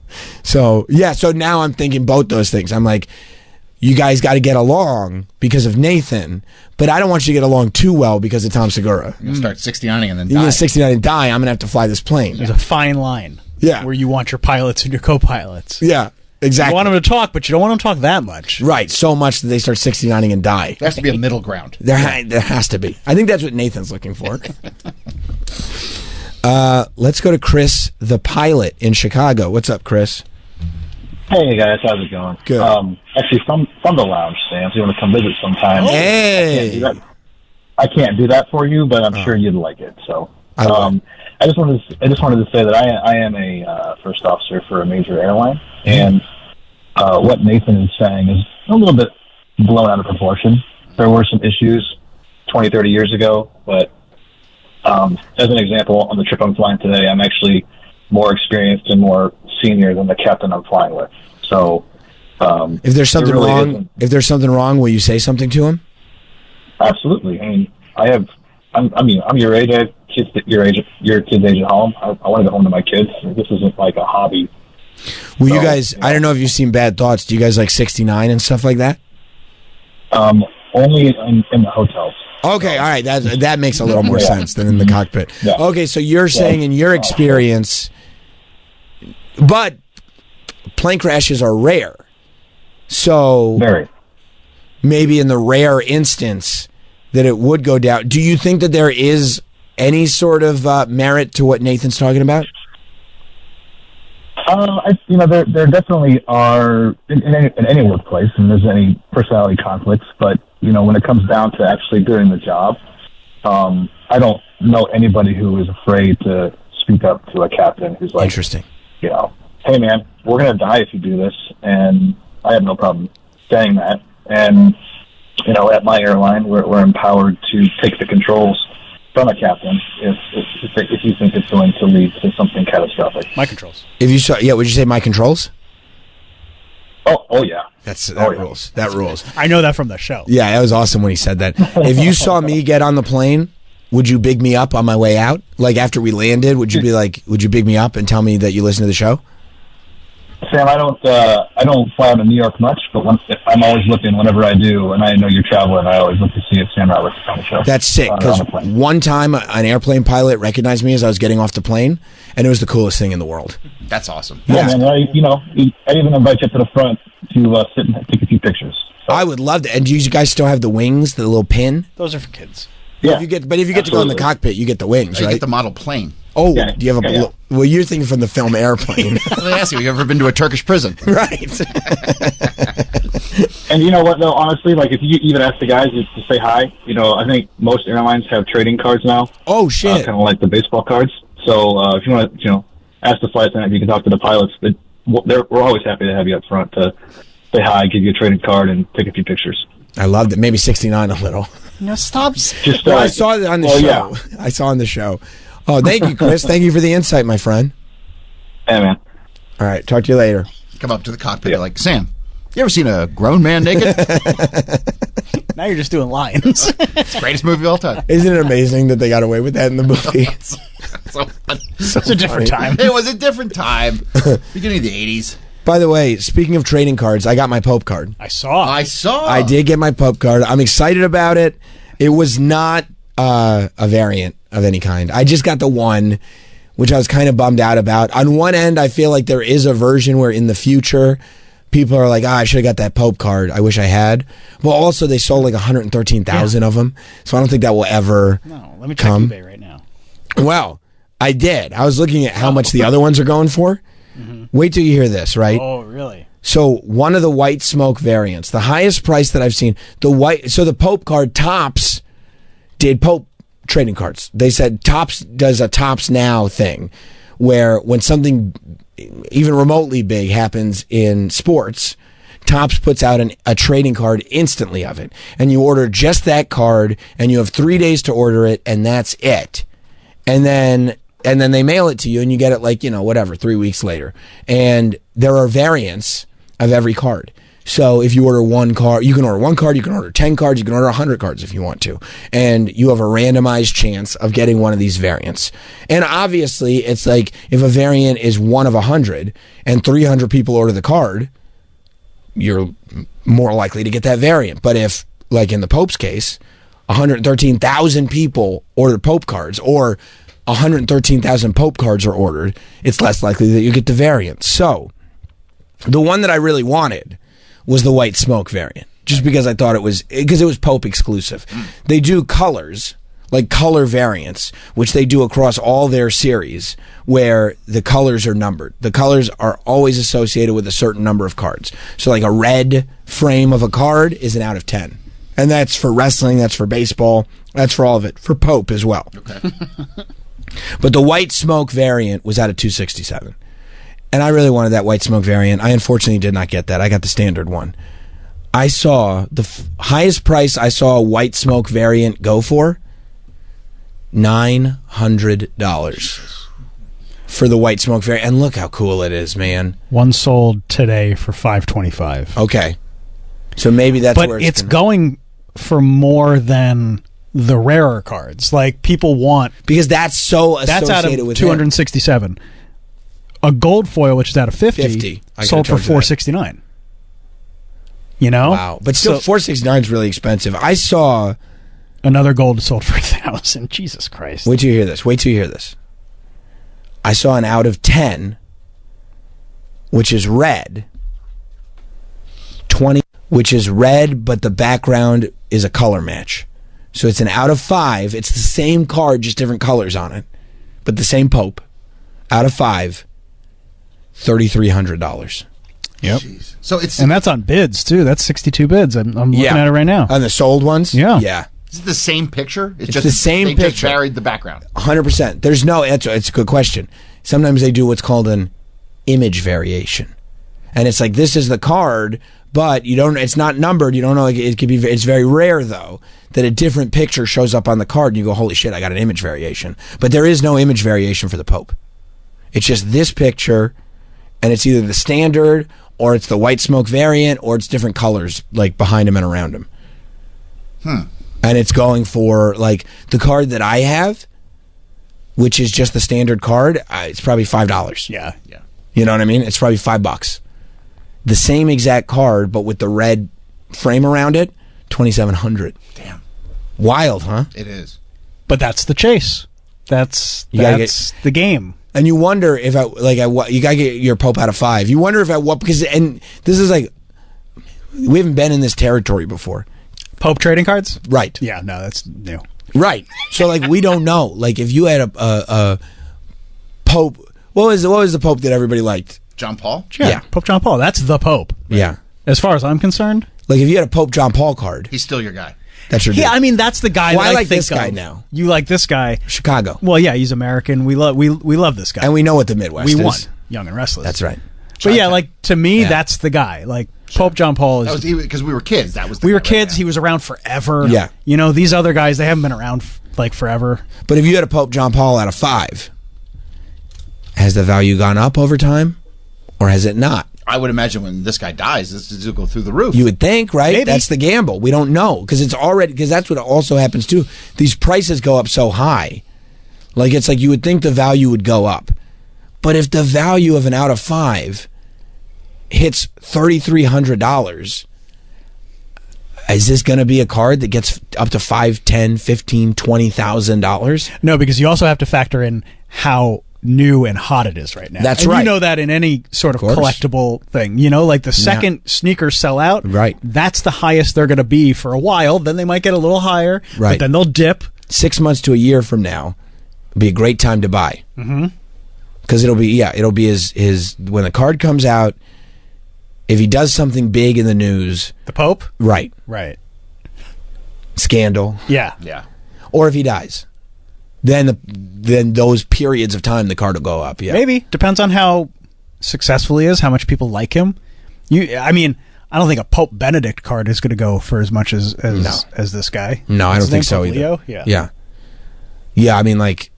Speaker 1: So now I'm thinking both those things. I'm like, you guys got to get along because of Nathan, but I don't want you to get along too well because of Tom Segura.
Speaker 2: You're going to start 69ing and then die.
Speaker 1: You're going to 69 and die. I'm going to have to fly this plane.
Speaker 3: There's a fine line.
Speaker 1: Yeah.
Speaker 3: Where you want your pilots and your co-pilots.
Speaker 1: Yeah, exactly.
Speaker 3: You want them to talk, but you don't want them to talk that much.
Speaker 1: Right, so much that they start 69ing and die.
Speaker 2: There has to be a middle ground.
Speaker 1: There has to be. I think that's what Nathan's looking for. Let's go to Chris, the pilot in Chicago. What's up, Chris?
Speaker 11: Hey guys, how's it going?
Speaker 1: Good.
Speaker 11: Actually, from the lounge, Sam. So you want to come visit sometime?
Speaker 1: Hey.
Speaker 11: I can't do that for you, but I'm sure you'd like it. So, I just wanted to say that I am a first officer for a major airline, and what Nathan is saying is a little bit blown out of proportion. There were some issues 20, 30 years ago, but as an example, on the trip I'm flying today, I'm actually more experienced and more senior than the captain I'm flying with. So,
Speaker 1: if there's something wrong, will you say something to him?
Speaker 11: Absolutely. I mean, I'm your age. I have kids at your kid's age at home. I want to go home to my kids. This isn't like a hobby.
Speaker 1: Well, you guys, I don't know if you've seen Bad Thoughts. Do you guys like 69 and stuff like that?
Speaker 11: Only in the hotels.
Speaker 1: Okay, all right. That makes a little more sense than in the cockpit.
Speaker 11: Yeah.
Speaker 1: Okay, so you're saying in your experience, but plane crashes are rare. So maybe in the rare instance that it would go down. Do you think that there is any sort of merit to what Nathan's talking about?
Speaker 11: There definitely are in any workplace, and there's any personality conflicts. But when it comes down to actually doing the job, I don't know anybody who is afraid to speak up to a captain who's like,
Speaker 1: interesting.
Speaker 11: Hey man, we're gonna die if you do this, and I have no problem saying that. And at my airline, we're empowered to take the controls from a captain if you think it's going to lead to something catastrophic.
Speaker 3: My controls.
Speaker 1: If you saw, would you say my controls?
Speaker 11: Oh yeah.
Speaker 1: That rules. That rules.
Speaker 3: I know that from the show.
Speaker 1: Yeah, that was awesome when he said that. If you saw me get on the plane, would you big me up on my way out? Like after we landed, would you be like, would you big me up and tell me that you listen to the show?
Speaker 11: Sam, I don't fly out of New York much, but I'm always looking whenever I do, and I know you're traveling. I always look to see if Sam Roberts is on the show.
Speaker 1: That's sick, because one time an airplane pilot recognized me as I was getting off the plane, and it was the coolest thing in the world.
Speaker 2: That's awesome.
Speaker 11: Yeah, man. I even invite you up to the front to sit and take a few pictures.
Speaker 1: So. I would love to. And do you guys still have the wings, the little pin?
Speaker 3: Those are for kids.
Speaker 11: Yeah.
Speaker 1: If you get to go in the cockpit, you get the wings, right?
Speaker 2: You get the model plane.
Speaker 1: Oh, yeah. Do you have a? Well, you're thinking from the film Airplane.
Speaker 2: Let me ask you: have you ever been to a Turkish prison?
Speaker 1: Right.
Speaker 11: And you know what? Though honestly, like if you even ask the guys to say hi, I think most airlines have trading cards now.
Speaker 1: Oh shit!
Speaker 11: Kind of like the baseball cards. So if you want to, ask the flight attendant if you can talk to the pilots. We're always happy to have you up front to say hi, give you a trading card, and take a few pictures.
Speaker 1: I loved it. Maybe 69 a little.
Speaker 3: Stop.
Speaker 1: I saw it on the show. Yeah. I saw on the show. Oh, thank you, Chris. Thank you for the insight, my friend.
Speaker 11: Hey, man.
Speaker 1: All right. Talk to you later.
Speaker 2: Come up to the cockpit. You're like, Sam, you ever seen a grown man naked?
Speaker 3: Now you're just doing lines.
Speaker 2: It's the greatest movie of all time.
Speaker 1: Isn't it amazing that they got away with that in the movie?
Speaker 3: It's a different time.
Speaker 2: It was a different time. Beginning of the 80s.
Speaker 1: By the way, speaking of trading cards, I got my Pope card.
Speaker 3: I saw.
Speaker 1: I did get my Pope card. I'm excited about it. It was not a variant of any kind. I just got the one, which I was kind of bummed out about. On one end, I feel like there is a version where in the future, people are like, I should have got that Pope card. I wish I had. Well, also, they sold like 113,000 of them, so I don't think that will ever
Speaker 3: let me check eBay right now.
Speaker 1: Well, I did. I was looking at how much the other ones are going for. Mm-hmm. Wait till you hear this, right?
Speaker 3: Oh, really?
Speaker 1: So one of the white smoke variants, the highest price that I've seen, the Pope card, Topps did Pope trading cards. They said Topps does a Topps Now thing where when something even remotely big happens in sports, Topps puts out a trading card instantly of it. And you order just that card and you have 3 days to order it and that's it. And then they mail it to you and you get it 3 weeks later. And there are variants of every card. So if you order one card, you can order 10 cards, you can order 100 cards if you want to. And you have a randomized chance of getting one of these variants. And obviously, it's like if a variant is 1 of 100 and 300 people order the card, you're more likely to get that variant. But if, like in the Pope's case, 113,000 people order Pope cards or 113,000 Pope cards are ordered, it's less likely that you get the variant. So the one that I really wanted was the white smoke variant, just because I thought it was Pope exclusive. They do colors, like color variants, which they do across all their series, where the colors are numbered. The colors are always associated with a certain number of cards. So like a red frame of a card is an out of 10. And that's for wrestling, that's for baseball, that's for all of it. For Pope as well.
Speaker 2: Okay.
Speaker 1: But the white smoke variant was out of 267. and I really wanted that white smoke variant. I unfortunately did not get that. I got the standard one. I saw the highest price I saw a white smoke variant go for $900 for the white smoke variant. And look how cool it is, man.
Speaker 3: One sold today for $525.
Speaker 1: Okay. So maybe that's
Speaker 3: but
Speaker 1: where
Speaker 3: it's going for more than the rarer cards. Like, people want,
Speaker 1: because that's so associated
Speaker 3: that's out of
Speaker 1: with
Speaker 3: 267. A gold foil, which is out of 50 sold for $469. You know?
Speaker 1: Wow. But still, $469 is really expensive. I saw
Speaker 3: another gold sold for $1,000. Jesus Christ.
Speaker 1: Wait till you hear this. Wait till you hear this. I saw an out of 10, which is red. 20, which is red, but the background is a color match. So it's an out of 5. It's the same card, just different colors on it, but the same Pope. Out of 5, $3,300.
Speaker 3: Yep.
Speaker 2: Jeez. So it's,
Speaker 3: and that's on bids too. That's 62 bids. I'm looking at it right now.
Speaker 1: On the sold ones?
Speaker 3: Yeah.
Speaker 1: Yeah.
Speaker 2: Is it the same picture?
Speaker 1: It's just the same picture.
Speaker 2: They just varied the background.
Speaker 1: 100%. There's no. It's a good question. Sometimes they do what's called an image variation, and it's like, this is the card, but you don't. It's not numbered. You don't know. Like, it could be. It's very rare though that a different picture shows up on the card, and you go, "Holy shit! I got an image variation." But there is no image variation for the Pope. It's just this picture, and it's either the standard, or it's the white smoke variant, or it's different colors like behind him and around him. And it's going for, like, the card that I have, which is just the standard card. It's probably $5.
Speaker 3: Yeah.
Speaker 1: You know what I mean? It's probably $5. The same exact card, but with the red frame around it, $2,700.
Speaker 2: Damn.
Speaker 1: Wild, huh?
Speaker 2: It is.
Speaker 3: But that's the chase. That's the game.
Speaker 1: And you wonder if you gotta get your Pope out of 5. You wonder if at what, because, and this is like, we haven't been in this territory before.
Speaker 3: Pope trading cards?
Speaker 1: Right.
Speaker 3: Yeah, no, that's new.
Speaker 1: Right. So, like, we don't know. Like, if you had a Pope, what was the Pope that everybody liked?
Speaker 2: John Paul?
Speaker 3: Yeah, Pope John Paul. That's the Pope.
Speaker 1: Yeah.
Speaker 3: As far as I'm concerned.
Speaker 1: Like, if you had a Pope John Paul card.
Speaker 2: He's still your guy.
Speaker 1: That's your dude.
Speaker 3: Yeah, I mean, that's the guy
Speaker 1: well,
Speaker 3: that
Speaker 1: I like
Speaker 3: think
Speaker 1: this guy
Speaker 3: of.
Speaker 1: now.
Speaker 3: You like this guy.
Speaker 1: Chicago.
Speaker 3: Well, yeah, he's American. We love this guy.
Speaker 1: And we know what the Midwest is.
Speaker 3: We won. Young and Restless.
Speaker 1: That's right.
Speaker 3: But yeah, like, to me, that's the guy. Like, Pope John Paul is...
Speaker 2: Because we were kids. That was the
Speaker 3: we were kids. He was around forever.
Speaker 1: Yeah.
Speaker 3: You know, these other guys, they haven't been around, like, forever.
Speaker 1: But if you had a Pope John Paul out of 5, has the value gone up over time? Or has it not?
Speaker 2: I would imagine when this guy dies, this will go through the roof.
Speaker 1: You would think, right?
Speaker 2: Maybe.
Speaker 1: That's the gamble. We don't know. Because that's what also happens, too. These prices go up so high. Like, it's like you would think the value would go up. But if the value of an out of 5 hits $3,300, is this going to be a card that gets up to $5,000, $10,000, $15,000, $20,000?
Speaker 3: No, because you also have to factor in how new and hot it is right now.
Speaker 1: That's
Speaker 3: and
Speaker 1: right.
Speaker 3: You know that in any sort of collectible thing. You know, like the second sneakers sell out,
Speaker 1: right?
Speaker 3: That's the highest they're going to be for a while. Then they might get a little higher,
Speaker 1: right?
Speaker 3: But then they'll dip.
Speaker 1: 6 months to a year from now, it'll be a great time to buy.
Speaker 3: Mm-hmm.
Speaker 1: Because it'll be his when the card comes out, if he does something big in the news,
Speaker 3: the Pope,
Speaker 1: right, scandal,
Speaker 2: yeah,
Speaker 1: or if he dies, then those periods of time the card will go up. Yeah,
Speaker 3: maybe depends on how successful he is, how much people like him. I mean, I don't think a Pope Benedict card is going to go for as much as this guy.
Speaker 1: No, I don't think so either.
Speaker 3: Leo?
Speaker 1: Yeah. I mean, like,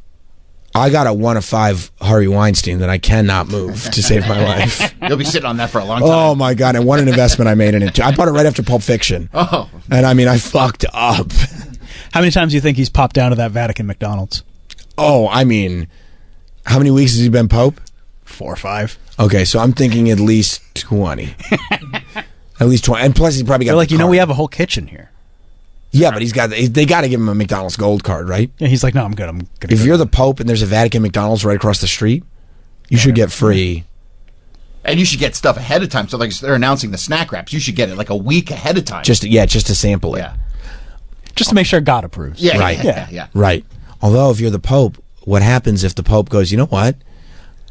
Speaker 1: I got a 1 of 5 Harvey Weinstein that I cannot move to save my life.
Speaker 2: You'll be sitting on that for a long time.
Speaker 1: Oh my God! And what an investment I made in it too. I bought it right after Pulp Fiction.
Speaker 2: Oh,
Speaker 1: and I mean, I fucked up.
Speaker 3: How many times do you think he's popped down to that Vatican McDonald's?
Speaker 1: Oh, I mean, how many weeks has he been Pope?
Speaker 3: 4 or 5.
Speaker 1: Okay, so I'm thinking at least 20. At least 20, and plus he's probably got.
Speaker 3: They're like, we have a whole kitchen here.
Speaker 1: Yeah, but they got to give him a McDonald's Gold card, right?
Speaker 3: Yeah, he's like, no, I'm good.
Speaker 1: If you're the Pope and there's a Vatican McDonald's right across the street, you should get free.
Speaker 2: And you should get stuff ahead of time. So, like, they're announcing the snack wraps. You should get it like a week ahead of time.
Speaker 1: Just to sample it.
Speaker 2: Yeah.
Speaker 3: Just to make sure God approves.
Speaker 2: Yeah,
Speaker 1: right.
Speaker 2: Yeah.
Speaker 1: Right. Although, if you're the Pope, what happens if the Pope goes, you know what?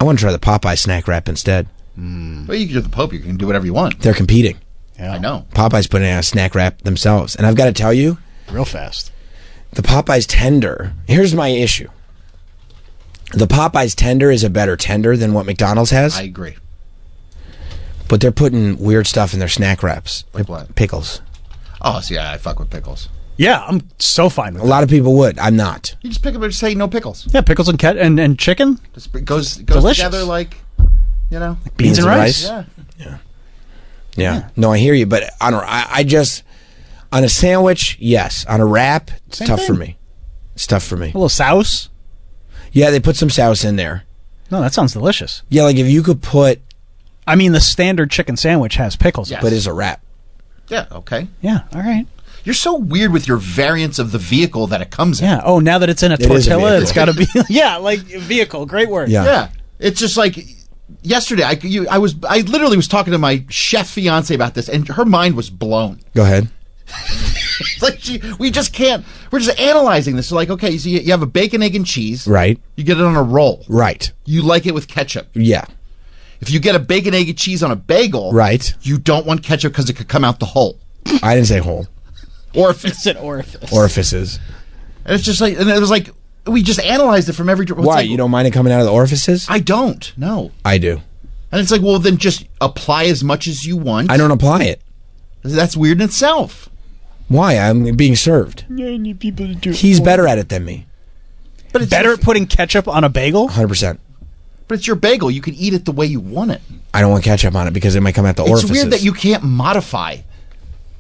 Speaker 1: I want to try the Popeye snack wrap instead.
Speaker 2: Well, you're the Pope. You can do whatever you want.
Speaker 1: They're competing.
Speaker 2: Yeah. I know.
Speaker 1: Popeye's putting out a snack wrap themselves. And I've got to tell you,
Speaker 3: real fast,
Speaker 1: the Popeye's tender. Here's my issue. The Popeyes tender is a better tender than what McDonald's has.
Speaker 2: I agree.
Speaker 1: But they're putting weird stuff in their snack wraps.
Speaker 2: Like what?
Speaker 1: Pickles.
Speaker 2: Oh, so yeah, I fuck with pickles.
Speaker 3: Yeah, I'm so fine with
Speaker 1: A lot of people would. I'm not.
Speaker 2: You just pick up and say no pickles.
Speaker 3: Yeah, pickles and chicken.
Speaker 2: Just goes
Speaker 3: Delicious.
Speaker 2: together like, you know,
Speaker 3: Beans and rice.
Speaker 1: Yeah. No, I hear you, but I just on a sandwich, yes. On a wrap, it's
Speaker 3: Same
Speaker 1: tough
Speaker 3: thing.
Speaker 1: for me. It's tough for me.
Speaker 3: A little sauce.
Speaker 1: Yeah, they put some sauce in there.
Speaker 3: No, that sounds delicious.
Speaker 1: Yeah, like if you could put.
Speaker 3: I mean, the standard chicken sandwich has pickles.
Speaker 2: Yes.
Speaker 1: But it's a wrap.
Speaker 2: Yeah, okay.
Speaker 3: Yeah, all right.
Speaker 2: You're so weird with your variants of the vehicle that it comes in.
Speaker 3: Yeah. Oh, now that it's in a
Speaker 1: It is a
Speaker 3: tortilla,
Speaker 1: vehicle.
Speaker 3: it's got to be. Yeah, like vehicle. Great word.
Speaker 1: Yeah.
Speaker 2: It's just like yesterday. I literally was talking to my chef fiance about this, and her mind was blown.
Speaker 1: Go ahead.
Speaker 2: It's like we just can't. We're just analyzing this. Like, okay, so you have a bacon, egg, and cheese.
Speaker 1: Right.
Speaker 2: You get it on a roll.
Speaker 1: Right.
Speaker 2: You like it with ketchup.
Speaker 1: Yeah.
Speaker 2: If you get a bacon, egg, and cheese on a bagel,
Speaker 1: Right.
Speaker 2: you don't want ketchup because it could come out the hole.
Speaker 1: I didn't say hole.
Speaker 2: Orifice.
Speaker 3: It's an orifice.
Speaker 1: Orifices.
Speaker 2: And it's just like, and it was like, we just analyzed it from every.
Speaker 1: Why?
Speaker 2: Like,
Speaker 1: You don't mind it coming out of the orifices?
Speaker 2: I don't. No.
Speaker 1: I do.
Speaker 2: And it's like, well, then just apply as much as you want.
Speaker 1: I don't apply it.
Speaker 2: That's weird in itself.
Speaker 1: Why? I'm being served.
Speaker 3: I need people to do.
Speaker 1: He's better at it than me.
Speaker 2: But it's
Speaker 3: Better at putting ketchup on a bagel.
Speaker 1: 100%.
Speaker 2: But it's your bagel. You can eat it the way you want it.
Speaker 1: I don't want ketchup on it because it might come out the orifices.
Speaker 2: It's weird that you can't modify.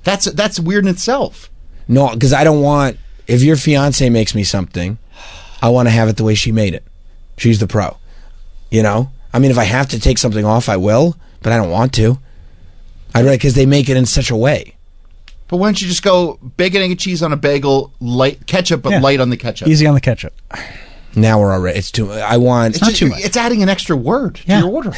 Speaker 2: That's weird in itself.
Speaker 1: No, because I don't want. If your fiance makes me something, I want to have it the way she made it. She's the pro. You know? I mean, if I have to take something off, I will, but I don't want to. I'd rather, because they make it in such a way.
Speaker 2: But why don't you just go bacon, egg, and cheese on a bagel, light ketchup, but
Speaker 3: Yeah.
Speaker 2: light on the ketchup?
Speaker 3: Easy on the ketchup.
Speaker 1: Now we're already. It's too. I want.
Speaker 2: It's not too much. It's adding an extra word to your order.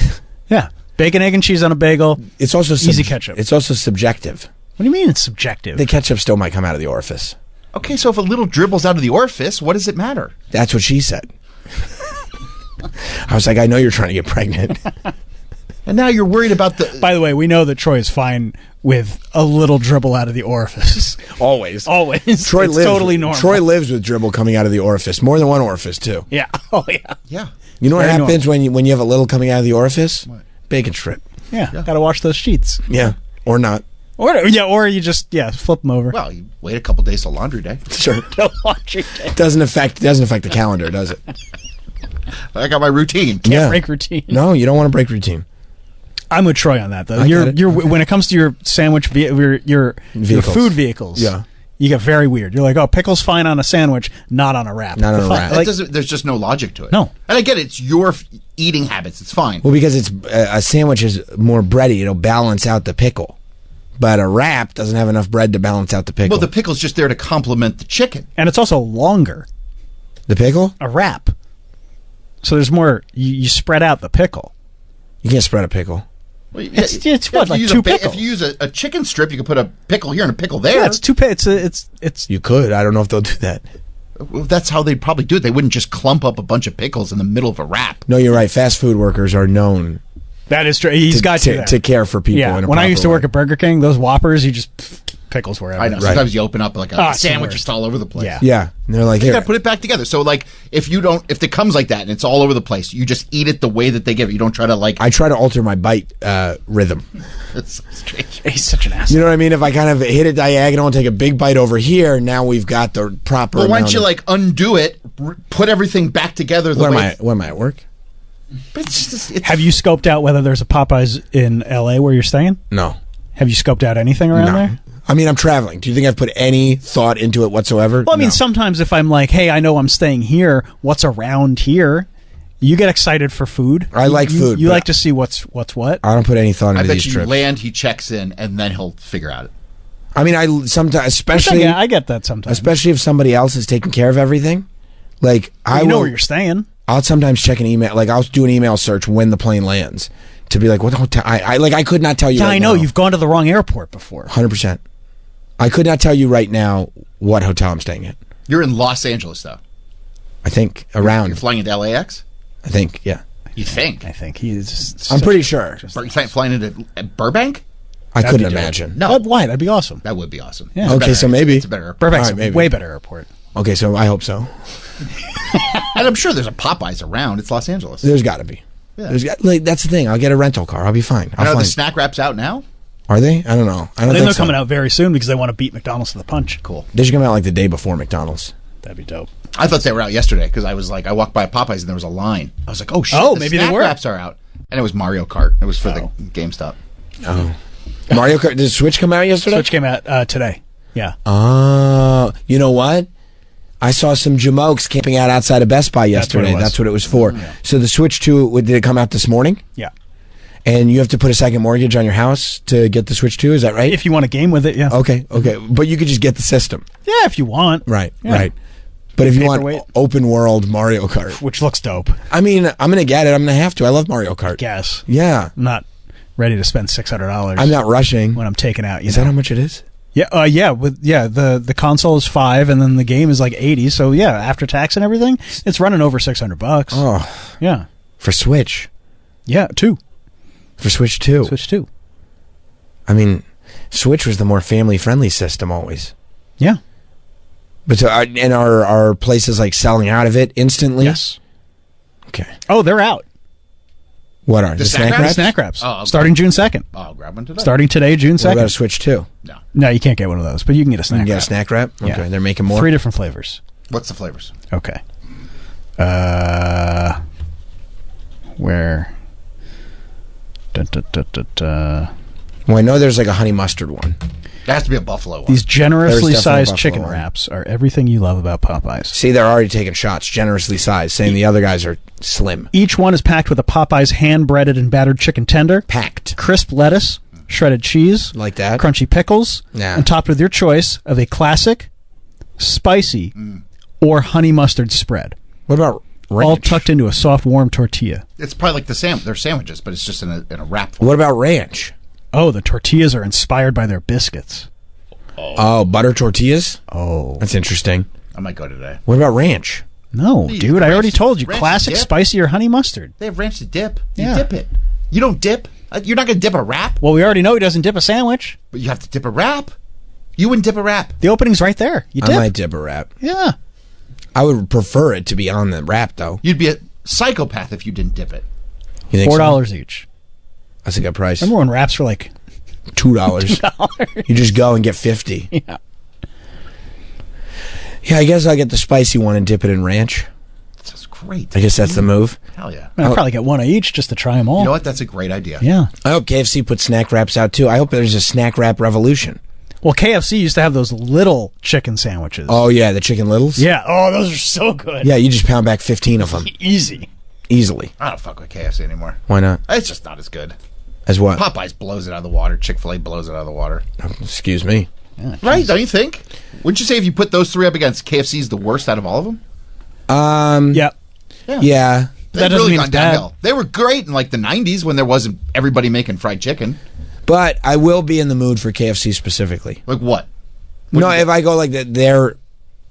Speaker 3: Yeah. Bacon, egg, and cheese on a bagel.
Speaker 1: It's also
Speaker 3: easy ketchup.
Speaker 1: It's also subjective.
Speaker 3: What do you mean it's subjective?
Speaker 1: The ketchup still might come out of the orifice.
Speaker 2: Okay, so if a little dribbles out of the orifice, what does it matter?
Speaker 1: That's what she said. I was like, I know you're trying to get pregnant.
Speaker 2: And now you're worried about the.
Speaker 3: By the way, we know that Troy is fine with a little dribble out of the orifice.
Speaker 1: Always.
Speaker 3: Troy it's totally normal.
Speaker 1: Troy lives with dribble coming out of the orifice. More than one orifice, too.
Speaker 3: Yeah. Oh, yeah.
Speaker 2: Yeah.
Speaker 1: You know what
Speaker 3: Very
Speaker 1: happens when you have a little coming out of the orifice? What? Bacon strip.
Speaker 3: Yeah. Got to wash those sheets.
Speaker 1: Yeah. Or not.
Speaker 3: Or you just flip them over.
Speaker 2: Well, you wait a couple days till laundry day.
Speaker 1: Sure.
Speaker 3: Laundry day.
Speaker 1: Doesn't affect the calendar, does it?
Speaker 2: I got my routine.
Speaker 3: Can't break routine.
Speaker 1: No, you don't want to break routine.
Speaker 3: I'm with Troy on that though.
Speaker 1: I get it.
Speaker 3: You're when it comes to your sandwich, your food vehicles.
Speaker 1: Yeah.
Speaker 3: You get very weird. You're like, oh, pickle's fine on a sandwich, not on a wrap.
Speaker 1: Not on a wrap.
Speaker 2: That doesn't, there's just no logic to it.
Speaker 3: No.
Speaker 2: And I get it. It's your eating habits. It's fine.
Speaker 1: Well, because it's a sandwich is more bready, it'll balance out the pickle. But a wrap doesn't have enough bread to balance out the pickle.
Speaker 2: Well, the pickle's just there to complement the chicken.
Speaker 3: And it's also longer.
Speaker 1: The pickle?
Speaker 3: A wrap. So there's more. You spread out the pickle.
Speaker 1: You can't spread a pickle.
Speaker 2: Well,
Speaker 3: It's what, like
Speaker 2: use
Speaker 3: two
Speaker 2: If
Speaker 3: pickles?
Speaker 2: you use a chicken strip, you can put a pickle here and a pickle there.
Speaker 3: Yeah, it's two. It's.
Speaker 1: You could. I don't know if they'll do that.
Speaker 2: Well, that's how they'd probably do it. They wouldn't just clump up a bunch of pickles in the middle of a wrap.
Speaker 1: No, you're right. Fast food workers are known.
Speaker 3: That is true. He's got you there.
Speaker 1: to care for people.
Speaker 3: Yeah.
Speaker 1: In a
Speaker 3: When I used to
Speaker 1: proper
Speaker 3: work at Burger King, those Whoppers, you just pickles wherever.
Speaker 2: I know.
Speaker 1: Right.
Speaker 2: Sometimes you open up like a
Speaker 3: it's the
Speaker 2: sandwich
Speaker 3: worst.
Speaker 2: just all over the place.
Speaker 3: Yeah.
Speaker 1: Yeah, and they're like,
Speaker 2: You
Speaker 1: here.
Speaker 2: gotta put it back together. So, like, if it comes like that and it's all over the place, you just eat it the way that they give it. You don't try to
Speaker 1: I try to alter my bite rhythm.
Speaker 2: It's so strange.
Speaker 3: He's such an asshole.
Speaker 1: You know what I mean? If I kind of hit it diagonal and take a big bite over here, now we've got the proper.
Speaker 2: Well, why don't
Speaker 1: amount
Speaker 2: you
Speaker 1: of-
Speaker 2: undo it, put everything back together the
Speaker 1: Where am
Speaker 2: way?
Speaker 1: I? Where am I at work?
Speaker 2: But it's just, it's,
Speaker 3: Have you scoped out whether there's a Popeyes in L.A. where you're staying?
Speaker 1: No.
Speaker 3: Have you scoped out anything around
Speaker 1: No.
Speaker 3: there?
Speaker 1: I mean, I'm traveling. Do you think I've put any thought into it whatsoever?
Speaker 3: Well, I mean,
Speaker 1: No.
Speaker 3: sometimes if I'm like, hey, I know I'm staying here, what's around here? You get excited for food.
Speaker 1: I like food,
Speaker 3: You
Speaker 1: but
Speaker 3: like to see what's what.
Speaker 1: I don't put any thought
Speaker 2: I
Speaker 1: into
Speaker 2: bet
Speaker 1: these
Speaker 2: you
Speaker 1: trips.
Speaker 2: land, he checks in, and then he'll figure out it.
Speaker 1: I mean, I sometimes, especially
Speaker 3: I get that sometimes.
Speaker 1: especially if somebody else is taking care of everything. Like I
Speaker 3: you know
Speaker 1: will,
Speaker 3: where you're staying.
Speaker 1: I'll sometimes check an email. Like I'll do an email search when the plane lands to be like, what hotel? I could not tell you.
Speaker 3: Yeah,
Speaker 1: right
Speaker 3: I know.
Speaker 1: now.
Speaker 3: You've gone to the wrong airport before.
Speaker 1: 100%. I could not tell you right now what hotel I'm staying at.
Speaker 2: You're in Los Angeles, though.
Speaker 1: I think
Speaker 2: You're
Speaker 1: around.
Speaker 2: flying into LAX?
Speaker 1: I think, yeah.
Speaker 2: You think?
Speaker 3: I think he's.
Speaker 1: I'm pretty sure.
Speaker 2: Flying into Burbank?
Speaker 1: I
Speaker 3: That'd
Speaker 1: couldn't
Speaker 3: be dope.
Speaker 1: imagine.
Speaker 2: No.
Speaker 3: Why? That'd be awesome.
Speaker 2: That would be awesome.
Speaker 3: Yeah.
Speaker 2: It's a
Speaker 1: Okay,
Speaker 2: better-
Speaker 1: so maybe
Speaker 2: It's a better airport.
Speaker 3: Burbank's
Speaker 1: All right, maybe.
Speaker 3: a way better airport.
Speaker 1: Okay, so I hope so.
Speaker 2: And I'm sure there's a Popeyes around. It's Los Angeles.
Speaker 1: There's got to be.
Speaker 2: Yeah.
Speaker 1: That's the thing. I'll get a rental car. I'll be fine.
Speaker 2: I know the snack wraps out now.
Speaker 1: Are they? I don't know. I
Speaker 3: think
Speaker 1: think
Speaker 3: they're
Speaker 1: so.
Speaker 3: coming out very soon because they want to beat McDonald's to the punch.
Speaker 2: Cool.
Speaker 1: They should come out like the day before McDonald's.
Speaker 3: That'd be dope.
Speaker 2: I thought they were out yesterday because I was like, I walked by Popeyes and there was a line. I was like, oh shit!
Speaker 3: Oh,
Speaker 2: the
Speaker 3: maybe they
Speaker 2: snack
Speaker 3: were.
Speaker 2: wraps are out, and it was Mario Kart. It was for the GameStop.
Speaker 1: Oh, Mario Kart. Did Switch come out yesterday?
Speaker 3: Switch came out today. Yeah.
Speaker 1: Oh, you know what? I saw some jamokes camping out outside of Best Buy yesterday. That's what it was for.
Speaker 3: Yeah.
Speaker 1: So the Switch 2, did it come out this morning?
Speaker 3: Yeah.
Speaker 1: And you have to put a second mortgage on your house to get the Switch 2, is that right?
Speaker 3: If you want to game with it, yeah.
Speaker 1: Okay. But you could just get the system.
Speaker 3: Yeah, if you want.
Speaker 1: Right,
Speaker 3: Yeah.
Speaker 1: right. But if you want
Speaker 3: Paperweight.
Speaker 1: open world Mario Kart.
Speaker 3: Which looks dope.
Speaker 1: I mean, I'm going to get it. I'm going to have to. I love Mario Kart.
Speaker 3: Guess.
Speaker 1: Yeah.
Speaker 3: I'm not ready to spend $600.
Speaker 1: I'm not rushing.
Speaker 3: When I'm taking out.
Speaker 1: Is that how much it is?
Speaker 3: Yeah, the console is $5 and then the game is like $80. So yeah, after tax and everything, it's running over $600.
Speaker 1: Oh.
Speaker 3: Yeah.
Speaker 1: For Switch.
Speaker 3: Yeah, 2.
Speaker 1: For Switch 2.
Speaker 3: Switch 2.
Speaker 1: I mean, Switch was the more family-friendly system always.
Speaker 3: Yeah.
Speaker 1: But and are places like selling out of it instantly?
Speaker 3: Yes.
Speaker 1: Okay.
Speaker 3: Oh, they're out.
Speaker 1: What are the snack wraps?
Speaker 3: Snack wraps.
Speaker 2: Oh,
Speaker 3: starting June 2nd.
Speaker 2: Oh, I'll grab one today.
Speaker 3: Starting today, June 2nd.
Speaker 1: What about a Switch 2?
Speaker 3: No, you can't get one of those, but you can get a snack
Speaker 1: You can get
Speaker 3: wrap.
Speaker 1: a snack wrap? Okay,
Speaker 3: Yeah.
Speaker 1: they're making more?
Speaker 3: 3 different flavors.
Speaker 2: What's the flavors?
Speaker 3: Okay. Where?
Speaker 1: Well, I know there's like a honey mustard one.
Speaker 2: There has to be a buffalo one.
Speaker 3: These generously
Speaker 1: There's definitely
Speaker 3: sized
Speaker 1: a buffalo
Speaker 3: chicken
Speaker 1: one.
Speaker 3: wraps are everything you love about Popeyes.
Speaker 1: See, they're already taking shots, generously sized, saying the other guys are slim.
Speaker 3: Each one is packed with a Popeyes hand-breaded and battered chicken tender,
Speaker 1: Packed.
Speaker 3: crisp lettuce, shredded cheese,
Speaker 1: Like that?
Speaker 3: crunchy pickles,
Speaker 1: Nah.
Speaker 3: and topped with your choice of a classic, spicy, or honey mustard spread.
Speaker 1: What about ranch?
Speaker 3: All tucked into a soft, warm tortilla.
Speaker 2: It's probably like they're sandwiches, but it's just in a wrap form.
Speaker 1: What about ranch?
Speaker 3: Oh, the tortillas are inspired by their biscuits.
Speaker 1: Oh, butter tortillas?
Speaker 3: Oh.
Speaker 1: That's interesting.
Speaker 2: I might go today.
Speaker 1: What about ranch?
Speaker 3: No,
Speaker 2: You
Speaker 3: dude, I already told you.
Speaker 2: ranch
Speaker 3: Classic,
Speaker 2: dip?
Speaker 3: spicy, or honey mustard.
Speaker 2: They have ranch to dip. You
Speaker 3: Yeah.
Speaker 2: dip it. You don't dip. You're not going to dip a wrap,
Speaker 3: Well, we already know he doesn't dip a sandwich.
Speaker 2: but you have to dip a wrap. You wouldn't dip a wrap.
Speaker 3: The opening's right there. You
Speaker 1: I
Speaker 3: dip.
Speaker 1: might dip a wrap.
Speaker 3: Yeah.
Speaker 1: I would prefer it to be on the wrap, though.
Speaker 2: You'd be a psychopath if you didn't dip it.
Speaker 1: You think
Speaker 3: $4 each.
Speaker 1: That's a good price.
Speaker 3: Remember when wraps were like
Speaker 1: $2. You just go and get 50.
Speaker 3: Yeah.
Speaker 1: Yeah, I guess I'll get the spicy one and dip it in ranch.
Speaker 2: That's great.
Speaker 1: I guess that's the move.
Speaker 2: Hell yeah.
Speaker 3: I'll probably get one of each just to try them all.
Speaker 2: You know what? That's a great idea.
Speaker 3: Yeah.
Speaker 1: I hope KFC puts snack wraps out too. I hope there's a snack wrap revolution.
Speaker 3: Well, KFC used to have those little chicken sandwiches.
Speaker 1: Oh yeah, the chicken littles.
Speaker 3: Yeah. Oh, those are so good.
Speaker 1: Yeah, you just pound back 15 of them
Speaker 3: Easy.
Speaker 1: easily.
Speaker 2: I don't fuck with KFC anymore.
Speaker 1: Why not?
Speaker 2: It's just not as good.
Speaker 1: As what?
Speaker 2: Popeyes blows it out of the water. Chick-fil-A blows it out of the water.
Speaker 1: Excuse me.
Speaker 2: Right? Don't you think? Wouldn't you say if you put those three up against KFC's the worst out of all of them?
Speaker 3: Yeah.
Speaker 1: Yeah.
Speaker 2: They've
Speaker 3: That doesn't
Speaker 2: really
Speaker 3: mean
Speaker 2: gone
Speaker 3: it's bad.
Speaker 2: downhill. They were great in like the 90s when there wasn't everybody making fried chicken.
Speaker 1: But I will be in the mood for KFC specifically.
Speaker 2: Like what?
Speaker 1: No, if I go like there,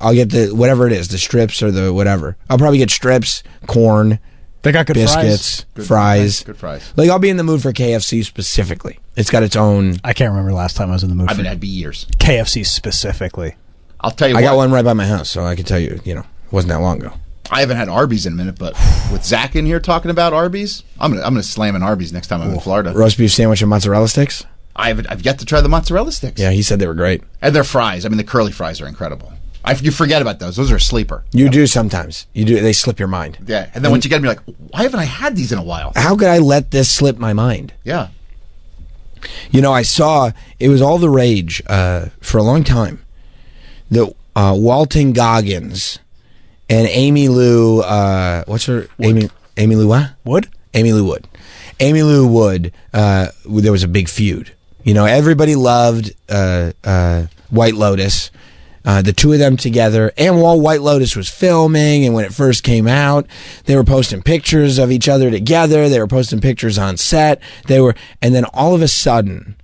Speaker 1: I'll get the whatever it is, the strips or the whatever. I'll probably get strips, corn.
Speaker 3: They got good
Speaker 1: biscuits,
Speaker 2: Good
Speaker 1: fries.
Speaker 2: Good fries.
Speaker 1: Like I'll be in the mood for KFC specifically. It's got its own.
Speaker 3: I can't remember the last time I was in the mood
Speaker 2: I
Speaker 3: for
Speaker 2: mean, that'd be years.
Speaker 3: KFC specifically.
Speaker 2: I'll tell you
Speaker 1: I
Speaker 2: what.
Speaker 1: got one right by my house, so I can tell you. You know, it wasn't that long ago.
Speaker 2: I haven't had Arby's in a minute, but with Zach in here talking about Arby's, I'm gonna slam an Arby's next time I'm in Florida.
Speaker 1: Roast beef sandwich and mozzarella sticks.
Speaker 2: I've yet to try the mozzarella sticks.
Speaker 1: Yeah, he said they were great.
Speaker 2: And their fries. I mean, the curly fries are incredible. You forget about those. Those are a sleeper.
Speaker 1: You do sometimes. You do. They slip your mind.
Speaker 2: Yeah. And then once you get them, you're like, why haven't I had these in a while?
Speaker 1: How could I let this slip my mind?
Speaker 2: Yeah.
Speaker 1: You know, I saw it was all the rage for a long time. The Walton Goggins and Amy Lou. What's her Wood. Amy Lou what?
Speaker 3: Wood?
Speaker 1: Amy Lou Wood. Amy Lou Wood. There was a big feud. You know, everybody loved White Lotus. The two of them together, and while White Lotus was filming, and when it first came out, they were posting pictures of each other together. They were posting pictures on set. And then all of a sudden,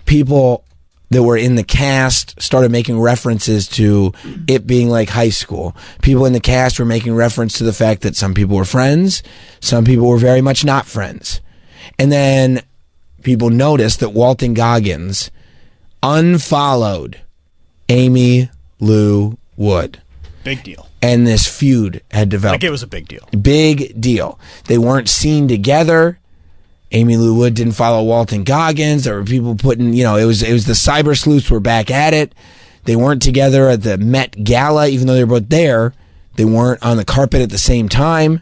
Speaker 1: people that were in the cast started making references to it being like high school. People in the cast were making reference to the fact that some people were friends, some people were very much not friends. And then people noticed that Walton Goggins unfollowed Amy Lou Wood.
Speaker 3: Big deal.
Speaker 1: And this feud had developed.
Speaker 3: Like, it was a big deal.
Speaker 1: Big deal. They weren't seen together. Amy Lou Wood didn't follow Walton Goggins. There were people putting, it was the cyber sleuths were back at it. They weren't together at the Met Gala, even though they were both there. They weren't on the carpet at the same time.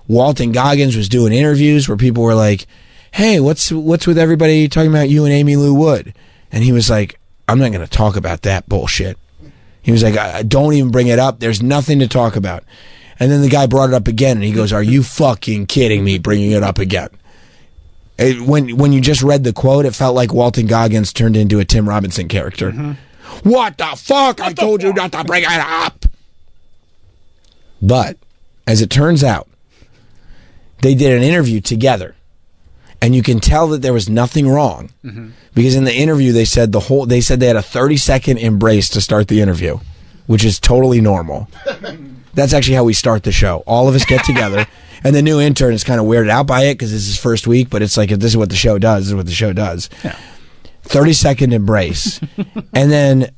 Speaker 1: Walton Goggins was doing interviews where people were like, hey, what's with everybody talking about you and Amy Lou Wood? And he was like, I'm not going to talk about that bullshit. He was like, don't even bring it up. There's nothing to talk about. And then the guy brought it up again, and he goes, are you fucking kidding me bringing it up again? When you just read the quote, it felt like Walton Goggins turned into a Tim Robinson character. Mm-hmm. What the fuck? I told you not to bring it up. But, as it turns out, they did an interview together. And you can tell that there was nothing wrong. Mm-hmm. Because in the interview, they said they had a 30-second embrace to start the interview, which is totally normal. That's actually how we start the show. All of us get together. And the new intern is kind of weirded out by it because it's his first week, but it's like, this is what the show does. This is what the show does. Yeah. 30-second embrace. And then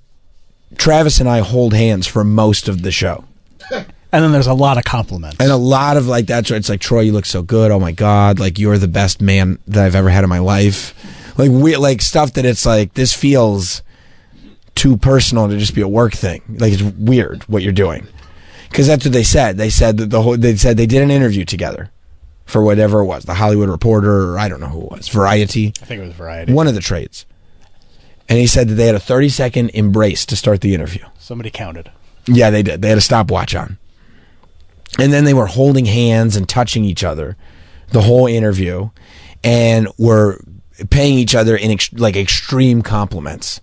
Speaker 1: Travis and I hold hands for most of the show.
Speaker 3: And then there's a lot of compliments.
Speaker 1: And a lot of that's right. It's like, Troy, you look so good. Oh my God. Like, you're the best man that I've ever had in my life. Like stuff that it's like, this feels too personal to just be a work thing. Like, it's weird what you're doing. Because that's what they said. They said that they did an interview together for whatever it was, the Hollywood Reporter, or I don't know who it was, Variety.
Speaker 3: I think it was Variety.
Speaker 1: One of the trades. And he said that they had a 30-second embrace to start the interview.
Speaker 3: Somebody counted.
Speaker 1: Yeah, they did. They had a stopwatch on. And then they were holding hands and touching each other the whole interview, and were paying each other in extreme compliments.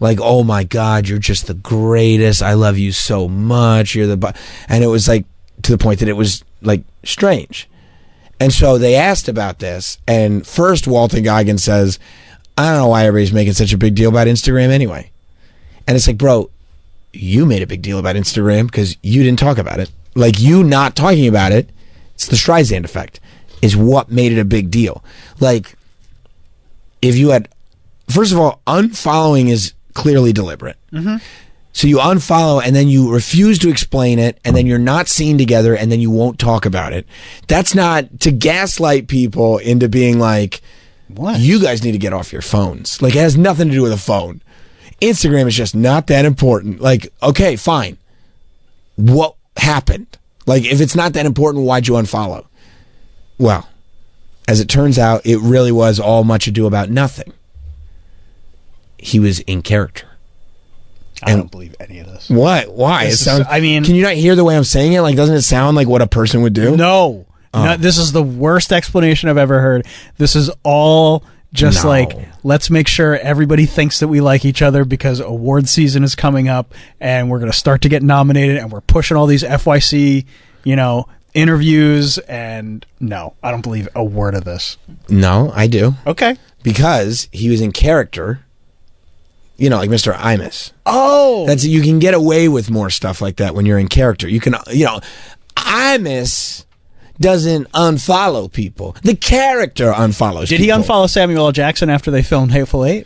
Speaker 1: Like, oh my God, you're just the greatest. I love you so much. You're the and it was like to the point that it was like strange. And so they asked about this, and first Walton Goggins says, I don't know why everybody's making such a big deal about Instagram anyway. And it's like, bro, you made a big deal about Instagram because you didn't talk about it. Like, you not talking about it, it's the Streisand effect, is what made it a big deal. Like, if you had, first of all, unfollowing is clearly deliberate. Mm-hmm. So you unfollow, and then you refuse to explain it, and then you're not seen together, and then you won't talk about it. That's not to gaslight people into being like, what? You guys need to get off your phones. Like, it has nothing to do with a phone. Instagram is just not that important. Like, okay, fine. What happened? Like, if it's not that important, why'd you unfollow? Well, as it turns out, it really was all much ado about nothing. He was in character.
Speaker 3: I don't believe any of this.
Speaker 1: What? Why?
Speaker 3: It sounds. I mean,
Speaker 1: can you not hear the way I'm saying it? Like, doesn't it sound like what a person would do?
Speaker 3: No. No, this is the worst explanation I've ever heard. This is all just like, let's make sure everybody thinks that we like each other because award season is coming up and we're going to start to get nominated and we're pushing all these FYC, interviews. And no, I don't believe a word of this.
Speaker 1: No, I do.
Speaker 3: Okay.
Speaker 1: Because he was in character. Like Mr. Imus.
Speaker 3: Oh,
Speaker 1: you can get away with more stuff like that when you're in character. You can, Imus doesn't unfollow people. The character unfollows
Speaker 3: Did
Speaker 1: people.
Speaker 3: He unfollow Samuel L. Jackson after they filmed Hateful Eight?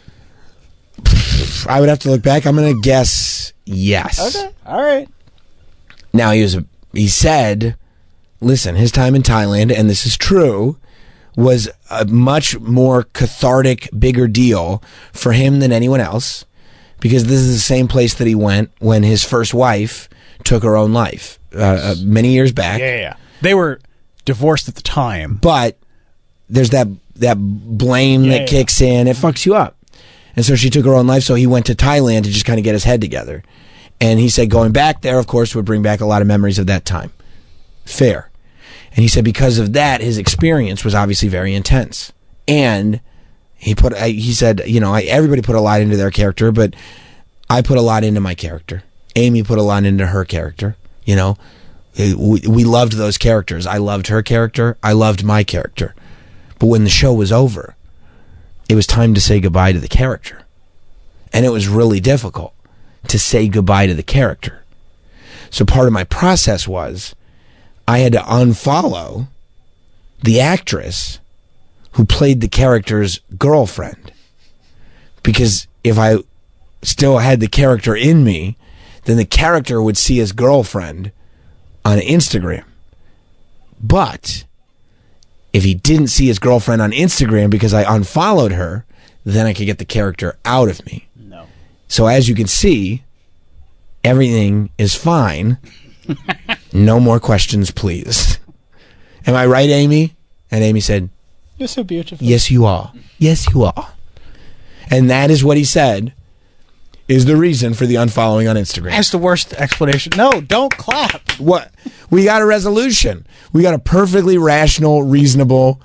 Speaker 1: I would have to look back. I'm going to guess yes.
Speaker 3: Okay. All right.
Speaker 1: Now, he said, listen, his time in Thailand, and this is true, was a much more cathartic, bigger deal for him than anyone else, because this is the same place that he went when his first wife took her own life many years back.
Speaker 3: Yeah. They were divorced at the time,
Speaker 1: but there's that blame that kicks in. It fucks you up, and so she took her own life. So he went to Thailand to just kind of get his head together, and he said going back there, of course, would bring back a lot of memories of that time. Fair. And he said because of that, his experience was obviously very intense. And he said, everybody put a lot into their character, but I put a lot into my character. Amy put a lot into her character. We loved those characters. I loved her character. I loved my character. But when the show was over, it was time to say goodbye to the character. And it was really difficult to say goodbye to the character. So part of my process was I had to unfollow the actress who played the character's girlfriend. Because if I still had the character in me, then the character would see his girlfriend on Instagram. But if he didn't see his girlfriend on Instagram because I unfollowed her, then I could get the character out of me.
Speaker 3: No.
Speaker 1: So as you can see, everything is fine. No more questions, please. Am I right, Amy? And Amy said,
Speaker 3: You're so beautiful.
Speaker 1: yes, you are. Yes, you are. And that is what he said is the reason for the unfollowing on Instagram.
Speaker 3: That's the worst explanation. No, don't clap.
Speaker 1: What? We got a resolution. We got a perfectly rational, reasonable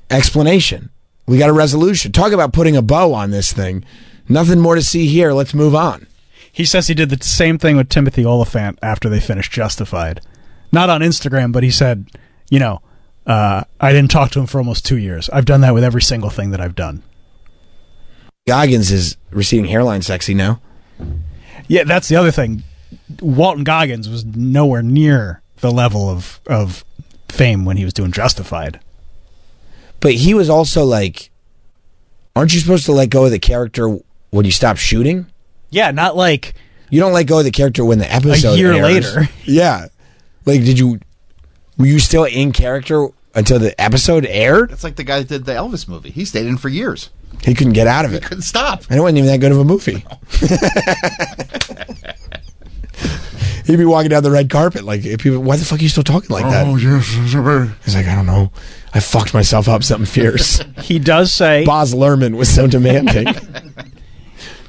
Speaker 1: explanation. We got a resolution. Talk about putting a bow on this thing. Nothing more to see here. Let's move on.
Speaker 3: He says he did the same thing with Timothy Olyphant after they finished Justified. Not on Instagram, but he said, I didn't talk to him for almost 2 years. I've done that with every single thing that I've done.
Speaker 1: Goggins is receding hairline sexy now.
Speaker 3: Yeah, that's the other thing. Walton Goggins was nowhere near the level of fame when he was doing Justified.
Speaker 1: But he was also like, aren't you supposed to let go of the character when you stop shooting?
Speaker 3: Yeah, not like...
Speaker 1: You don't let go of the character when the episode
Speaker 3: a year
Speaker 1: airs.
Speaker 3: later.
Speaker 1: Yeah. Like, were you still in character until the episode aired?
Speaker 2: That's like the guy that did the Elvis movie. He stayed in for years.
Speaker 1: He couldn't get out of it.
Speaker 2: He couldn't stop.
Speaker 1: And it wasn't even that good of a movie. He'd be walking down the red carpet like, people, why the fuck are you still talking like that?
Speaker 19: Oh, yes.
Speaker 1: He's like, I don't know. I fucked myself up something fierce.
Speaker 3: He does say...
Speaker 1: Baz Luhrmann was so demanding.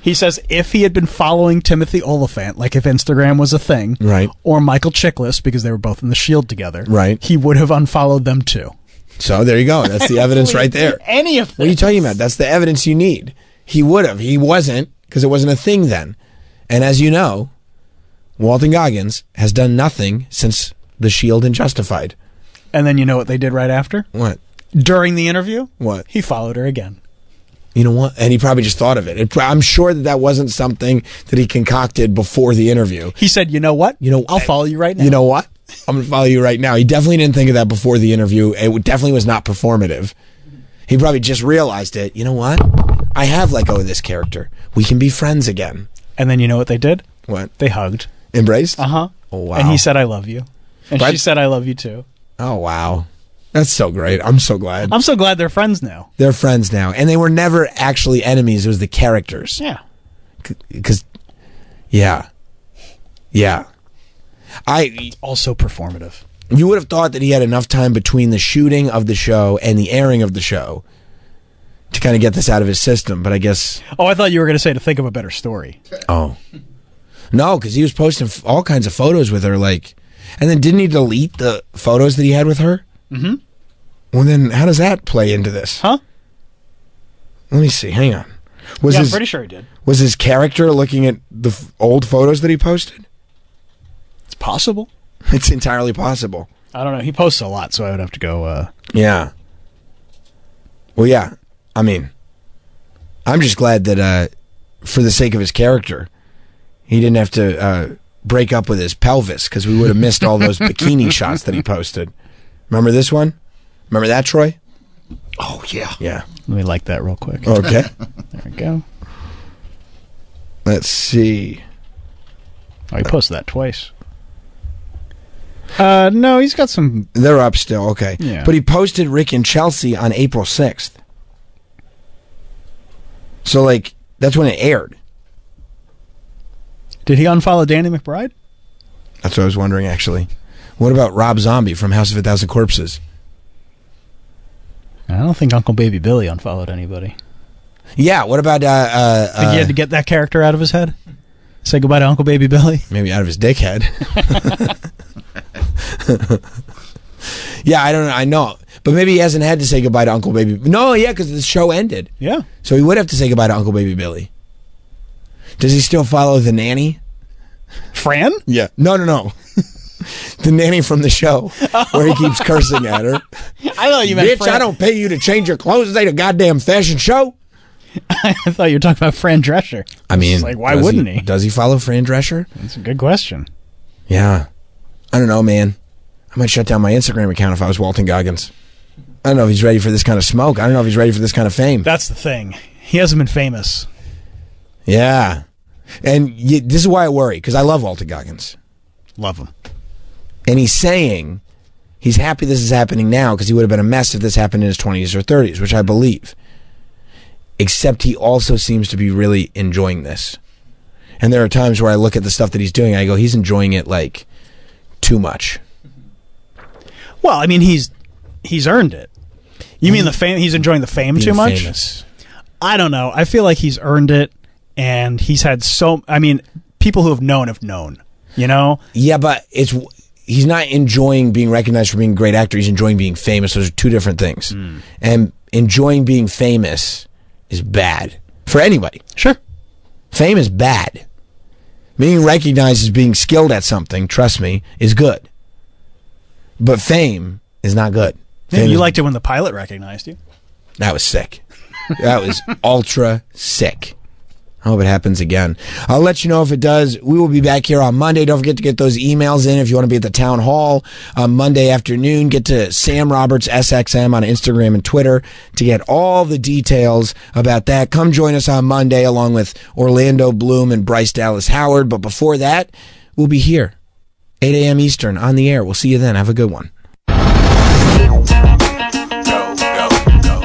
Speaker 3: He says if he had been following Timothy Olyphant, like if Instagram was a thing,
Speaker 1: right,
Speaker 3: or Michael Chiklis, because they were both in The Shield together,
Speaker 1: right,
Speaker 3: he would have unfollowed them too.
Speaker 1: So there you go. That's the evidence right there.
Speaker 3: Any of this.
Speaker 1: What are you talking about? That's the evidence you need. He would have. He wasn't, because it wasn't a thing then. And as you know, Walton Goggins has done nothing since The Shield and Justified.
Speaker 3: And then you know what they did right after?
Speaker 1: What?
Speaker 3: During the interview?
Speaker 1: What?
Speaker 3: He followed her again.
Speaker 1: You know what? And he probably just thought of it. I'm sure that wasn't something that he concocted before the interview.
Speaker 3: He said, you know what? I'll follow you right now.
Speaker 1: You know what? I'm going to follow you right now. He definitely didn't think of that before the interview. It definitely was not performative. He probably just realized it. You know what? I have let go of this character. We can be friends again.
Speaker 3: And then you know what they did?
Speaker 1: What?
Speaker 3: They hugged.
Speaker 1: Embraced?
Speaker 3: Uh-huh.
Speaker 1: Oh, wow.
Speaker 3: And he said, I love you. And she said, I love you too.
Speaker 1: Oh, wow. That's so great. I'm so glad.
Speaker 3: I'm so glad they're friends now.
Speaker 1: They're friends now. And they were never actually enemies. It was the characters.
Speaker 3: Yeah.
Speaker 1: Because, yeah.
Speaker 3: Also performative.
Speaker 1: You would have thought that he had enough time between the shooting of the show and the airing of the show to kind of get this out of his system, but I guess...
Speaker 3: Oh, I thought you were going to say to think of a better story.
Speaker 1: Oh. No, because he was posting all kinds of photos with her, like... And then didn't he delete the photos that he had with her?
Speaker 3: Mm-hmm.
Speaker 1: Well, then how does that play into this?
Speaker 3: Huh?
Speaker 1: Let me see. Hang on.
Speaker 3: I'm pretty sure he did.
Speaker 1: Was his character looking at the old photos that he posted?
Speaker 3: It's possible.
Speaker 1: It's entirely possible.
Speaker 3: I don't know. He posts a lot, so I would have to go...
Speaker 1: Yeah. Well, yeah. I mean, I'm just glad that for the sake of his character, he didn't have to break up with his pelvis, because we would have missed all those bikini shots that he posted. Remember this one? Remember that, Troy?
Speaker 2: Oh, yeah.
Speaker 1: Yeah.
Speaker 3: Let me like that real quick.
Speaker 1: Okay.
Speaker 3: There we go.
Speaker 1: Let's see.
Speaker 3: Oh, he posted that twice. No, he's got some...
Speaker 1: They're up still, okay.
Speaker 3: Yeah.
Speaker 1: But he posted Rick and Chelsea on April 6th. So, like, that's when it aired.
Speaker 3: Did he unfollow Danny McBride?
Speaker 1: That's what I was wondering, actually. What about Rob Zombie from House of a Thousand Corpses?
Speaker 3: I don't think Uncle Baby Billy unfollowed anybody.
Speaker 1: Yeah, what about...
Speaker 3: think he had to get that character out of his head? Say goodbye to Uncle Baby Billy?
Speaker 1: Maybe out of his dick head. Yeah, I don't know. I know. But maybe he hasn't had to say goodbye to Uncle Baby... No, yeah, because the show ended.
Speaker 3: Yeah.
Speaker 1: So he would have to say goodbye to Uncle Baby Billy. Does he still follow the nanny?
Speaker 3: Fran?
Speaker 1: Yeah. No. The nanny from the show, where he keeps cursing at her.
Speaker 3: I thought you meant
Speaker 1: Bitch,
Speaker 3: Fran.
Speaker 1: I don't pay you to change your clothes. This ain't a goddamn fashion show.
Speaker 3: I thought you were talking about Fran Drescher.
Speaker 1: I mean,
Speaker 3: It's like, why wouldn't he?
Speaker 1: Does he follow Fran Drescher?
Speaker 3: That's a good question.
Speaker 1: Yeah. I don't know, man. I might shut down my Instagram account if I was Walton Goggins. I don't know if he's ready for this kind of smoke. I don't know if he's ready for this kind of fame.
Speaker 3: That's the thing. He hasn't been famous.
Speaker 1: Yeah. And this is why I worry, because I love Walton Goggins.
Speaker 3: Love him.
Speaker 1: And he's saying he's happy this is happening now because he would have been a mess if this happened in his 20s or 30s, which I believe. Except he also seems to be really enjoying this. And there are times where I look at the stuff that he's doing, and I go, he's enjoying it like too much.
Speaker 3: Well, I mean, he's earned it. You mean the fame? He's enjoying the fame too much?
Speaker 1: Famous.
Speaker 3: I don't know. I feel like he's earned it, and he's had people who have known, you know?
Speaker 1: Yeah, but he's not enjoying being recognized for being a great actor. He's enjoying being famous. Those are two different things. And enjoying being famous is bad for anybody.
Speaker 3: Sure. Fame
Speaker 1: is bad. Being recognized as being skilled at something, trust me, is good. But fame is not good.
Speaker 3: You liked it when the pilot recognized you.
Speaker 1: That was sick. That was ultra sick. I hope it happens again. I'll let you know if it does. We will be back here on Monday. Don't forget to get those emails in if you want to be at the town hall on Monday afternoon. Get to Sam Roberts SXM on Instagram and Twitter to get all the details about that. Come join us on Monday along with Orlando Bloom and Bryce Dallas Howard. But before that, we'll be here 8 a.m. Eastern on the air. We'll see you then. Have a good one.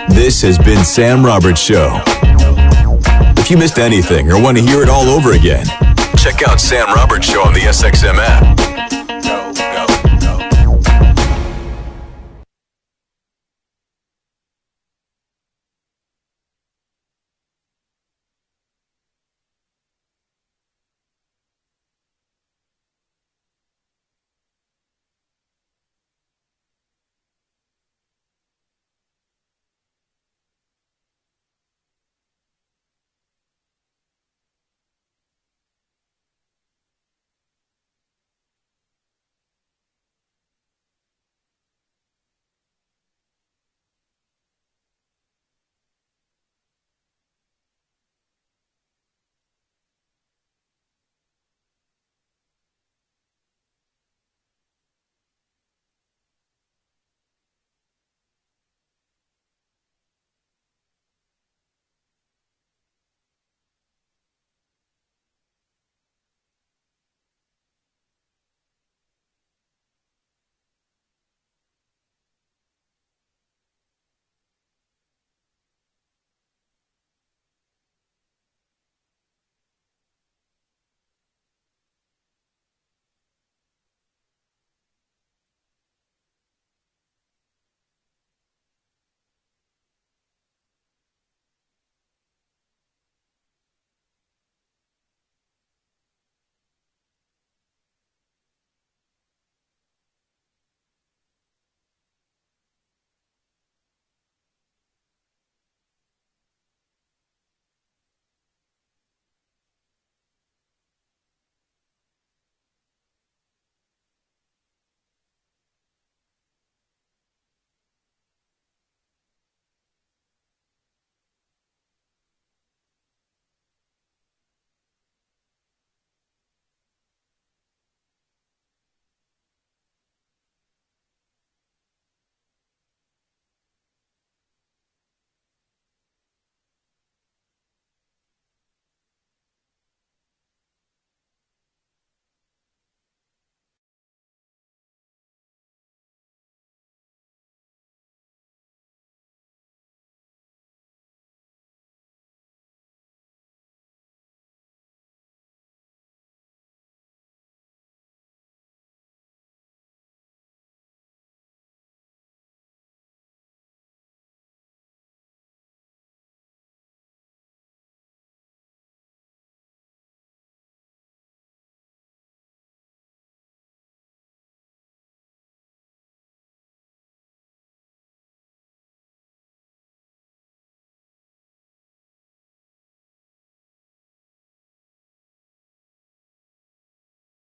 Speaker 6: This has been Sam Roberts Show. If you missed anything or want to hear it all over again, check out Sam Roberts Show on the SXM app.